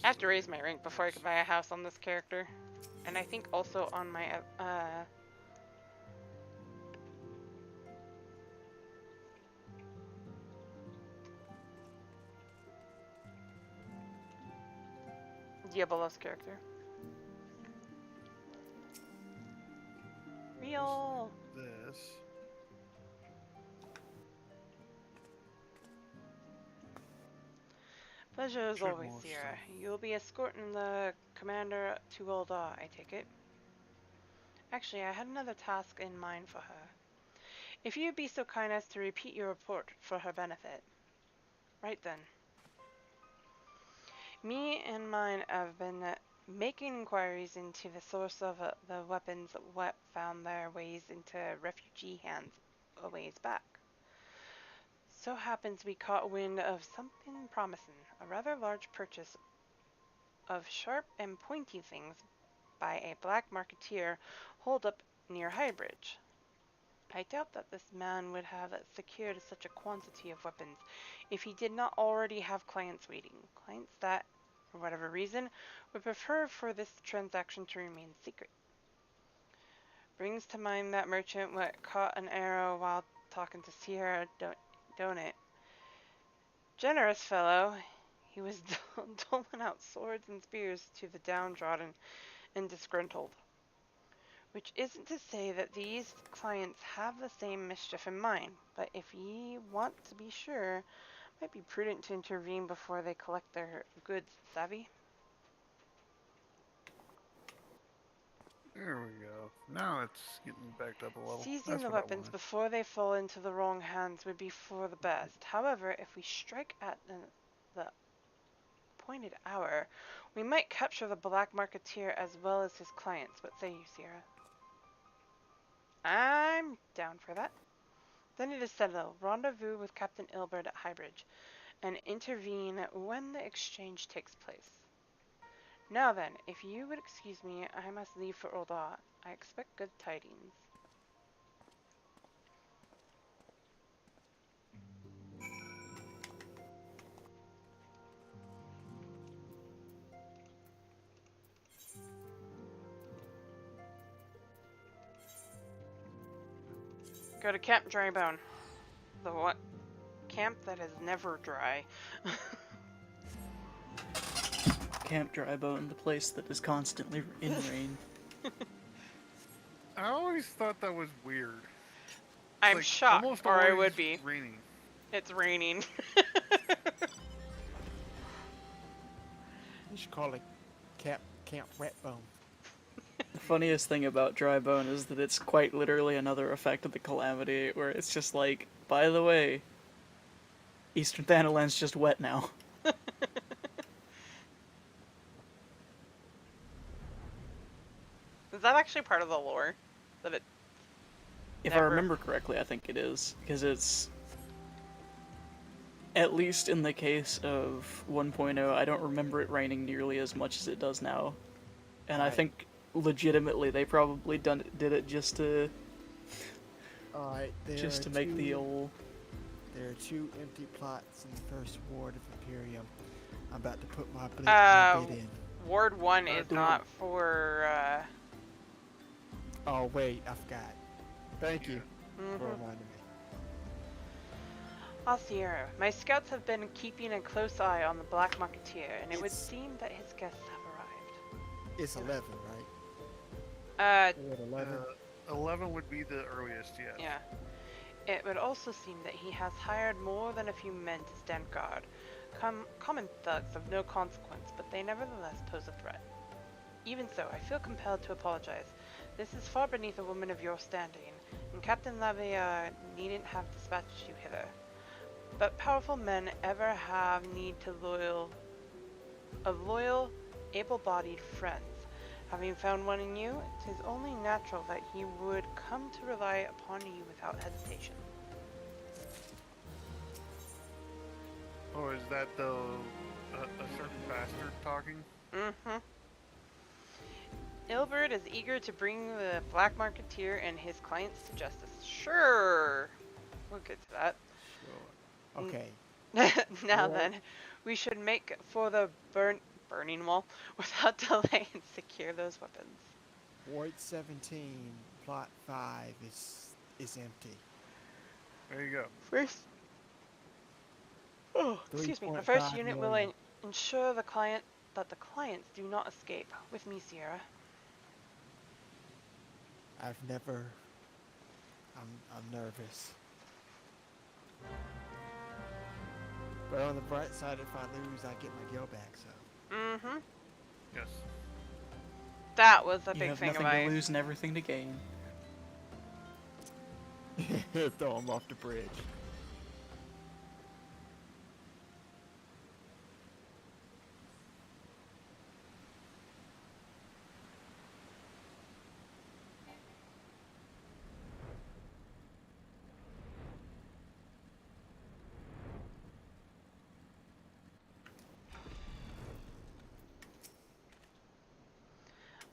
I have to raise my rank before I can buy a house on this character. And I think also on my, Diabolos character. Real! This. Pleasure as Should always, more Seaerria. stuff. You'll be escorting the commander to Au Ra, I take it? Actually, I had another task in mind for her. If you'd be so kind as to repeat your report for her benefit. Right then. Me and mine have been making inquiries into the source of the weapons what found their ways into refugee hands a ways back. So happens we caught wind of something promising, a rather large purchase of sharp and pointy things by a black marketeer holed up near Highbridge. I doubt that this man would have secured such a quantity of weapons if he did not already have clients waiting, clients that, for whatever reason, would prefer for this transaction to remain secret. Brings to mind that merchant what caught an arrow while talking to Seaerria, don't it? Generous fellow. He was doling out swords and spears to the downtrodden and disgruntled. Which isn't to say that these clients have the same mischief in mind, but if ye want to be sure, it might be prudent to intervene before they collect their goods, savvy? There we go. Now it's getting backed up a little. Seizing That's the what I weapons wanted. before they fall into the wrong hands would be for the best. However, if we strike at the appointed hour, we might capture the black marketeer as well as his clients. What say you, Seaerria? I'm down for that. Then it is settled. Rendezvous with Captain Ilbert at Highbridge, and intervene when the exchange takes place. Now then, if you would excuse me, I must leave for Au Ra. I expect good tidings. Go to Camp Drybone. The what? Camp that is never dry. Camp Drybone, the place that is constantly in rain. I always thought that was weird. I'm like shocked, almost or I always would be. Raining. It's raining. You should call it Camp Wetbone. The funniest thing about Drybone is that it's quite literally another effect of the Calamity, where it's just like, by the way, Eastern Thanaland's just wet now. Is that actually part of the lore? That it If I remember correctly, I think it is, because it's, at least in the case of 1.0, I don't remember it raining nearly as much as it does now. And I think, legitimately, they probably did it just to... Alright, just to make the old... There are 2 empty plots in the first ward of Imperium. I'm about to put my bid in. Ward 1 is not for, Oh, wait, I forgot. Thank you for reminding me. Au Seaerria, my scouts have been keeping a close eye on the Black Marketeer, and it would seem that his guests have arrived. It's 11, right? Ward 11? 11 would be the earliest, yeah. Yeah. It would also seem that he has hired more than a few men to stand guard. Common thugs of no consequence, but they nevertheless pose a threat. Even so, I feel compelled to apologize. This is far beneath a woman of your standing, and Captain Lavia needn't have dispatched you hither. But powerful men ever have need of loyal, able-bodied friends. Having found one in you, it is only natural that he would come to rely upon you without hesitation. Oh, is that a certain bastard talking? Mm-hmm. Ilbert is eager to bring the Black Marketeer and his clients to justice. Sure. We'll get to that. Sure. Okay. Now then, we should make for the burning wall without delay and secure those weapons. Ward 17, plot 5 is empty. There you go. First, excuse me. The first unit will ensure that the clients do not escape. With me, Sierra. I'm nervous. But on the bright side, if I lose, I get my gil back, so. Mm-hmm. Yes. That was a you big have thing of nothing ice. to lose and everything to gain. Throw him off the bridge.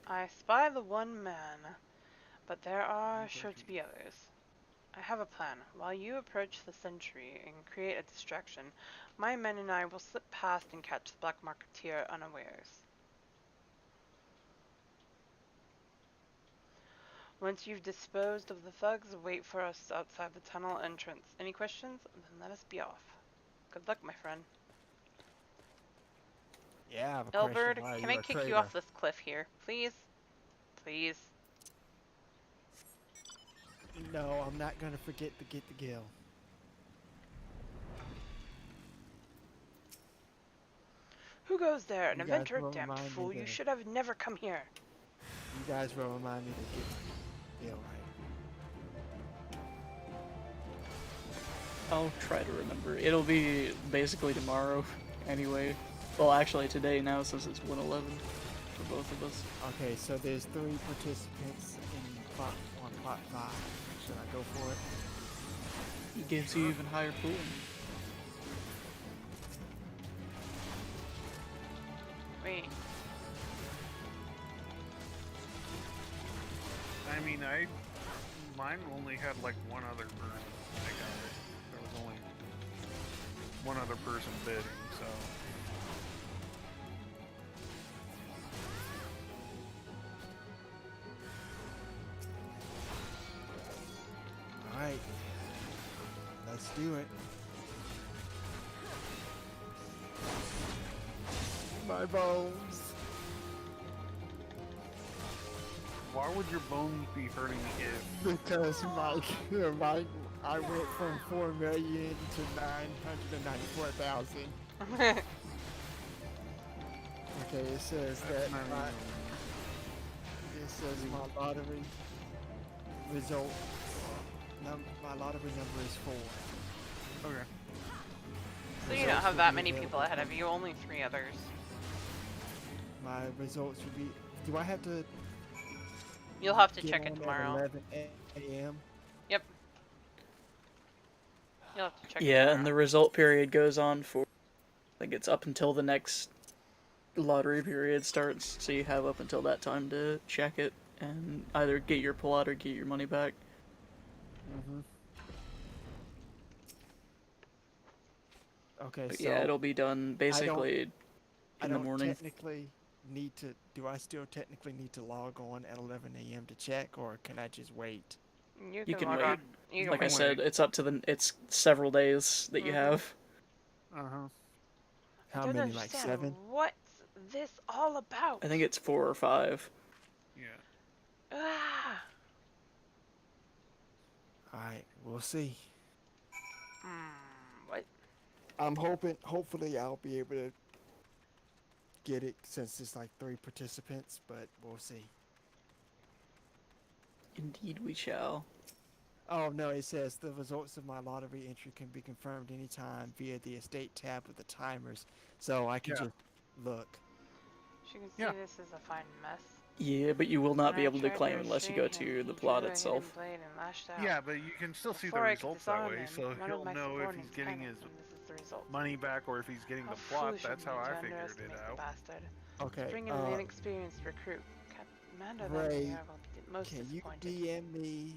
I spy the one man, but there are sure to be others. I have a plan. While you approach the sentry and create a distraction, my men and I will slip past and catch the Black Marketeer unawares. Once you've disposed of the thugs, wait for us outside the tunnel entrance. Any questions? Then let us be off. Good luck, my friend. Yeah, I have a Elbert, question. can I kick you off this cliff here? Please? Please? No, I'm not gonna forget to get the gil. Who goes there? An You inventor? guys will Damned remind me fool. You that- should have never come here. You guys will remind me to get the gil right. I'll try to remember. It'll be basically tomorrow anyway. Well, actually today now since it's 1:11 for both of us. Okay, so there's 3 participants in plot 5. Should I go for it? It gives you even higher pooling. Wait. I mean, mine only had like one other person. I got it. There was only one other person bidding, so. Alright. Let's do it. My bones. Why would your bones be hurting if? Because I went from 4 million to 994,000. Okay, it says that my lottery result. My lottery number is 4. Okay. So you don't have that many people ahead of you, only 3 others. My results would be. Do I have to? You'll have to get check it on at tomorrow. 11 a.m. Yep. You'll have to check it Yeah, tomorrow. and the result period goes on for, I think it's up until the next lottery period starts, so you have up until that time to check it and either get your pull out or get your money back. Okay, But so yeah, it'll be done basically I in the don't morning. technically need to. Do I still technically need to log on at 11 a.m. to check, or can I just wait? You You can can log wait. on. You Like can I said, wait. it's up to it's several days that you have. Uh-huh. I How don't many? Like understand. 7? What's this all about? I think it's 4 or 5. Yeah. Ah. All right, we'll see. What? I'm hopefully I'll be able to get it since it's like 3 participants, but we'll see. Indeed we shall. Oh no, it says the results of my lottery entry can be confirmed anytime via the estate tab with the timers, so I can just look. As you can see, this is a fine mess. Yeah, but you will not be When I able to tried claim unless you go restrain him, to the he plot drew a hidden itself. blade and lashed out. Yeah, but you can still see the Before I could results that disarm way, him, so one of he'll my know if he's subordinates getting panicked, his and this is the result. money back or if he's getting How the plot. foolish That's of me how to I figured it underestimate the out. bastard. Okay, Bring in an inexperienced recruit. Commander Ray, Lemire will be most can you disappointed. DM me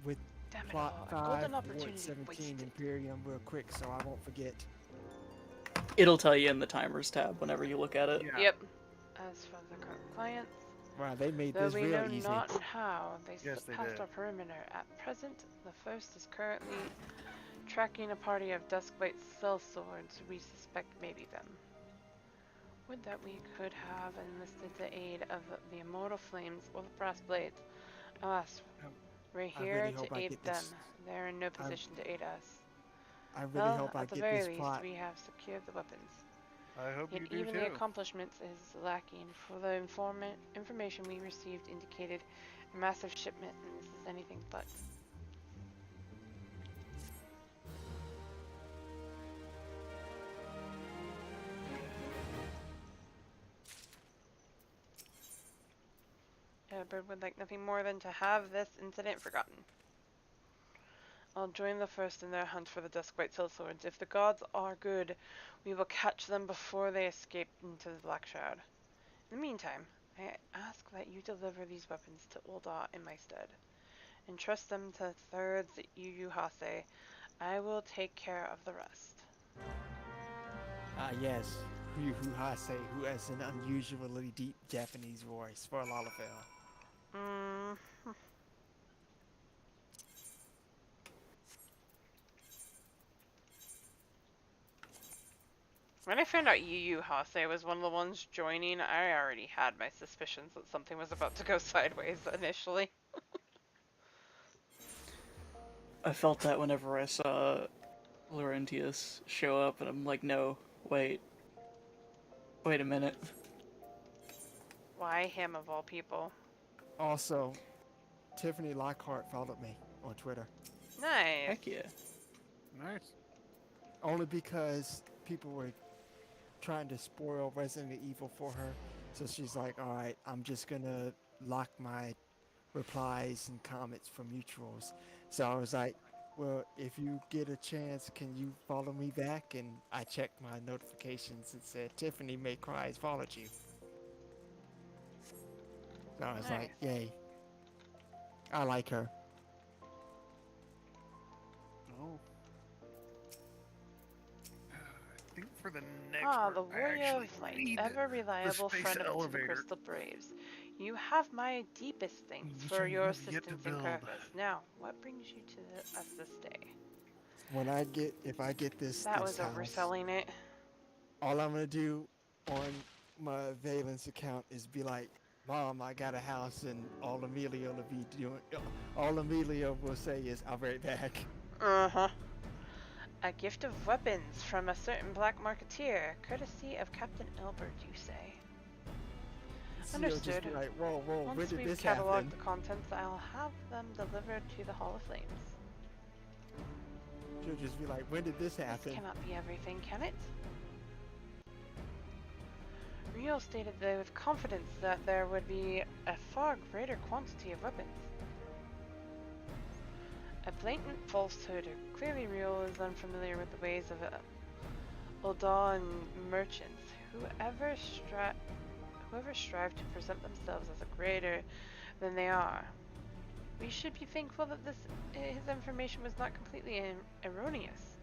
with Damn it plot all, a 5, golden Ward opportunity 17 wasted. Imperium real quick so I won't forget? It'll tell you in the timers tab whenever you look at it. Yeah. Yep. As for the clients, Wow, they made though this we real know easy. not how, they Yes, slip they past did. our perimeter. At present, the first is currently tracking a party of Duskblight sellswords we suspect may be them. Would that we could have enlisted the aid of the immortal flames or the brass blades. Alas, we're I here really to hope I aid get them. this. They're in no position to aid us. I really Well, hope I at the get very this least, plot. we have secured the weapons. I hope Yet you do even too. the accomplishments is lacking, for the information we received indicated a massive shipment, and this is anything but. Edward would like nothing more than to have this incident forgotten. I'll join the first in their hunt for the Duskblight sellswords. If the gods are good, we will catch them before they escape into the Black Shroud. In the meantime, I ask that you deliver these weapons to Ulda in my stead. Entrust them to thirds Yu Hase. I will take care of the rest. Yes, Ryu Hase, who has an unusually deep Japanese voice for Lalafell. When I found out Yu Hase was one of the ones joining, I already had my suspicions that something was about to go sideways initially. I felt that whenever I saw Laurentius show up, and I'm like, no, wait a minute. Why him of all people? Also, Tiffany Lockhart followed me on Twitter. Nice. Heck yeah. Nice. Only because people were trying to spoil Resident Evil for her. So she's like, alright, I'm just gonna lock my replies and comments for mutuals. So I was like, well, if you get a chance, can you follow me back? And I checked my notifications and said, Tiffany May Cries followed you. So I was like, yay. I like her. Oh. I think for the next the part, I warrior actually of light, need ever the reliable space friend of the elevator. Crystal Braves. You have my deepest thanks Which for I your have yet to assistance and build. purpose. Now, what brings you to us this day? When if I get this That was house, overselling it. all I'm gonna do on my Valence account is be like, Mom, I got a house, and all Amelia will say is, I'll be right back. Uh-huh. A gift of weapons from a certain black marketeer, courtesy of Captain Elbert, you say? So you'll just Understood. be like, whoa, where Once did we've this cataloged happen? the contents, I'll have them delivered to the Hall of Flames. She'll just be like, when did this happen? This cannot be everything, can it? Rio stated that with confidence that there would be a far greater quantity of weapons. A blatant falsehood. Clearly Rio is unfamiliar with the ways of Uldan merchants. Whoever strive to present themselves as a greater than they are. We should be thankful that his information was not completely erroneous.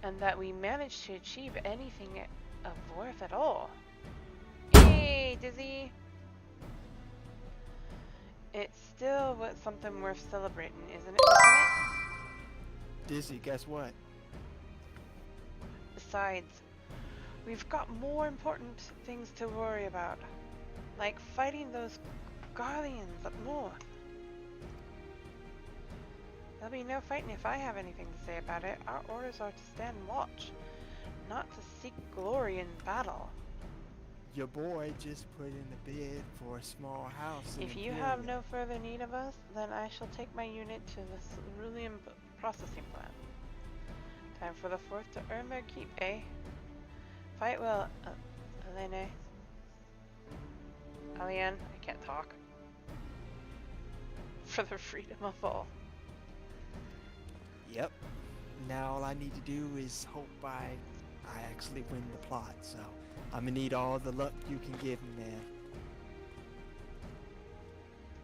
and that we managed to achieve anything of worth at all. Hey, Dizzy! It's still something worth celebrating, isn't it, Lieutenant? Dizzy, guess what? Besides, we've got more important things to worry about, like fighting those Garleans up north. There'll be no fighting if I have anything to say about it. Our orders are to stand watch, not to seek glory in battle. Your boy just put in a bid for a small house in If you Imperium. have no further need of us, then I shall take my unit to the cerulean processing plant. Time for the fourth to earn their keep, eh? Fight well, Elene. Alian, I can't talk. For the freedom of all. Yep. Now all I need to do is hope I actually win the plot, so I'm gonna need all the luck you can give me, man.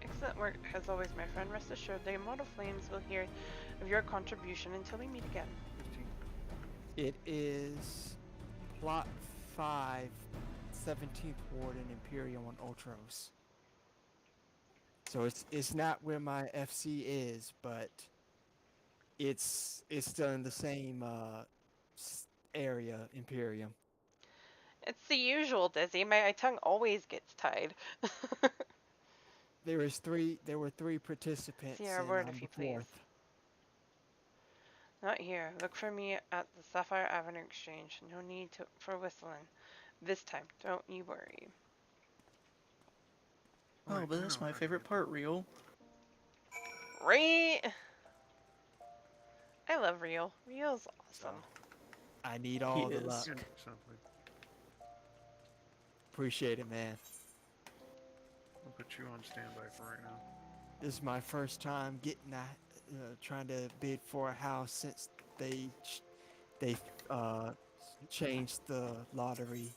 Excellent work, as always, my friend. Rest assured, the Immortal Flames will hear of your contribution until we meet again. It is plot 5, 17th Ward in Imperium on Ultros. So it's not where my FC is, but it's still in the same area, Imperium. It's the usual, Dizzy. My tongue always gets tied. There were three participants, See our and word I'm if you the please. fourth. Not here. Look for me at the Sapphire Avenue Exchange. No need for whistling. This time, don't you worry. Oh, but that's my favorite part, Real. Right? I love Real. Real's awesome. I need all the is. luck. Appreciate it, man. I'll put you on standby for right now. This is my first time getting trying to bid for a house since they changed the lottery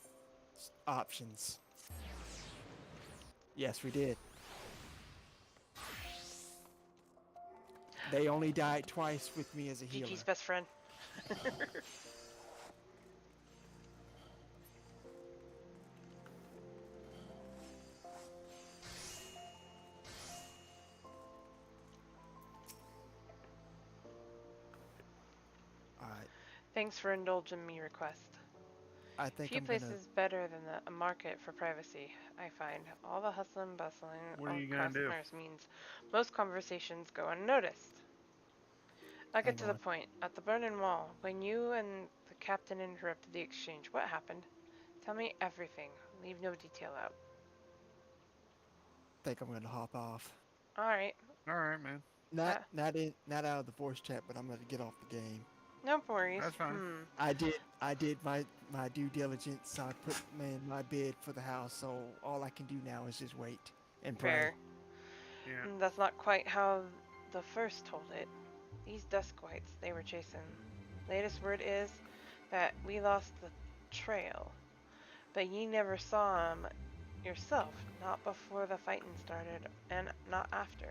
options. Yes, we did. They only died twice with me as a healer. Gigi's best friend. Alright. Thanks for indulging me request. I think Few I'm places better than a market for privacy, I find. All the hustling bustling What are you of gonna do? customers means most conversations go unnoticed. I'll get to the on. point. At the Burning Wall, when you and the captain interrupted the exchange, what happened? Tell me everything. Leave no detail out. think I'm gonna hop off. Alright. Alright, man. Not out of the voice chat, but I'm gonna get off the game. No worries. That's fine. I did my due diligence. I put in my bid for the house, so all I can do now is just wait and pray. Fair. Yeah. That's not quite how the first told it. These Duskwights they were chasing. Latest word is that we lost the trail, but ye never saw 'em yourself, not before the fighting started, and not after.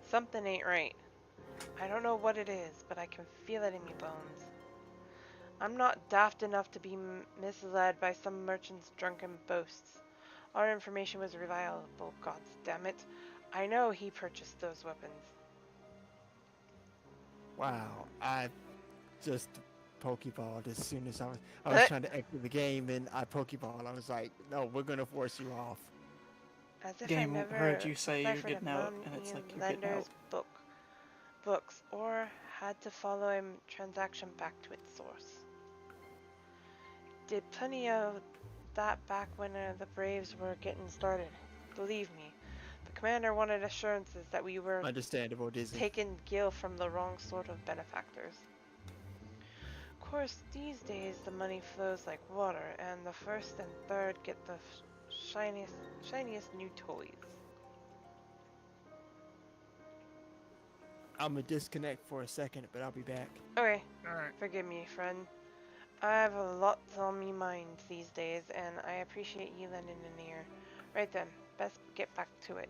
Something ain't right. I don't know what it is, but I can feel it in me bones. I'm not daft enough to be misled by some merchant's drunken boasts. Our information was reliable, gods damn it. I know he purchased those weapons. Wow, I just pokeballed as soon as I was trying to exit the game, and I pokeballed. I was like, no, we're gonna force you off. As if Game I never heard you say you're deciphered getting a out, and it's money like you're getting lender's out. books, or had to follow a transaction back to its source. Did plenty of that back when the Braves were getting started. Believe me, the commander wanted assurances that we were Understandable, Disney. taking Gil from the wrong sort of benefactors. Of course, these days the money flows like water, and the first and third get the shiniest new toys. I'm gonna disconnect for a second, but I'll be back. Okay, Alright. forgive me, friend. I have a lot on me mind these days, and I appreciate you lending an ear. Right then, best get back to it.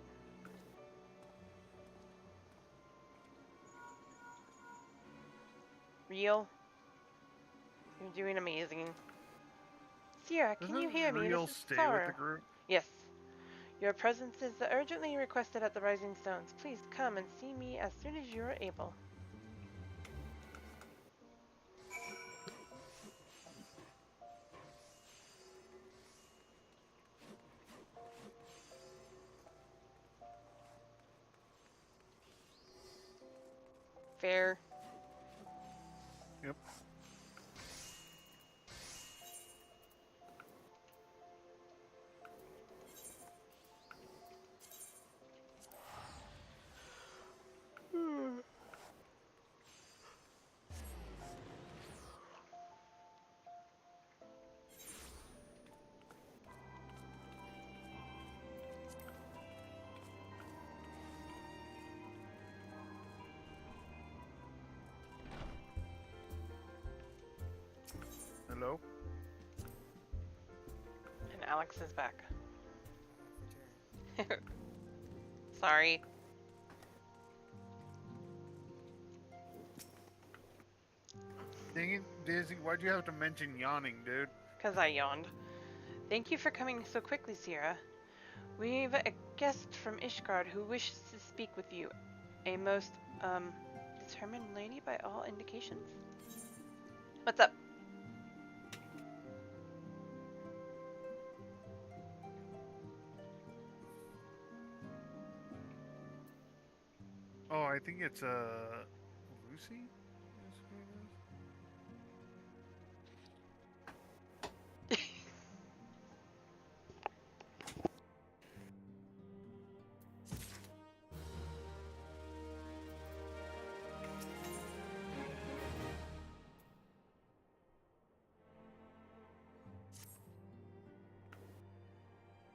Real? You're doing amazing. Sierra, can you Doesn't hear me? Real This is stay Sarah. with the group? Yes. Your presence is urgently requested at the Rising Stones. Please come and see me as soon as you are able. Fair. Yep. Hello? And Alex is back. Sorry. Dang it, Daisy, why'd you have to mention yawning, dude? Because I yawned. Thank you for coming so quickly, Sierra. We've a guest from Ishgard who wishes to speak with you. A most, determined lady by all indications. What's up? Oh, I think it's, Lucy? Is who it is?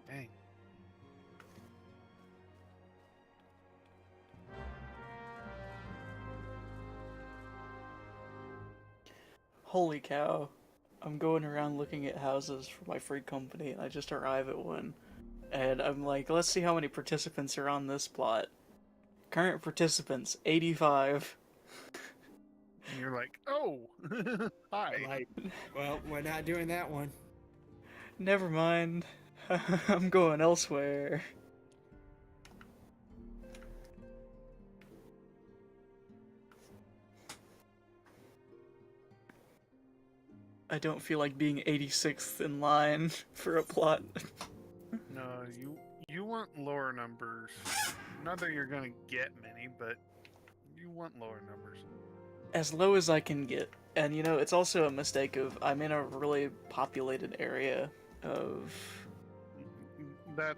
Dang. Holy cow. I'm going around looking at houses for my free company, and I just arrive at one. And I'm like, let's see how many participants are on this plot. Current participants, 85. And you're like, oh! Hi. Like, well, we're not doing that one. Never mind. I'm going elsewhere. I don't feel like being 86th in line for a plot. No, you want lower numbers. Not that you're gonna get many, but you want lower numbers. As low as I can get. And you know, it's also a mistake of, I'm in a really populated area of... That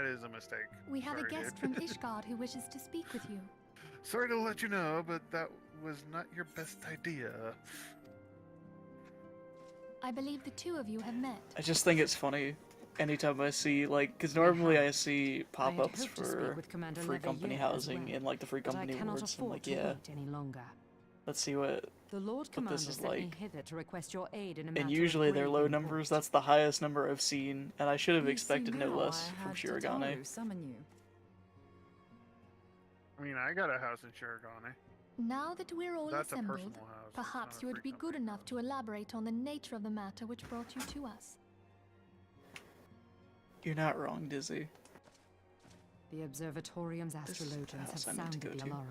is a mistake. We have Sorry, a guest dude. from Ishgard who wishes to speak with you. Sorry to let you know, but that was not your best idea. I believe the two of you have met. I just think it's funny anytime I see, like, because normally I see pop-ups hoped to for speak with Commander free company Leveilleur as housing well, in, like, the free but I company cannot awards. I'm afford like, to yeah, wait any longer. let's see what The Lord this Commander is sent me like. hither to request your aid in a matter And of usually they're grave low import. numbers. That's the highest number I've seen, and I should have You expected see no now less I from had Shirogane. Tataru summon you. I mean, I got a house in Shirogane. Now that we're all That's a assembled, personal house, it's perhaps not a you would free be good enough to elaborate on the nature of the matter which brought you to us. You're not wrong, Dizzy. The Observatorium's This is the astrologians have house I meant to sounded go the to. alarm.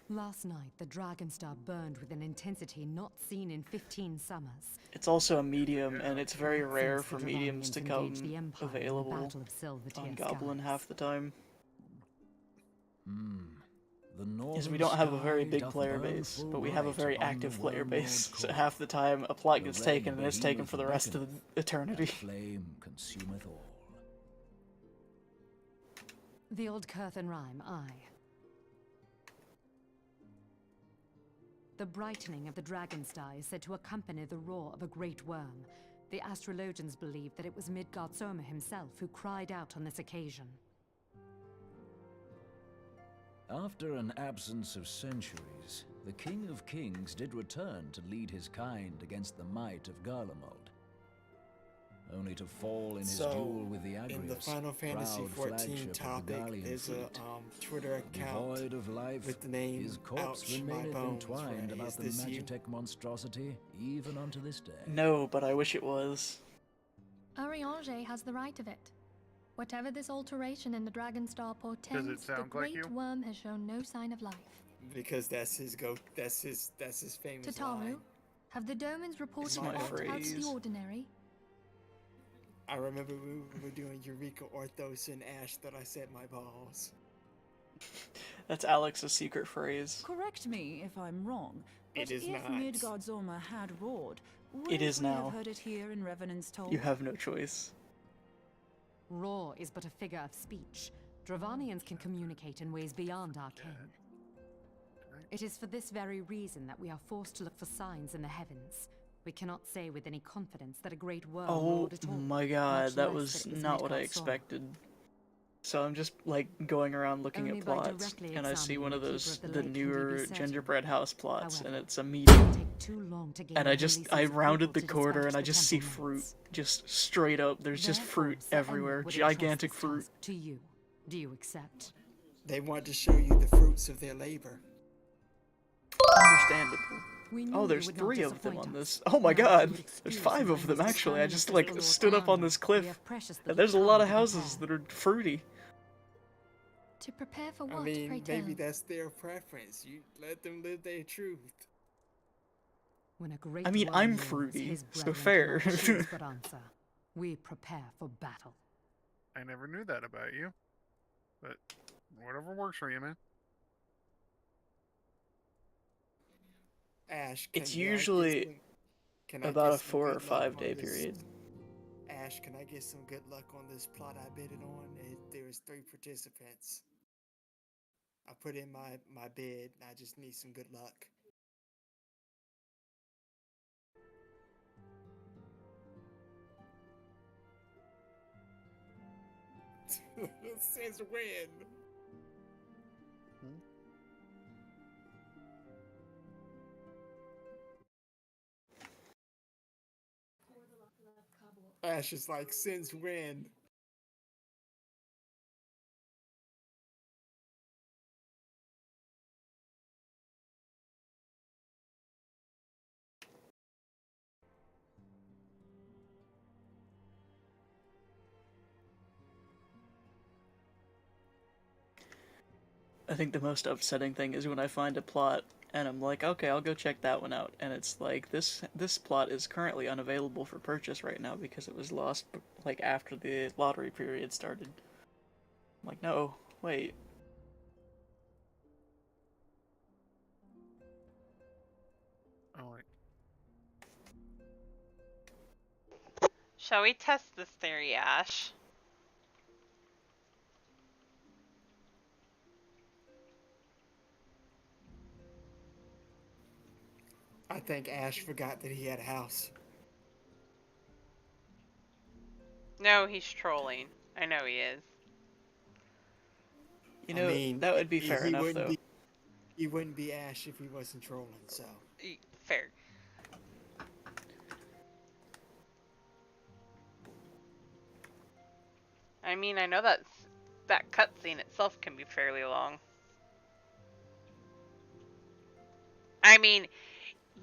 Last night, the Dragon Star burned with an intensity not seen in 15 summers. It's also a medium, and it's very rare Since for the mediums to Dravanians come engaged the Empire in the available Battle of Silvertear on Goblin Skies. half the time. The Is northern we don't have a very sky big doth player burn base, full but we have a bright very upon active the player wormwood base. So court. half the time a plot The gets red taken, and it's taken behemoth for the rest of beckoneth, eternity. that flame consumeth all. The old Curthan rhyme, aye. The brightening of the Dragon Star is said to accompany the roar of a great worm. The astrologians believe that it was Midgard Soma himself who cried out on this occasion. After an absence of centuries, the King of Kings did return to lead his kind against the might of Garlemald. only to fall in his So, duel with the Agrius, in the Final Fantasy proud XIV flagship of the topic, Gallian there's a fleet. Twitter account Devoid of life, with the name his corpse Ouch My remaineth Bones. entwined Ray. about Is the this you? Magitech monstrosity, even unto this day. No, but I wish it was. Ariange has the right of it. Whatever this alteration in the Dragon Star portends, the sound like Great you? Worm has shown no sign of life. Because that's his famous Tataru, line. have the Domans reported my aught out of phrase. the ordinary? I remember we were doing Eureka Orthos and Ash that I said my balls. That's Alex's secret phrase. Correct me if I'm wrong, but It is if not. Midgard's Orma had roared, It wouldn't is we now. have heard it here in Revenant's Toll? You have no choice. Roar is but a figure of speech. Dravanians can communicate in ways beyond arcane. It is for this very reason that we are forced to look for signs in the heavens. We cannot say with any confidence that a great worm Oh roared at all. my god, much that less was that it not what I Midgard's Orma. expected. So I'm just like going around looking Only at by plots, directly and I see examining one of the those, Keeper of the the Lake can we be newer certain. gingerbread house plots, However, and it's a it medium. will take too long to gain And the I holy sea's rounded the approval to corner dispatch and I the just see temple fruit, knights. just straight up. There's just Therefore, fruit Sir everywhere, Emma would entrust gigantic this fruit. task to you. Do you accept? They want to show you the fruits of their labor. Understandable. We knew Oh, you there's would not 3 of them disappoint on us. this. Oh my Now that you god, would there's excuse 5 the of them famous actually. I family just of like the Lord stood up on Anno. this We cliff. have precious And little there's a lot of time to houses prepare. that are fruity. To prepare for I what, pray mean, tell? maybe that's their preference. You let them live their truth. When a great I mean, worm I'm yawns, fruity, his so brethren fair. cannot choose but answer. We prepare for battle. I never knew that about you. But whatever works for you, man. Ash, It's usually about a 4 or 5 day period. Ash, can I get some good luck on this plot I bidded on? There's 3 participants. I put in my bid. I just need some good luck. Since when? Ash is like, since when? I think the most upsetting thing is when I find a plot and I'm like, okay, I'll go check that one out, and it's like this plot is currently unavailable for purchase right now because it was lost like after the lottery period started. I'm like, no, wait. Oh wait. Shall we test this theory, Ash? I think Ash forgot that he had a house. No, he's trolling. I know he is. You know, I mean, that would be fair he enough, wouldn't though. He wouldn't be Ash if he wasn't trolling, so. Fair. I mean, I know that cutscene itself can be fairly long. I mean,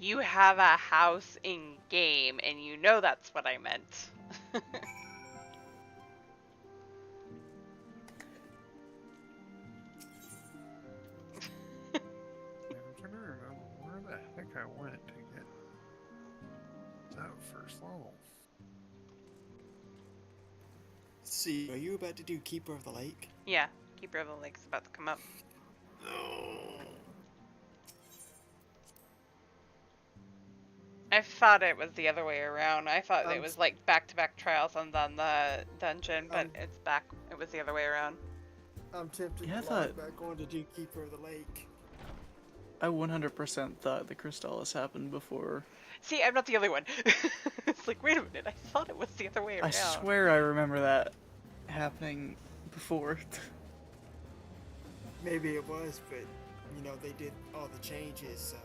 you have a house in game, and you know that's what I meant. I'm trying to remember where the heck I went to get that first level. See, are you about to do Keeper of the Lake? Yeah, Keeper of the Lake's about to come up. I thought it was the other way around. I thought it was like back-to-back trials on the dungeon, but it's back. It was the other way around. I'm tempted Yeah, I to thought- log back on to do Keeper of the Lake. I 100% thought the Crystallis happened before. See, I'm not the only one. It's like, wait a minute, I thought it was the other way around. I swear I remember that happening before. Maybe it was, but, you know, they did all the changes, so.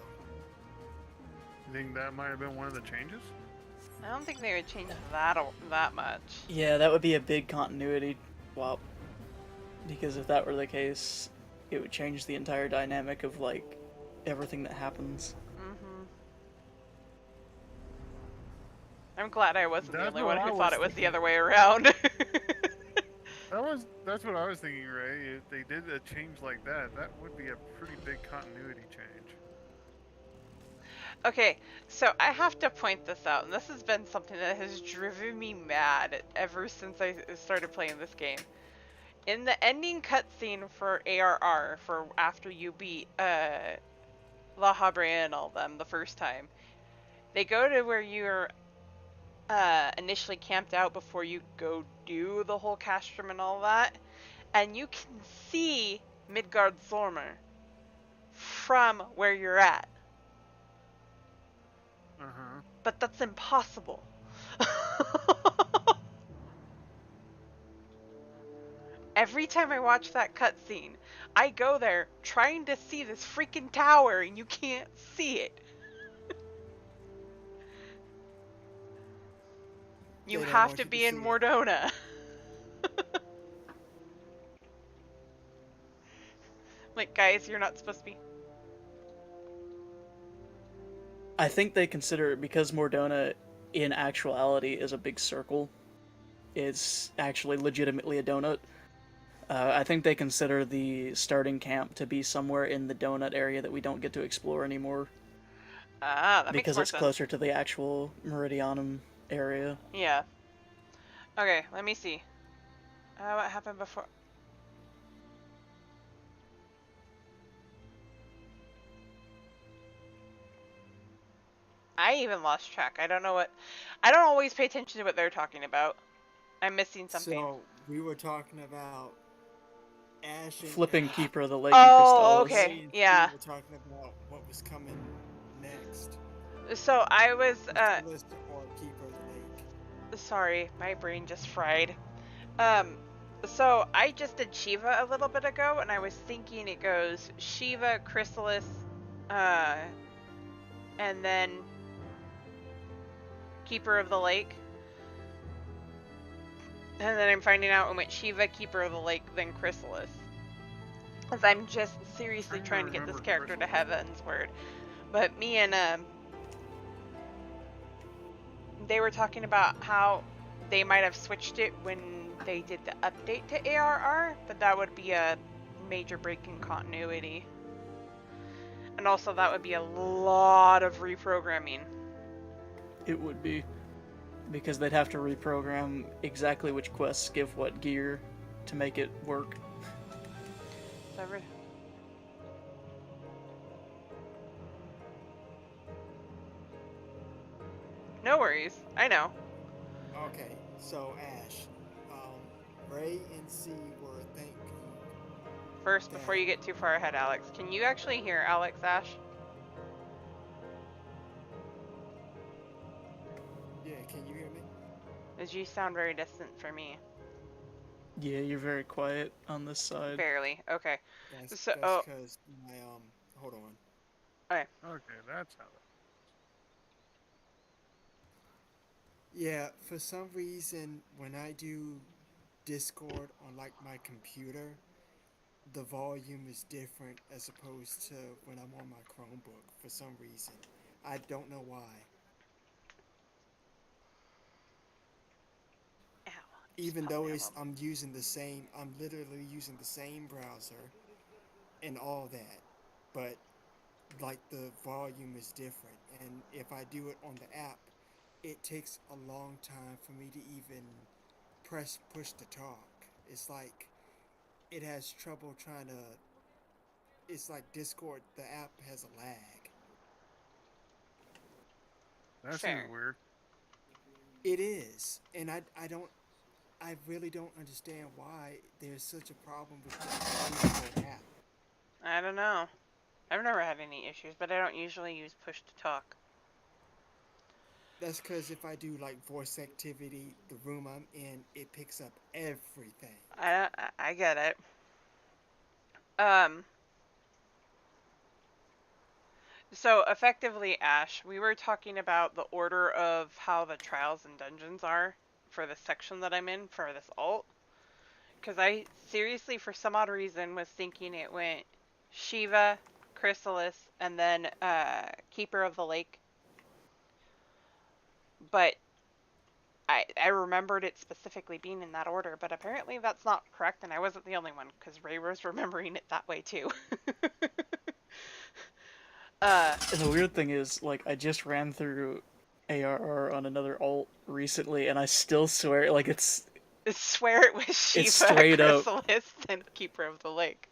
You think that might have been one of the changes? I don't think they would change that much. Yeah, that would be a big continuity swap. Because if that were the case, it would change the entire dynamic of, like, everything that happens. Mm-hmm. I'm glad I wasn't the only one who thought it was the other way around. That's what I was thinking, Ray. If they did a change like that, that would be a pretty big continuity change. Okay, so I have to point this out, and this has been something that has driven me mad ever since I started playing this game. In the ending cutscene for ARR, for after you beat La Habrea and all them the first time, they go to where you're initially camped out before you go do the whole castrum and all that, and you can see Midgard Zormer from where you're at. But that's impossible. Every time I watch that cutscene, I go there trying to see this freaking tower and you can't see it. You have to be in Mordona. Like, guys, you're not supposed to be. I think they consider it because Mordona, in actuality, is a big circle. It's actually legitimately a donut. I think they consider the starting camp to be somewhere in the donut area that we don't get to explore anymore. Ah, that makes more sense. Because it's closer to the actual Meridianum area. Yeah. Okay, let me see. What happened before? I even lost track. I don't know what... I don't always pay attention to what they're talking about. I'm missing something. So, we were talking about Ash and Flipping Ash. Keeper of the Lake and Crystallis. Okay, yeah. We were talking about what was coming next. So, I was... Crystallis or Keeper of the Lake. Sorry, my brain just fried. So I just did Shiva a little bit ago, and I was thinking it goes Shiva, Chrysalis, and then Keeper of the Lake. And then I'm finding out it went Shiva, Keeper of the Lake, then Chrysalis. Because I'm just seriously trying to get this character to Heaven's Word. But me and, they were talking about how they might have switched it when they did the update to ARR, but that would be a major break in continuity. And also that would be a lot of reprogramming. It would be. Because they'd have to reprogram exactly which quests give what gear to make it work. No worries, I know. Okay, so Ash, Ray and C were thinking. First, before you get too far ahead, Alex, can you actually hear Alex, Ash? Yeah, can you hear me? Because you sound very distant for me. Yeah, you're very quiet on this side. Barely. Okay. That's So, because my hold on. Okay. Okay, that's how. Yeah, for some reason, when I do Discord on like my computer, the volume is different as opposed to when I'm on my Chromebook for some reason. I don't know why. Even though I'm using the same, I'm literally using the same browser and all that, but like the volume is different. And if I do it on the app, it takes a long time for me to even push to talk. It's like it has trouble trying to. It's like Discord, the app has a lag. That seems weird. It is, and I really don't understand why there's such a problem with the Discord app. I don't know. I've never had any issues, but I don't usually use push to talk. That's because if I do like voice activity, the room I'm in, it picks up everything. I get it. So effectively, Ash, we were talking about the order of how the trials and dungeons are for the section that I'm in for this alt. Because I seriously, for some odd reason, was thinking it went Shiva, Chrysalis, and then Keeper of the Lake. But I remembered it specifically being in that order, but apparently that's not correct, and I wasn't the only one, because Ray was remembering it that way too. And the weird thing is, like, I just ran through ARR on another alt recently, and I still swear, like, it's... Swear it was Shiva, it's straight up. Chrysalis, and Keeper of the Lake.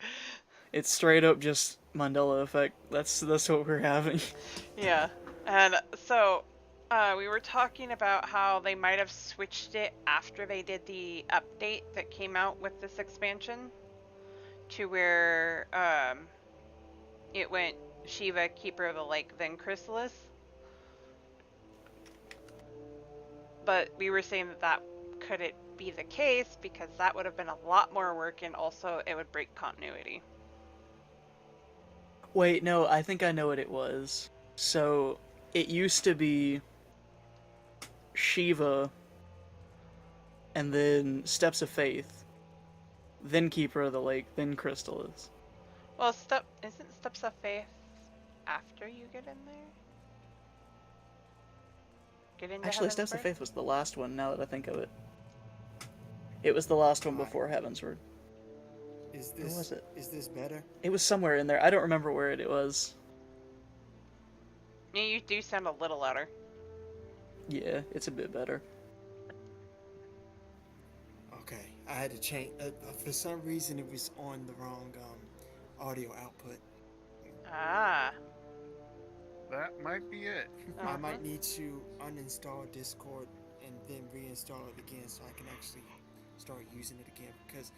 It's straight up just Mandela effect. That's what we're having. Yeah, and so we were talking about how they might have switched it after they did the update that came out with this expansion to where it went Shiva, Keeper of the Lake, then Chrysalis. But we were saying that could it be the case because that would have been a lot more work and also it would break continuity. Wait, no, I think I know what it was. So, it used to be Shiva, and then Steps of Faith, then Keeper of the Lake, then Chrysalis. Well, isn't Steps of Faith after you get in there? Get into Actually, Steps of Heavensward? Faith was the last one, now that I think of it. It was the last one before Heavensward. Where was it? Is this better? It was somewhere in there. I don't remember where it was. Yeah, you do sound a little louder. Yeah, it's a bit better. Okay, I had to change. For some reason, it was on the wrong audio output. Ah. That might be it. I might need to uninstall Discord and then reinstall it again so I can actually start using it again, because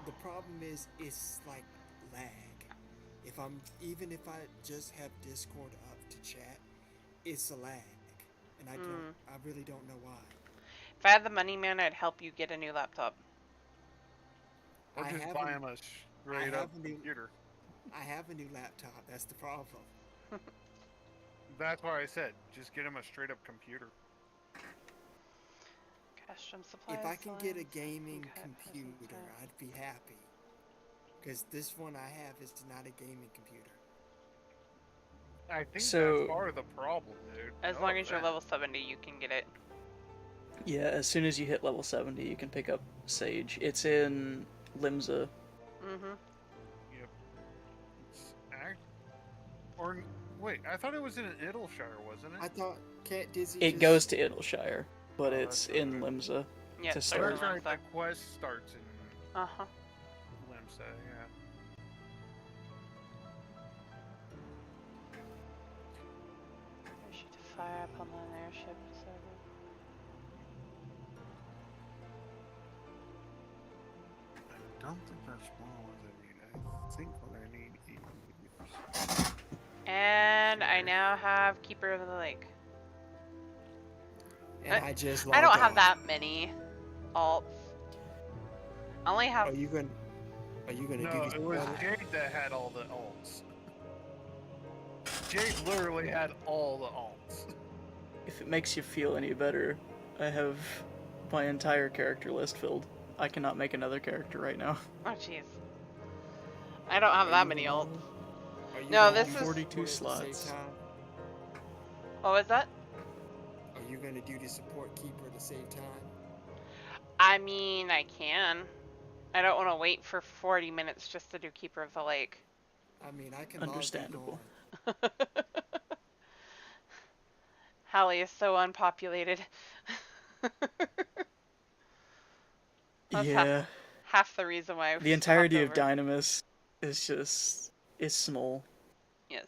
the problem is it's like lag. Even if I just have Discord up to chat, it's a lag, and I really don't know why. If I had the money, man, I'd help you get a new laptop. Or just buy him a straight up computer. I have a new laptop. That's the problem. That's why I said, just get him a straight up computer. Custom supplies. If I can get a gaming computer, I'd be happy. Because this one I have is not a gaming computer. I think that's part of the problem, dude. As long as you're level 70, you can get it. Yeah, as soon as you hit level 70, you can pick up Sage. It's in Limsa. Mm-hmm. Yep. Or, wait, I thought it was in Idleshire, wasn't it? I thought Cat Dizzy It goes to Idleshire, but it's in Limsa to start. That's right, the quest starts in Limsa, yeah. Shoot to fire upon an airship. I don't think that's all I need. I think what I need is... And I now have Keeper of the Lake. And I just I don't have that many alts. I only have... Are you gonna do this? No, it was Jade that had all the alts. Jade literally had all the alts. If it makes you feel any better, I have my entire character list filled. I cannot make another character right now. Oh, jeez. I don't have that many alts. No, this is... 42 slots. What was that? Are you gonna do the support keeper to save time? I mean, I can. I don't want to wait for 40 minutes just to do Keeper of the Lake. I mean, I can. Understandable. Hallie is so unpopulated. Yeah. Half the reason why The entirety of Dynamis is just... it's small. Yes.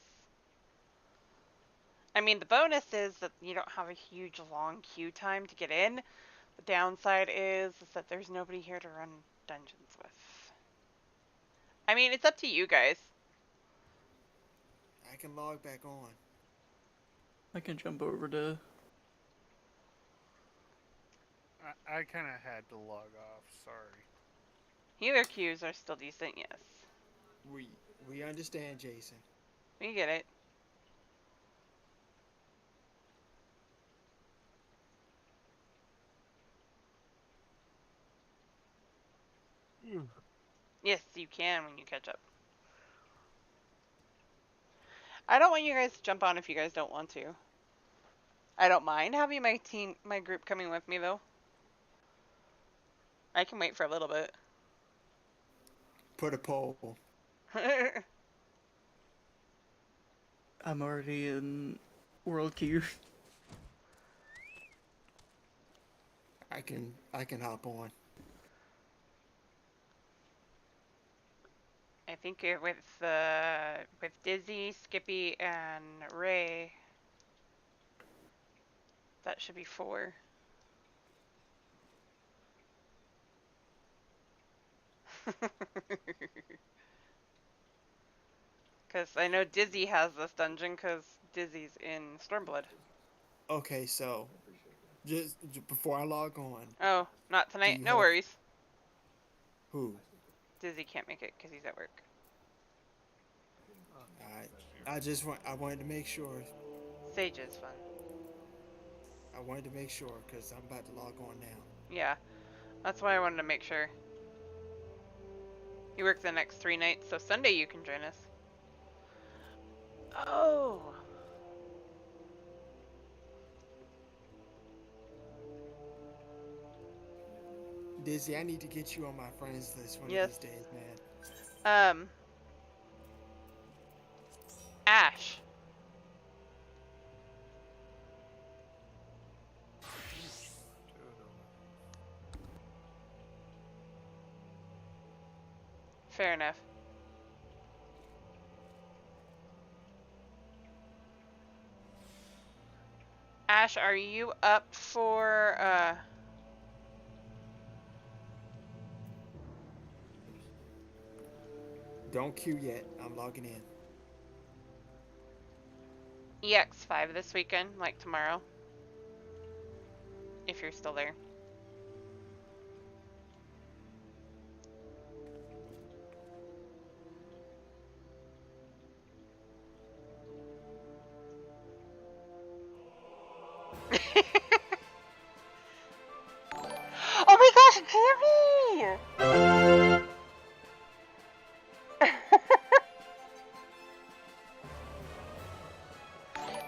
I mean, the bonus is that you don't have a huge long queue time to get in. The downside is that there's nobody here to run dungeons with. I mean, it's up to you guys. I can log back on. I can jump over to... I kind of had to log off, sorry. Healer queues are still decent, yes. We understand, Jason. We get it. Yes, you can when you catch up. I don't want you guys to jump on if you guys don't want to. I don't mind having my group coming with me though. I can wait for a little bit. Put a poll. I'm already in World Queue. I can hop on. I think with Dizzy, Skippy, and Ray, that should be 4. Because I know Dizzy has this dungeon because Dizzy's in Stormblood. Okay, so just before I log on. Oh, not tonight? No worries. Who? Dizzy can't make it because he's at work. Alright. I wanted to make sure. Sage is fun. I wanted to make sure because I'm about to log on now. Yeah, that's why I wanted to make sure. You work the next 3 nights, so Sunday you can join us. Oh! Dizzy, I need to get you on my friends list one of these days, man. Ash. Fair enough. Ash, are you up for, Don't queue yet. I'm logging in. EX5 this weekend, like tomorrow? If you're still there. Oh my gosh, Jimmy!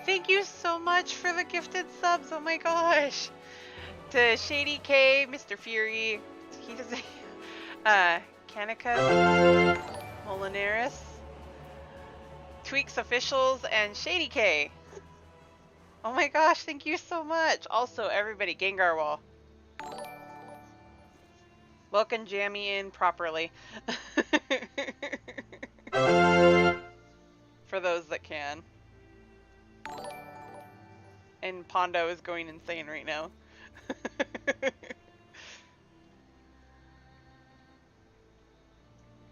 Thank you so much for the gifted subs, oh my gosh! To Shady K, Mr. Fury, Kanika, Molinaris, Tweaks Officials, and Shady K. Oh my gosh, thank you so much! Also, everybody, Gengar Wall. Welcome Jammy in properly. For those that can. And Pondo is going insane right now.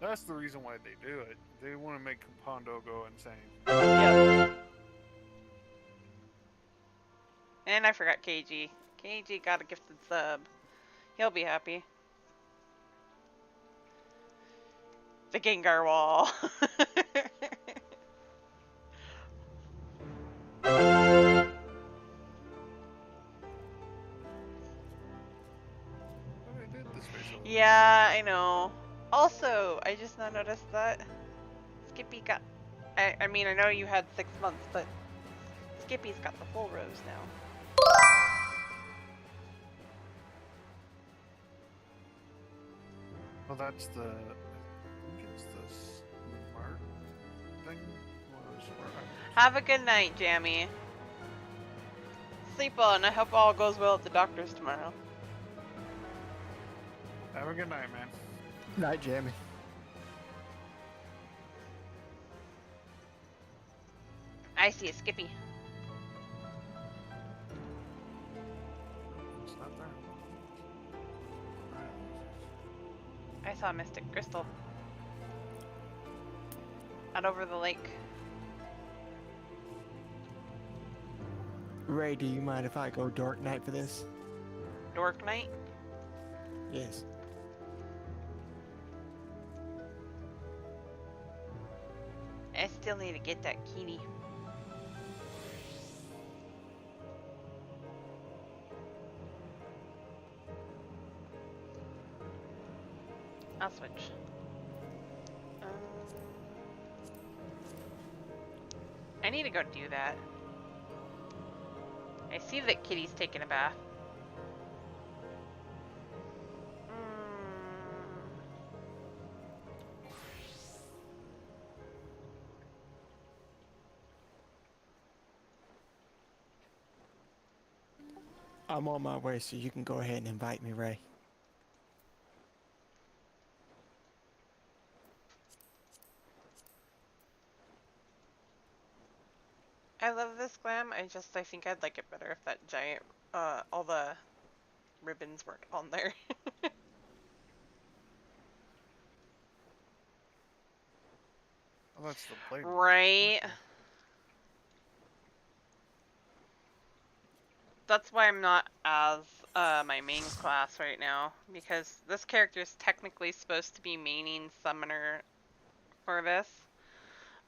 That's the reason why they do it. They want to make Pondo go insane. Yep. And I forgot KG. KG got a gifted sub. He'll be happy. The Gengar Wall. Yeah, I know. Also, I just now noticed that Skippy got... I mean, I know you had 6 months, but Skippy's got the full rose now. Well, that's the... I think it's the smart thing. Have a good night, Jammy. Sleep well, and I hope all goes well at the doctor's tomorrow. Have a good night, man. Night, Jammy. I see a Skippy. It's not there. I saw Mystic Crystal. Out over the lake. Ray, do you mind if I go Dark Knight for this? Dork Knight? Yes. I still need to get that Kini. I'll switch. I need to go do that. I see that Kitty's taking a bath. I'm on my way, so you can go ahead and invite me, Ray. I love this glam. I think I'd like it better if that giant, all the ribbons weren't on there. Oh, that's the blade. Right. That's why I'm not as my main class right now, because this character is technically supposed to be maining summoner for this,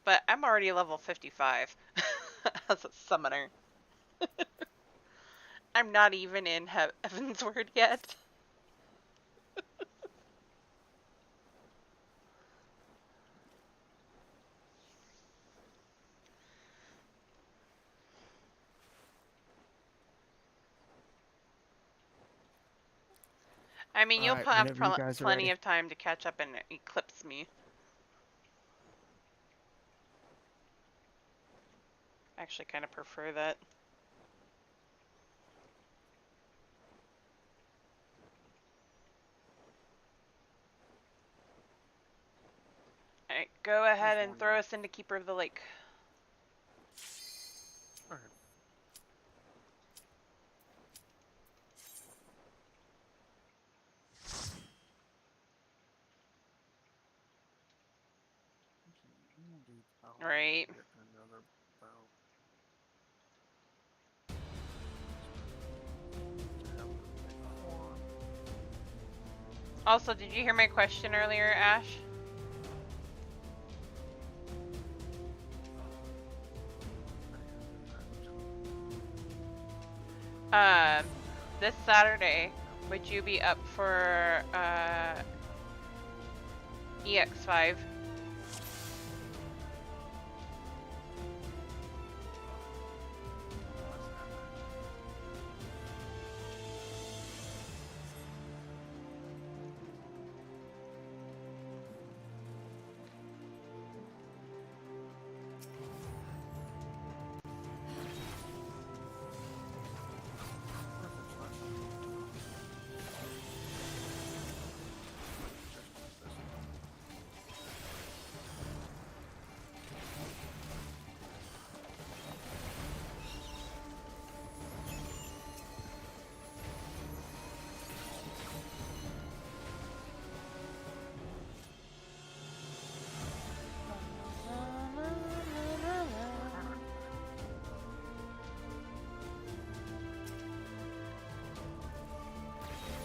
but I'm already level 55 as a summoner. I'm not even in Heaven's Word yet. I mean, you'll Alright, have whenever you guys are plenty ready. of time to catch up and eclipse me. I actually kind of prefer that. Alright, go ahead and throw us into Keeper of the Lake. Okay. Right. Another bow. Also, did you hear my question earlier, Ash? This Saturday, would you be up for EX5?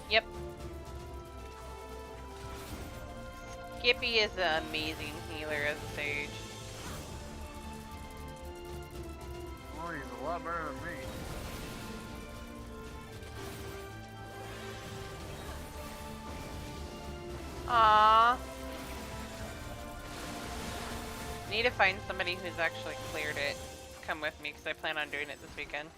Yep. Skippy is an amazing healer as a sage. Oh, he's a lot better than me. Aww. Need to find somebody who's actually cleared it. Come with me, because I plan on doing it this weekend.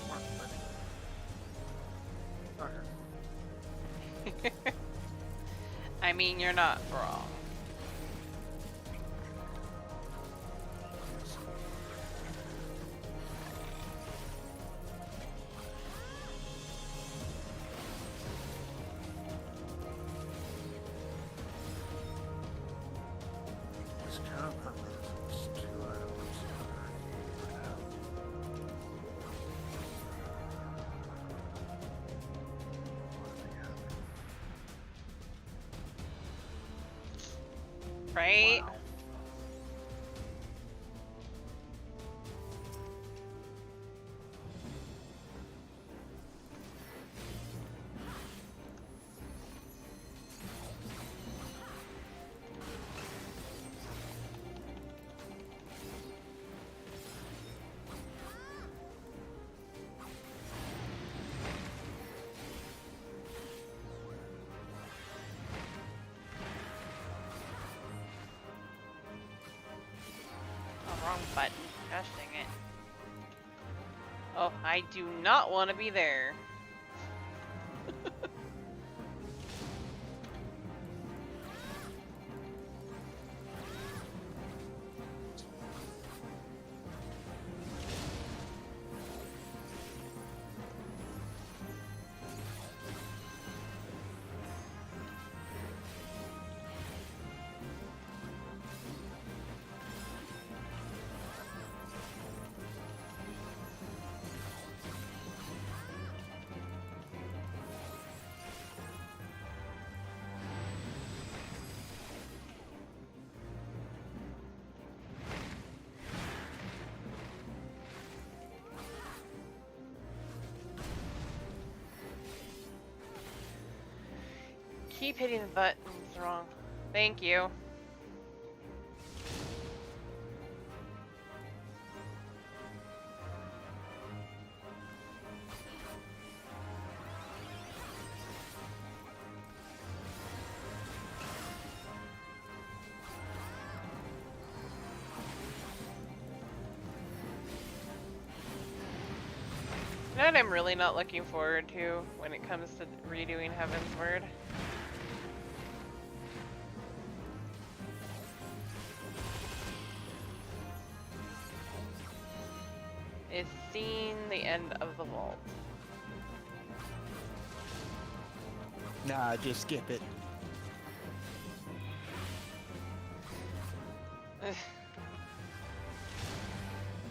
Smart buddy. Okay. I mean, you're not wrong. This kind of 2 items. Right? Wrong button. Gosh dang it. Oh, I do not want to be there. Keep hitting the buttons wrong. Thank you. You know what I'm really not looking forward to when it comes to redoing Heaven's Word? Is seeing the end of the vault. Nah, just skip it.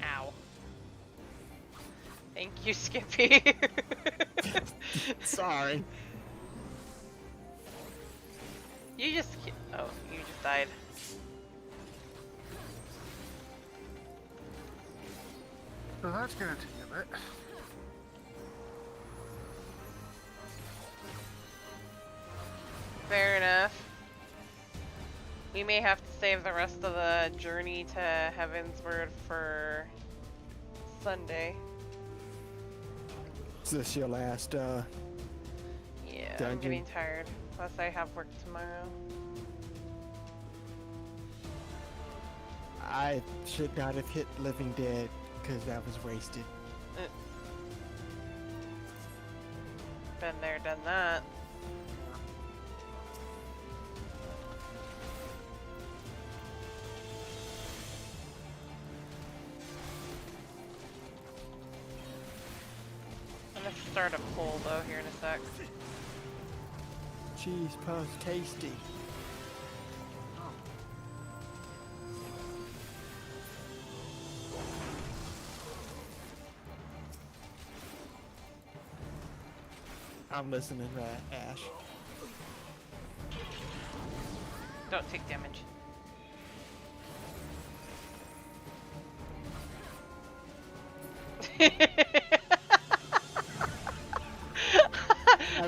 Ow. Thank you, Skippy. Sorry. You just... Oh, you just died. So that's gonna take a bit. Fair enough. We may have to save the rest of the journey to Heaven's Word for Sunday. Is this your last, Yeah, I'm dungeon? getting tired. Plus I have work tomorrow. I should not have hit Living Dead, because that was wasted. Been there, done that. I'm gonna start a poll though here in a sec. Cheese puffs tasty. I'm listening to Ash. Don't take damage.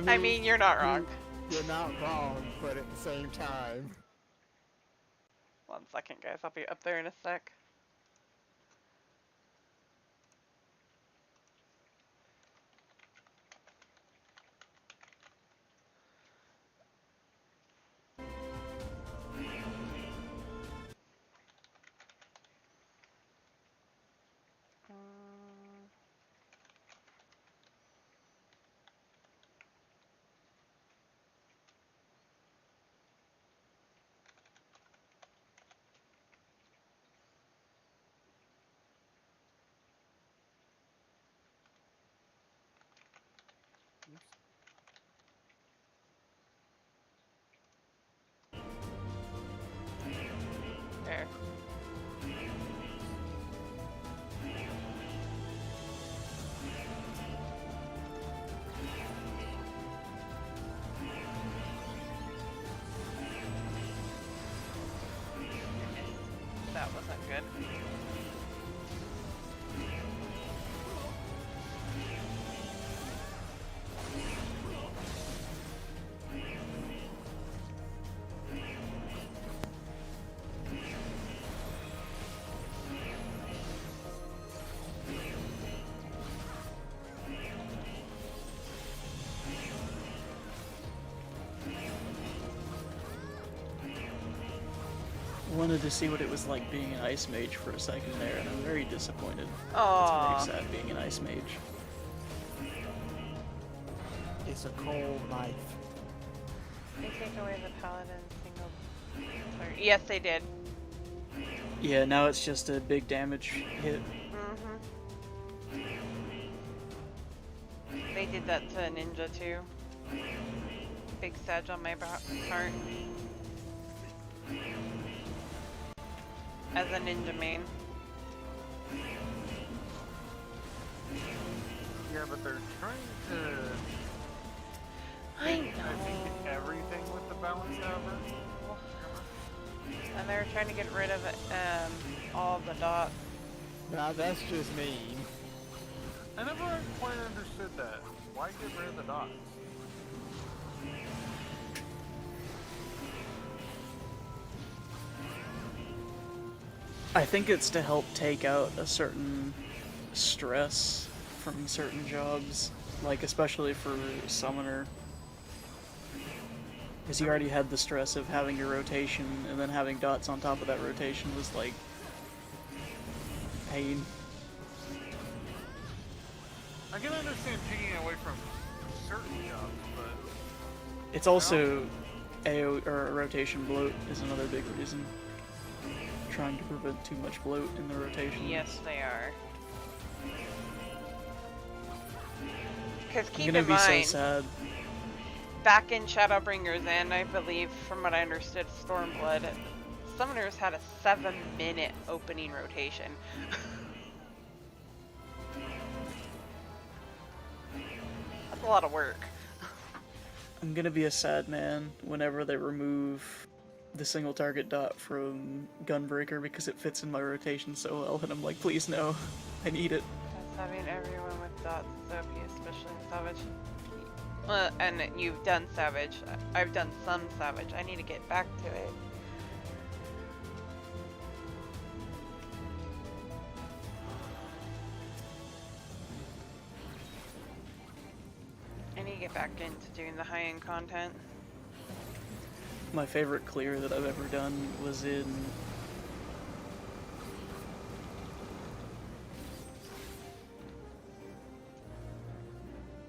I mean, you're not wrong. You're not wrong, but at the same time. 1 second, guys. I'll be up there in a sec. There. wasn't good. Wanted to see what it was like being an ice mage for a second there, and I'm very disappointed. Aww. It's very sad being an ice mage. It's a cold life. They take away the paladin's single target. Yes, they did. Yeah, now it's just a big damage hit. They did that to Ninja too. Big sedge on my heart. As a ninja main. Yeah, but they're trying to I think everything with the balance tower. And they're trying to get rid of all the dots. Nah, that's just mean. I never quite understood that. Why get rid of the dots? I think it's to help take out a certain stress from certain jobs, like especially for Summoner. Because you already had the stress of having your rotation, and then having dots on top of that rotation was like pain. I can understand taking it away from certain jobs, but It's also rotation bloat is another big reason. Trying to prevent too much bloat in the rotation. Yes, they are. Because keep I'm gonna in be mind, so sad. back in Shadowbringers, and I believe, from what I understood, Stormblood, Summoners had a 7-minute opening rotation. That's a lot of work. I'm gonna be a sad man whenever they remove the single target dot from Gunbreaker because it fits in my rotation so well, and I'm like, please no, I need it. That's having everyone with dots is OP, especially in Savage. And you've done Savage. I've done some Savage. I need to get back to it. I need to get back into doing the high-end content. My favorite clear that I've ever done was in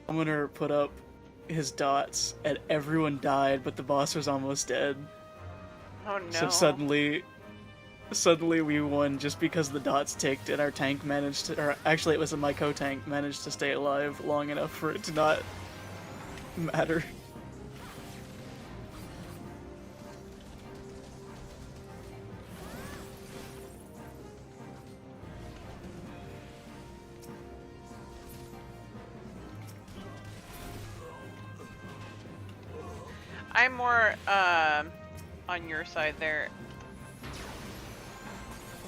Summoner put up his dots and everyone died, but the boss was almost dead. Oh no. So suddenly we won just because the dots ticked and our tank managed to, or actually it was a Myco tank, managed to stay alive long enough for it to not matter. I'm more on your side there,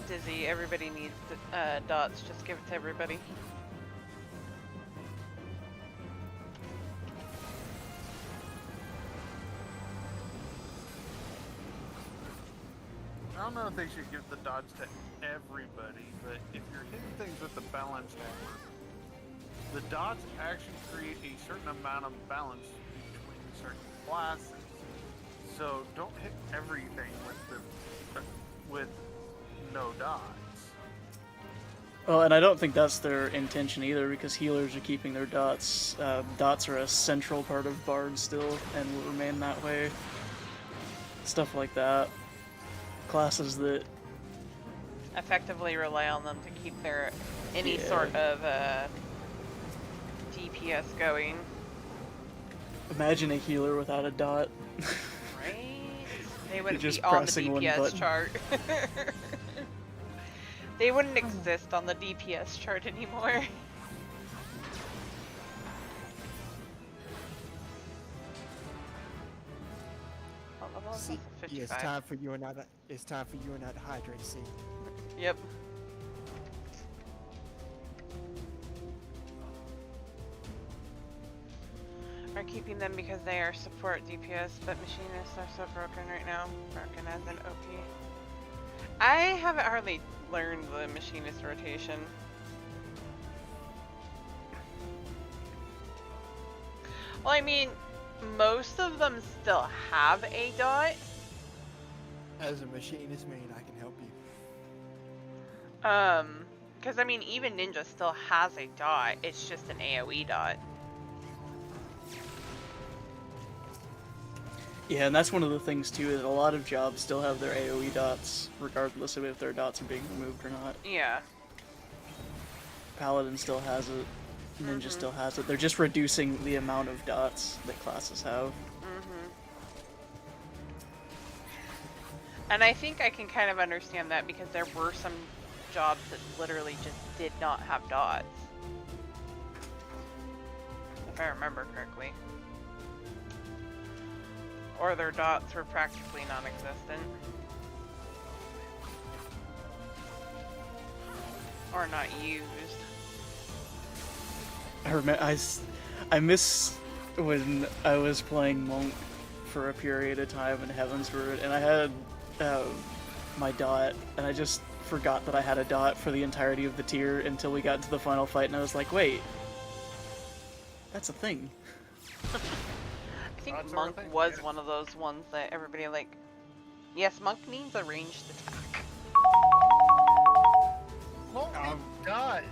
Dizzy. Everybody needs the dots. Just give it to everybody. I don't know if they should give the dots to everybody, but if you're hitting things with the balance hammer, the dots actually create a certain amount of balance between certain classes. So don't hit everything with no dots. Well, and I don't think that's their intention either, because healers are keeping their dots. Dots are a central part of Bard still, and will remain that way. Stuff like that. Classes that Effectively rely on them to keep their any sort of DPS going. Imagine a healer without a dot. Right? They wouldn't just be on the pressing one DPS button. chart. They wouldn't exist on the DPS chart anymore. See, yeah, it's time for you and I to hydrate. See. Yep. Are keeping them because they are support DPS, but machinists are so broken right now. Broken as an OP. I haven't hardly learned the machinist rotation. Well, I mean, most of them still have a dot. As a machinist main, I can help you. Because I mean, even Ninja still has a dot. It's just an AoE dot. Yeah, and that's one of the things too, is a lot of jobs still have their AoE dots, regardless of if their dots are being removed or not. Yeah. Paladin still has it, Ninja still has it. They're just reducing the amount of dots that classes have. And I think I can kind of understand that because there were some jobs that literally just did not have dots. If I remember correctly. Or their dots were practically non-existent. Or not used. I remember, I miss when I was playing Monk for a period of time in Heavensward, and I had my dot, and I just forgot that I had a dot for the entirety of the tier until we got to the final fight, and I was like, wait, that's a thing. I think Monk was one of those ones that everybody like, yes, Monk needs a ranged attack. Well, it does.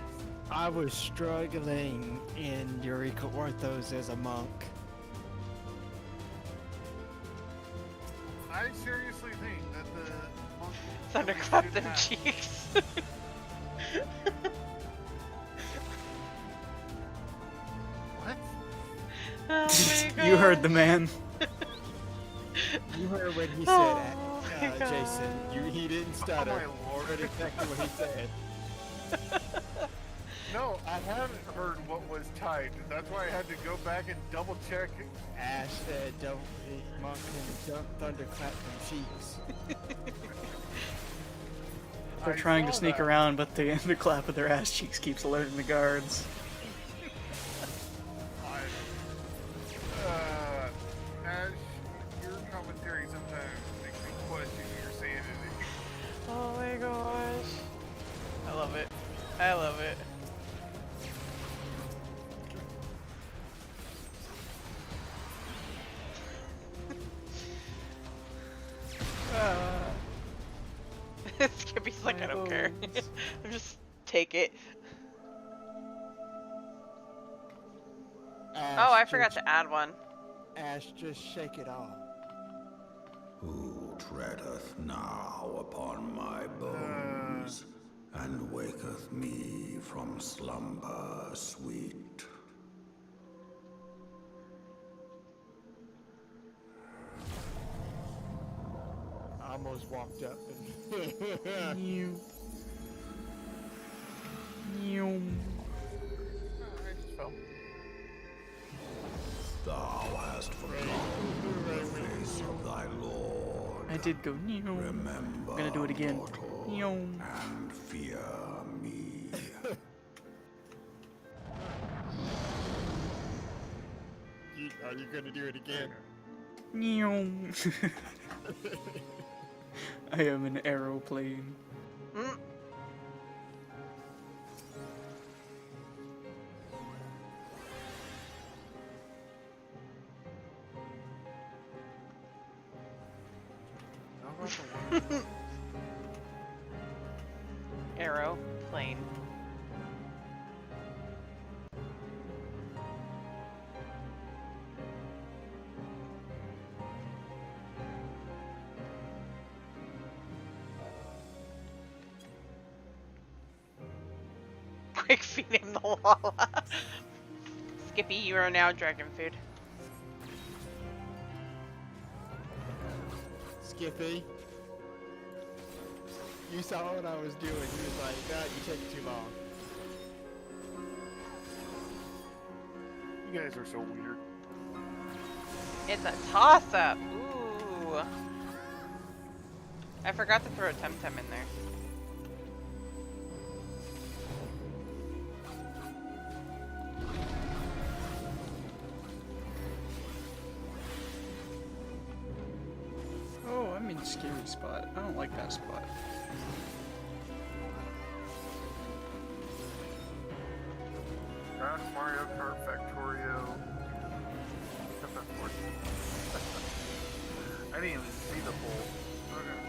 I was struggling in Eureka Orthos as a monk. I seriously think that the monk Thunderclap them cheeks. What? Oh my god. You heard the man. You heard what he said, Jason. He didn't stutter. Oh my lord. You heard exactly what he said. No, I haven't heard what was typed. That's why I had to go back and double check. Ash said, Monk can thunderclap them cheeks. They're trying to sneak around, but the clap of their ass cheeks keeps alerting the guards. Ash, your commentary sometimes makes me question your sanity. Oh my gosh. I love it. I love it. Skippy's like, I don't care. Just take it. Ash, oh, I forgot to add one. Ash, just shake it off. Who treadeth now upon my bones, and waketh me from slumber sweet? I almost walked up and... Thou hast forgotten the face of thy Lord. I did go. Remember, I'm gonna do it again. mortal, and fear me. Are you gonna do it again? I am an aeroplane. Arrow, plane. Quick, feed him the lava. Skippy, you are now dragon food. Skippy, you saw what I was doing. He was like, "Nah, you take too long." You guys are so weird. It's a toss-up. Ooh. I forgot to throw a Temtem in there. scary spot. I don't like that spot. That's Mario Kart Factorio. I didn't even see the hole. Okay.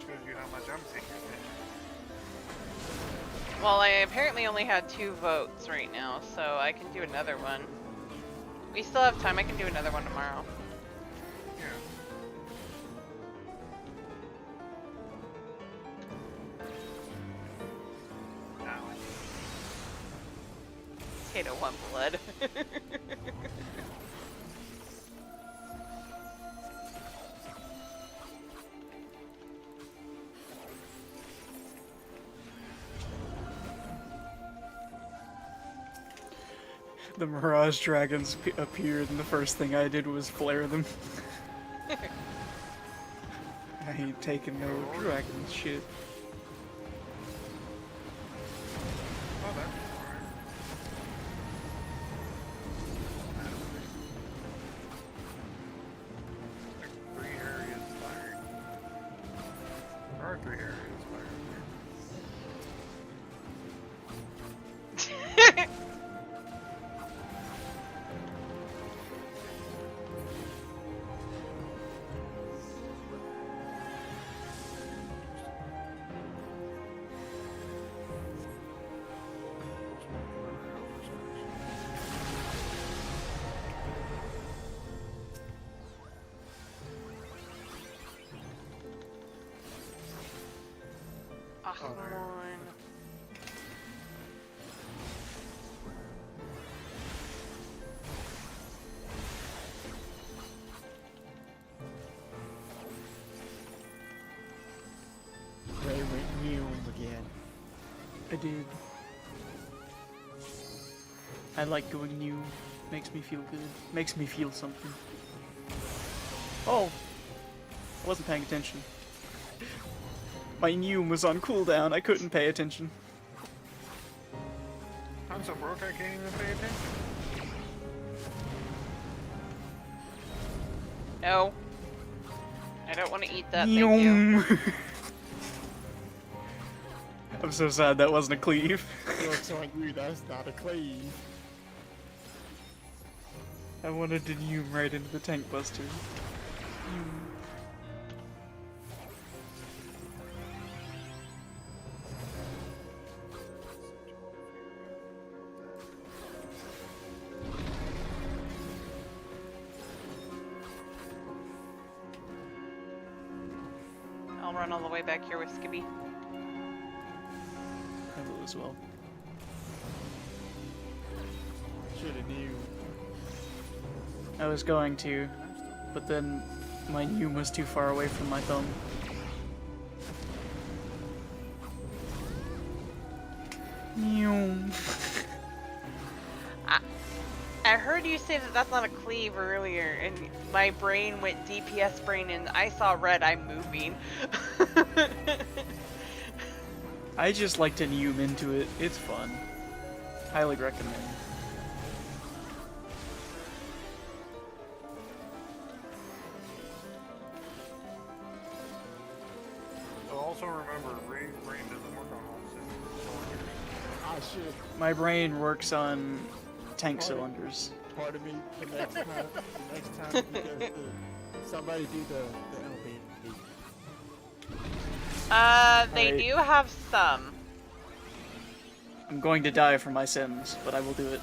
Shows you how much I'm paying attention. Well, I apparently only had 2 votes right now, so I can do another one. We still have time. I can do another one tomorrow. Yeah. Potato one blood. The Mirage Dragons appeared, and the first thing I did was flare them. I ain't taking no dragon shit. Oh, that's like 3 areas fired. There are 3 areas fired. Oh, come on. Ray went new again. I did. I like going new. Makes me feel good. Makes me feel something. Oh! I wasn't paying attention. My new was on cooldown. I couldn't pay attention. I'm so broke I can't even pay attention. No. I don't want to eat that, thank you. I'm so sad that wasn't a cleave. Looks like you, that's not a cleave. I wanted to new right into the tank buster. I'll run all the way back here with Skippy. I will as well. Shoulda knew. I was going to, but then my new was too far away from my thumb. I heard you say that that's not a cleave earlier, and my brain went DPS brain, and I saw red, I'm moving. I just like to new into it. It's fun. Highly recommend. So also remember, Ray's brain doesn't work on all cylinders. I should. My brain works on tank cylinders. Pardon me, the next time you get somebody do the LB. They do have some. I'm going to die for my sins, but I will do it.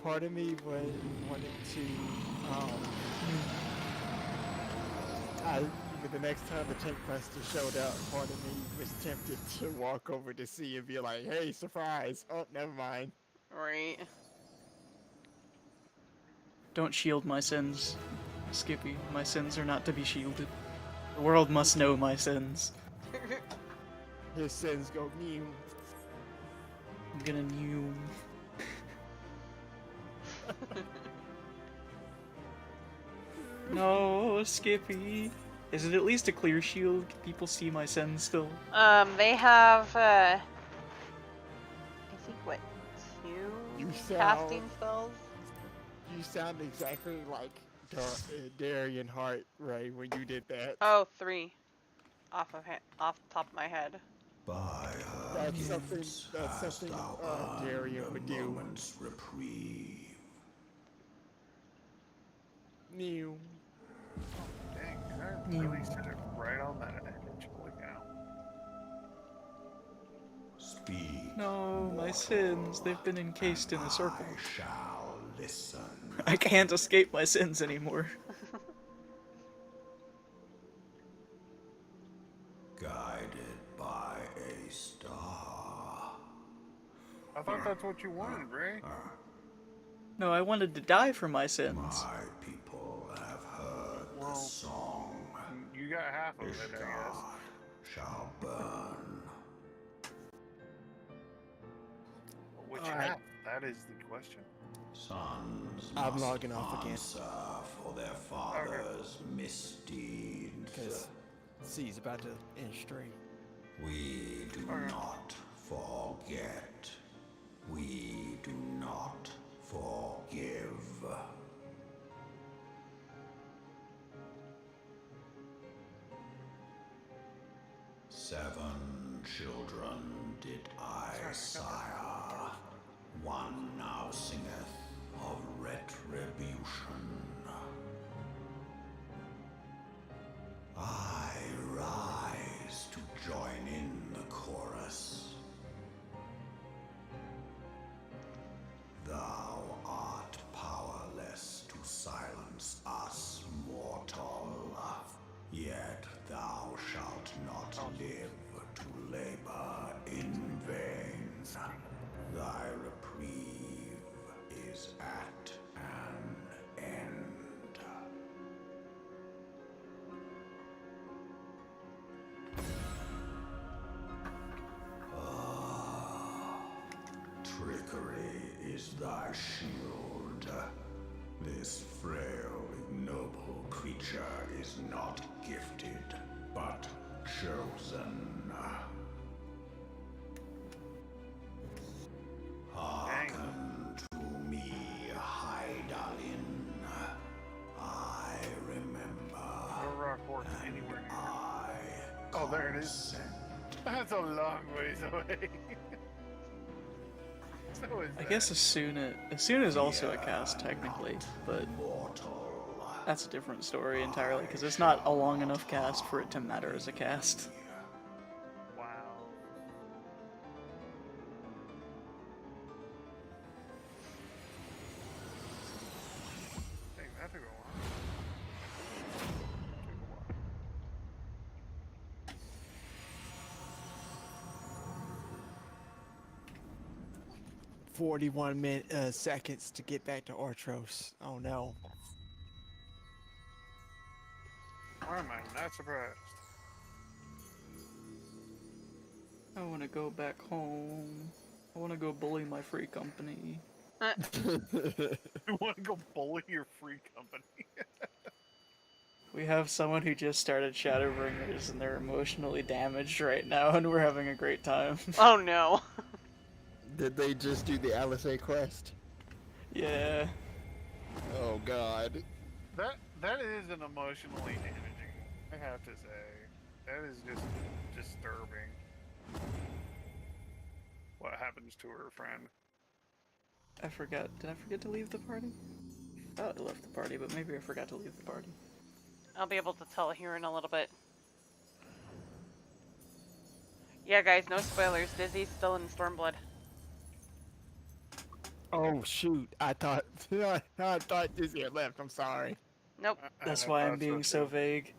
Pardon me when you wanted to, the next time the tank buster showed up, part of me was tempted to walk over to see and be like, hey, surprise. Oh, never mind. Right. Don't shield my sins, Skippy. My sins are not to be shielded. The world must know my sins. His sins go new. I'm gonna new. No, Skippy. Is it at least a clear shield? Can people see my sins still? They have, I think, what, 2 casting spells? You You sound exactly like Darian Hart, Ray, when you did that. Oh, 3. Off the top of my head. That's something Darian would do. Reprieve. New. Dang, I really set it right on that edge. Holy cow. Speak. No, my sins. They've been encased in a circle. I shall listen. I can't escape my sins anymore. Guided by a star. I thought that's what you wanted, Ray. No, I wanted to die for my sins. My people have heard the song. You got half of it, I guess. Shall burn. Which half? That is the question. Sons I'm must logging off again. answer for their father's misdeeds. Because C's about to end stream. We do not forget. We do not forgive. Seven children did I sire. One now singeth of retribution. I rise to join in the chorus. Thou art powerless to silence us, mortal. Yet thou shalt not live to labor in vain. Thy reprieve is at an end. Trickery is thy shield. This frail, ignoble creature is not gifted, but chosen. Hearken to me, Hydaelyn. I remember. No rock work anywhere near. I Oh, there it is. That's a long ways away. So is I guess Asuna is also a cast technically, but that's a different story entirely because it's not a long enough cast for it to matter as a cast. Wow. Dang, that took a while. 41 seconds to get back to Ortros. Oh no. Why am I not surprised? I want to go back home. I want to go bully my free company. You want to go bully your free company? We have someone who just started Shadowbringers and they're emotionally damaged right now and we're having a great time. Oh no. Did they just do the LSA quest? Yeah. Oh god. That is an emotionally damaging, I have to say. That is just disturbing. What happens to her friend? I forgot. Did I forget to leave the party? I thought I left the party, but maybe I forgot to leave the party. I'll be able to tell here in a little bit. Yeah, guys, no spoilers. Dizzy's still in Stormblood. Oh shoot! I thought Dizzy had left. I'm sorry. Nope. That's why I'm being so vague.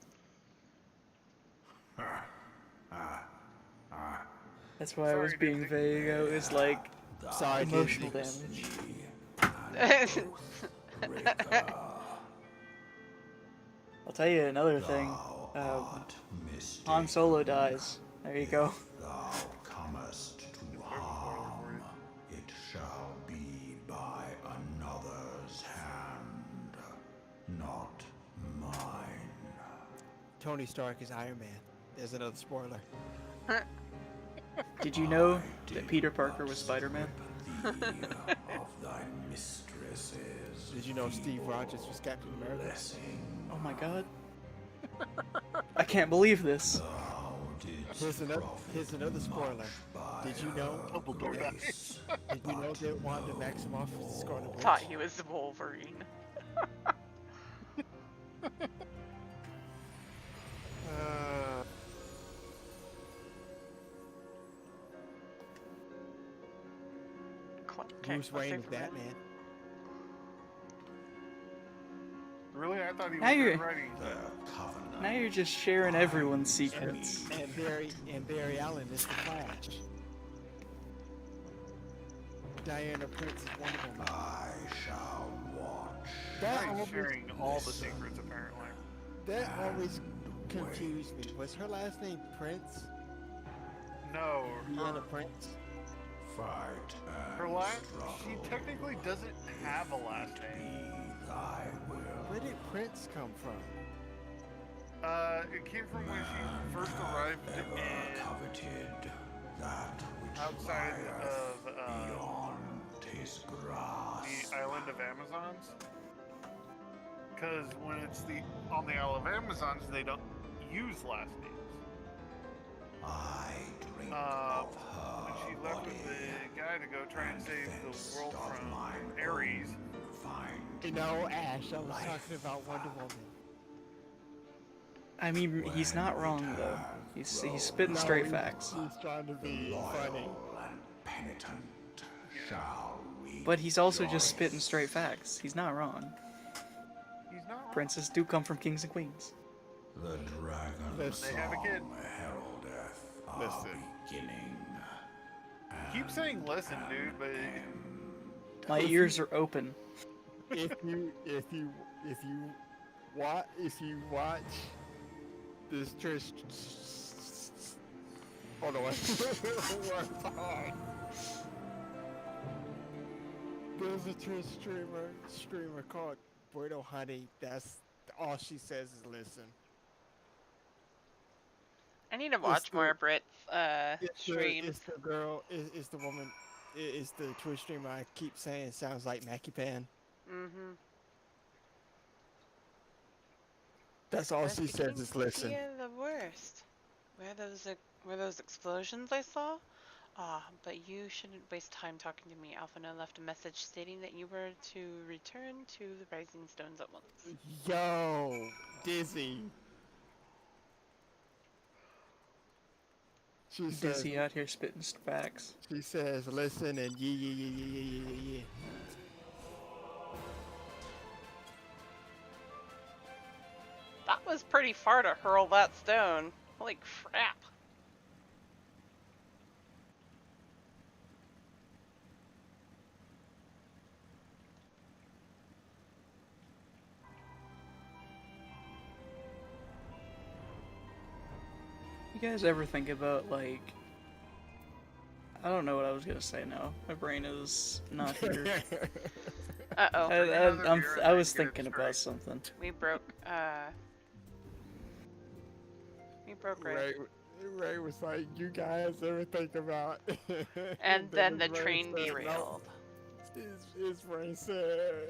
That's why I was being vague. I was like, sorry, emotional damage. I'll tell you another thing. Han Solo dies. There you go. Thou comest to harm. It shall be by another's hand, not mine. Tony Stark is Iron Man. There's another spoiler. Did you know that Peter Parker was Spider-Man? Of thy mistresses. Did you know Steve Rogers was Captain America? Oh my god. I can't believe this. Here's another spoiler. Did you know? Did you know that Wanda Maximoff is the Scarlet Witch? Thought he was Wolverine. Bruce Wayne is Batman. Really? I thought he Now was you're- ready. Now you're just sharing everyone's secrets. And Barry Allen is the Flash. Diana Prince is Wonder Woman. I shall watch. I'm sharing all the secrets, apparently. That always confused me. Was her last name Prince? No. Diana Prince? Fight Her last... She technically doesn't have a last name. Where did Prince come from? It came from when she first arrived outside of the island of Amazons. Because when it's on the Isle of Amazons, they don't use last names. When she left with the guy to go try and save the world from Ares. You know, Ash, I was talking about Wonder Woman. I mean, he's not wrong though. He's spitting straight facts. He's trying to be funny. But he's also just spitting straight facts. He's not wrong. He's not wrong. Princes do come from kings and queens. The dragon They have a kid. heraldeth Listen. beginning. Keep saying listen, dude, but My ears are open. If you watch this Trish, hold on. One time. There's a Trish streamer called Bueno Honey. That's all she says is listen. I need to watch more Brit's streams. It's the girl. It's the woman. It's the Twitch streamer. I keep saying sounds like Mackie Pan. Mm-hmm. That's all she says is listen. Yeah, the worst. Where those explosions I saw? But you shouldn't waste time talking to me. Alphina left a message stating that you were to return to the Rising Stones at once. Yo, Dizzy. She says, Dizzy out here spitting facts. She says, listen and yeah. That was pretty far to hurl that stone. Holy crap. You guys ever think about, like... I don't know what I was gonna say now. My brain is not here. Uh-oh. I was thinking about something. We broke Ray. Ray was like, you guys ever think about... And then the his brain train said, derailed. No. His brain said...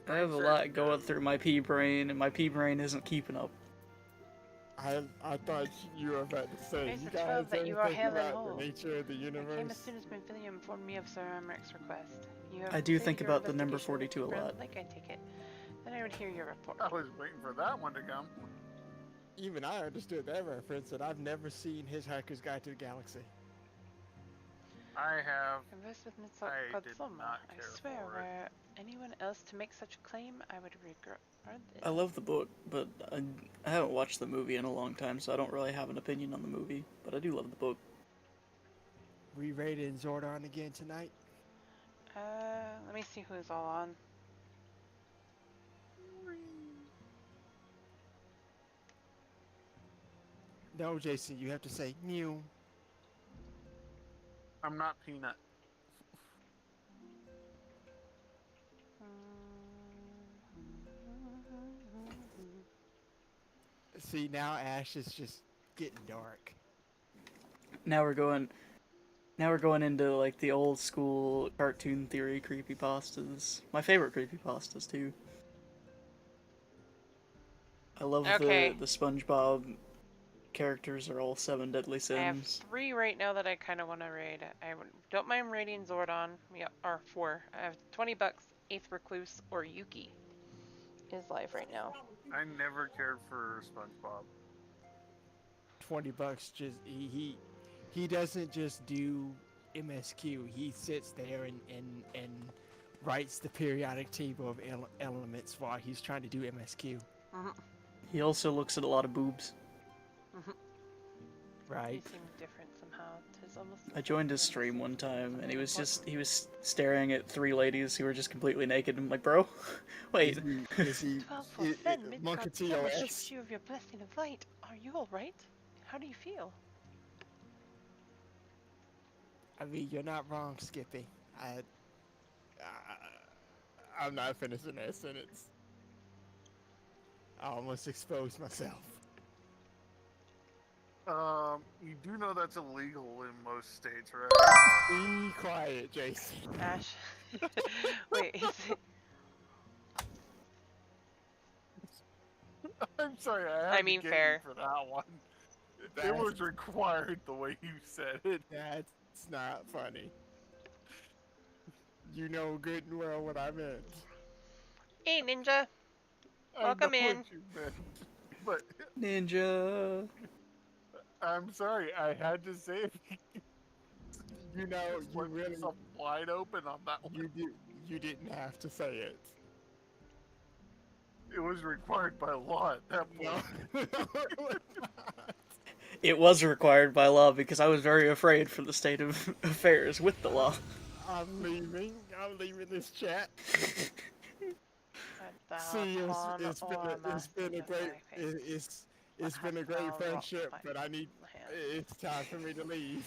I have a lot going through my pea brain, and my pea brain isn't keeping up. I thought you were about to say, Raise you the guys 12 that ever you are think hailing about home. the nature of the I came universe? as soon as Benfilia informed me of Sir Emmeric's request. You have I do completed think your about the number investigation 42 a with lot. Like I take it. Then I would hear your report. I was waiting for that one to come. Even I understood that reference, and I've never seen Hitchhiker's Guide to the Galaxy. I have. Converse with Miss I did Godzilla. not I care swear, for it. were anyone else to make such a claim, I would regret it. I love the book, but I haven't watched the movie in a long time, so I don't really have an opinion on the movie. But I do love the book. We raiding Zordon again tonight? Let me see who's all on. No, Jason, you have to say new. I'm not Peanut. See, now Ash is just getting dark. Now we're going... Now we're going into like the old school cartoon theory creepypastas. My favorite creepypastas too. I love Okay. the SpongeBob characters are all 7 deadly I have sins. 3 right now that I kind of want to raid. I don't mind raiding Zordon. Yeah, or 4. I have $20, 8th Recluse, or Yuki is live right now. I never cared for SpongeBob. $20 just he doesn't just do MSQ. He sits there and writes the periodic table of elements while he's trying to do MSQ. He also looks at a lot of boobs. Right. He seemed different somehow. Tis almost I joined his stream one time and he was staring at 3 ladies who were just completely naked. I'm like, bro, wait. Is he 12 for Fen, Monkey Midgard Summer TOS? strips you of your blessing of light. Are you alright? How do you feel? I mean, you're not wrong, Skippy. I'm not finishing that sentence. I almost exposed myself. You do know that's illegal in most states, right? Be quiet, Jason. Ash. Wait, is it? I'm sorry, I had to get fair. you for that one. It was required the way you said it. That's not funny. You know good and well what I meant. Hey, Ninja. I Welcome know in. what you meant, but Ninja. I'm sorry, I had to say it. You know, you really wide open on that one. You didn't have to say it. It was required by law at that point. It was required by law because I was very afraid for the state of affairs with the law. I'm leaving this chat. See, it's been a great friendship, but it's time for me to leave.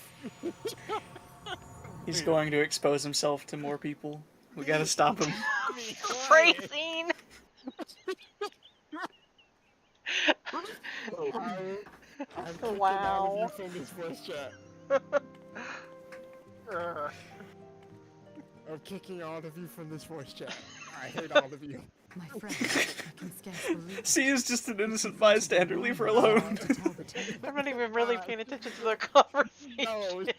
He's going to expose himself to more people. We gotta stop him. Phrasing! I'm kicking all of you from this voice chat. I'm kicking all of you from this voice chat. I hate all of you. My friend, I can scarce believe C is just an innocent bystander. Leave her alone. I'm not even really paying attention to their conversation. No, you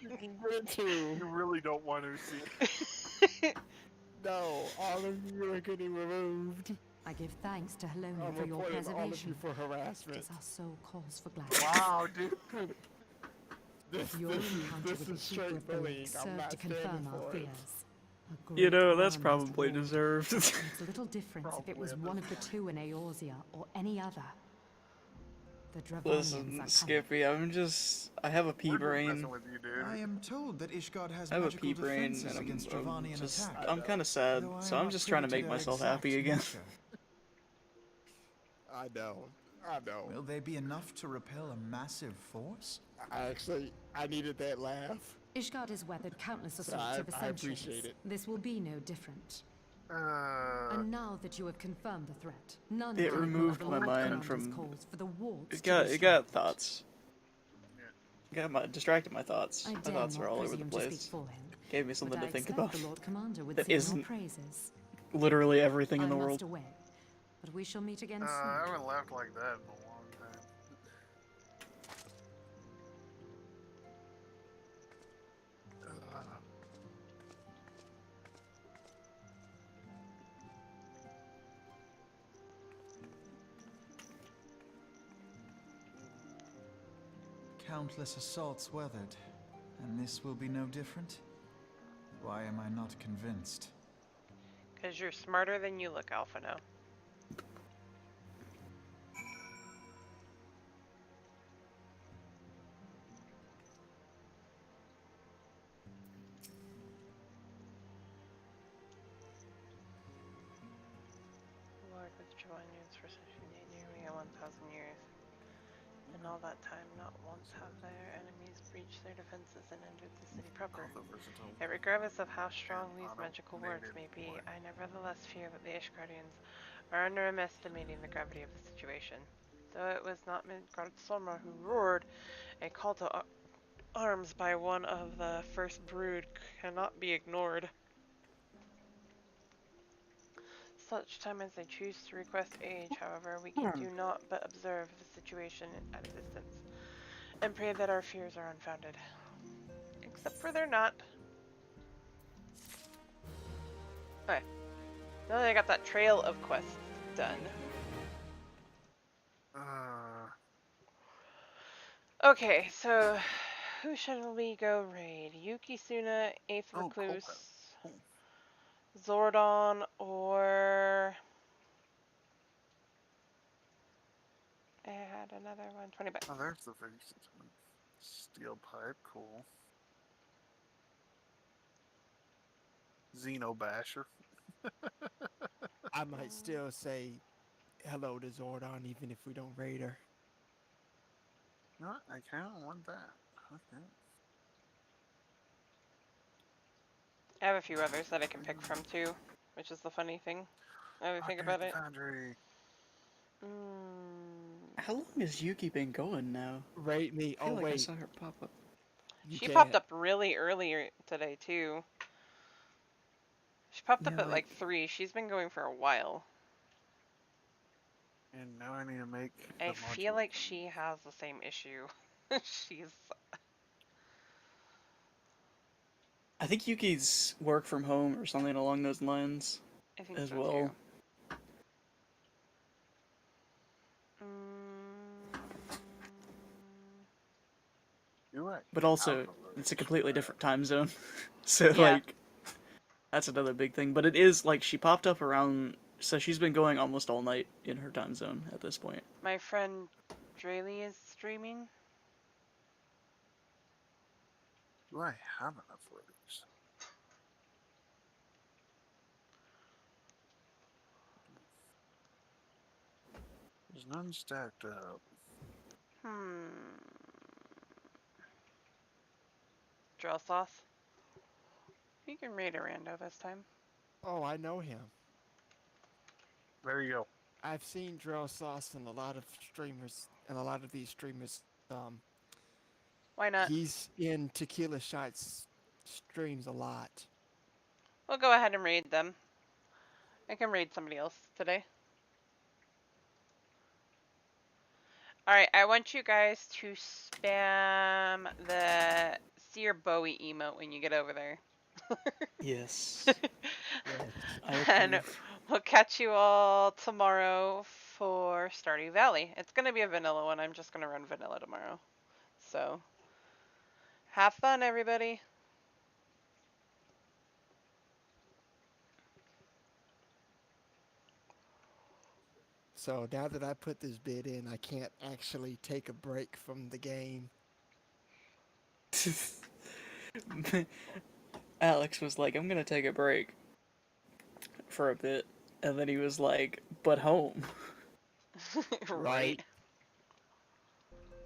good too. You really don't want to see. No, all of you are getting removed. I give thanks to Heloni I'm for your reporting all of preservation. you for harassment. As our soul calls for gladness. Wow, dude. Your encounter with the is straight people bullying. I'm served not to confirm standing our for it. fears. You know, that's probably deserved. It's a little different if it was one of the 2 in Eorzea or any other. The Dravonians Listen, are coming. Skippy, I have a pea brain. I am told that Ishgard has I have a magical pea brain, defenses and against Dravonian attack. I'm kind of sad, though I so am I'm not just trying to privy make their myself exact happy again. nature. I know. Will they be enough to repel a massive force? I needed that laugh. Ishgard has weathered countless So assaults over I centuries. appreciate it. This will be no different. And now that you have confirmed the threat, none It can removed ignore my the Lord mind Commander's from. calls for the wards It to got be got thoughts. Distracted my thoughts. I My dare thoughts not are all over the presume to speak place. for him, Gave me something but to I think expect about. the Lord Commander would That sing isn't your praises. literally everything in the I world. must away, but we shall meet again I soon. haven't laughed like that in a long time. Countless assaults weathered, and this will be no different? Why am I not convinced? Because you're smarter than you look, Alphino. Lord with Jovanians for such nearly 1,000 years. In all that time, not once have their enemies breached their defenses and entered the city proper. Yet regardless of how strong these magical words may be, I nevertheless fear that the Ishgardians are underestimating the gravity of the situation. Though it was not Midgard Solmar who roared a call to arms by one of the first brood cannot be ignored. Such time as they choose to request aid, however, we can do not but observe the situation at a distance, and pray that our fears are unfounded. Except for they're not. Okay. Now that I got that trail of quests done. Okay, so who should we go raid? Yuki Suna, Eighth Recluse, Zordon, or I had another one. 20 bucks. Oh, there's the very steel pipe. Cool. Xenobasher. I might still say hello to Zordon even if we don't raid her. No, I kind of want that. Okay. I have a few others that I can pick from too, which is the funny thing. Now that I think about it. Foundry. How long has Yuki been going now? Rate me. I feel like I wait. saw her pop up. She popped up really early today too. She popped up at like 3. She's been going for a while. And now I need to make. I feel like she has the same issue. She's. I think Yuki's work from home or something along those lines I think as so well. Too. You're right. But also, it's a completely different time zone. So, Yeah. like, that's another big thing. But it is, like, she popped up around, so she's been going almost all night in her time zone at this point. My friend Draylee is streaming. Do I have enough for these? There's none stacked up. Drill sauce. You can raid a rando this time. Oh, I know him. There you go. I've seen Drill Sauce and a lot of streamers, and a lot of these streamers, Why not? He's in Tequila Shots streams a lot. We'll go ahead and raid them. I can raid somebody else today. Alright, I want you guys to spam the Seer Bowie emote when you get over there. Yes. And we'll catch you all tomorrow for Stardew Valley. It's going to be a vanilla one. I'm just going to run vanilla tomorrow. So, have fun, everybody. So now that I put this bid in, I can't actually take a break from the game. Alex was like, I'm gonna take a break for a bit. And then he was like, but home. Right.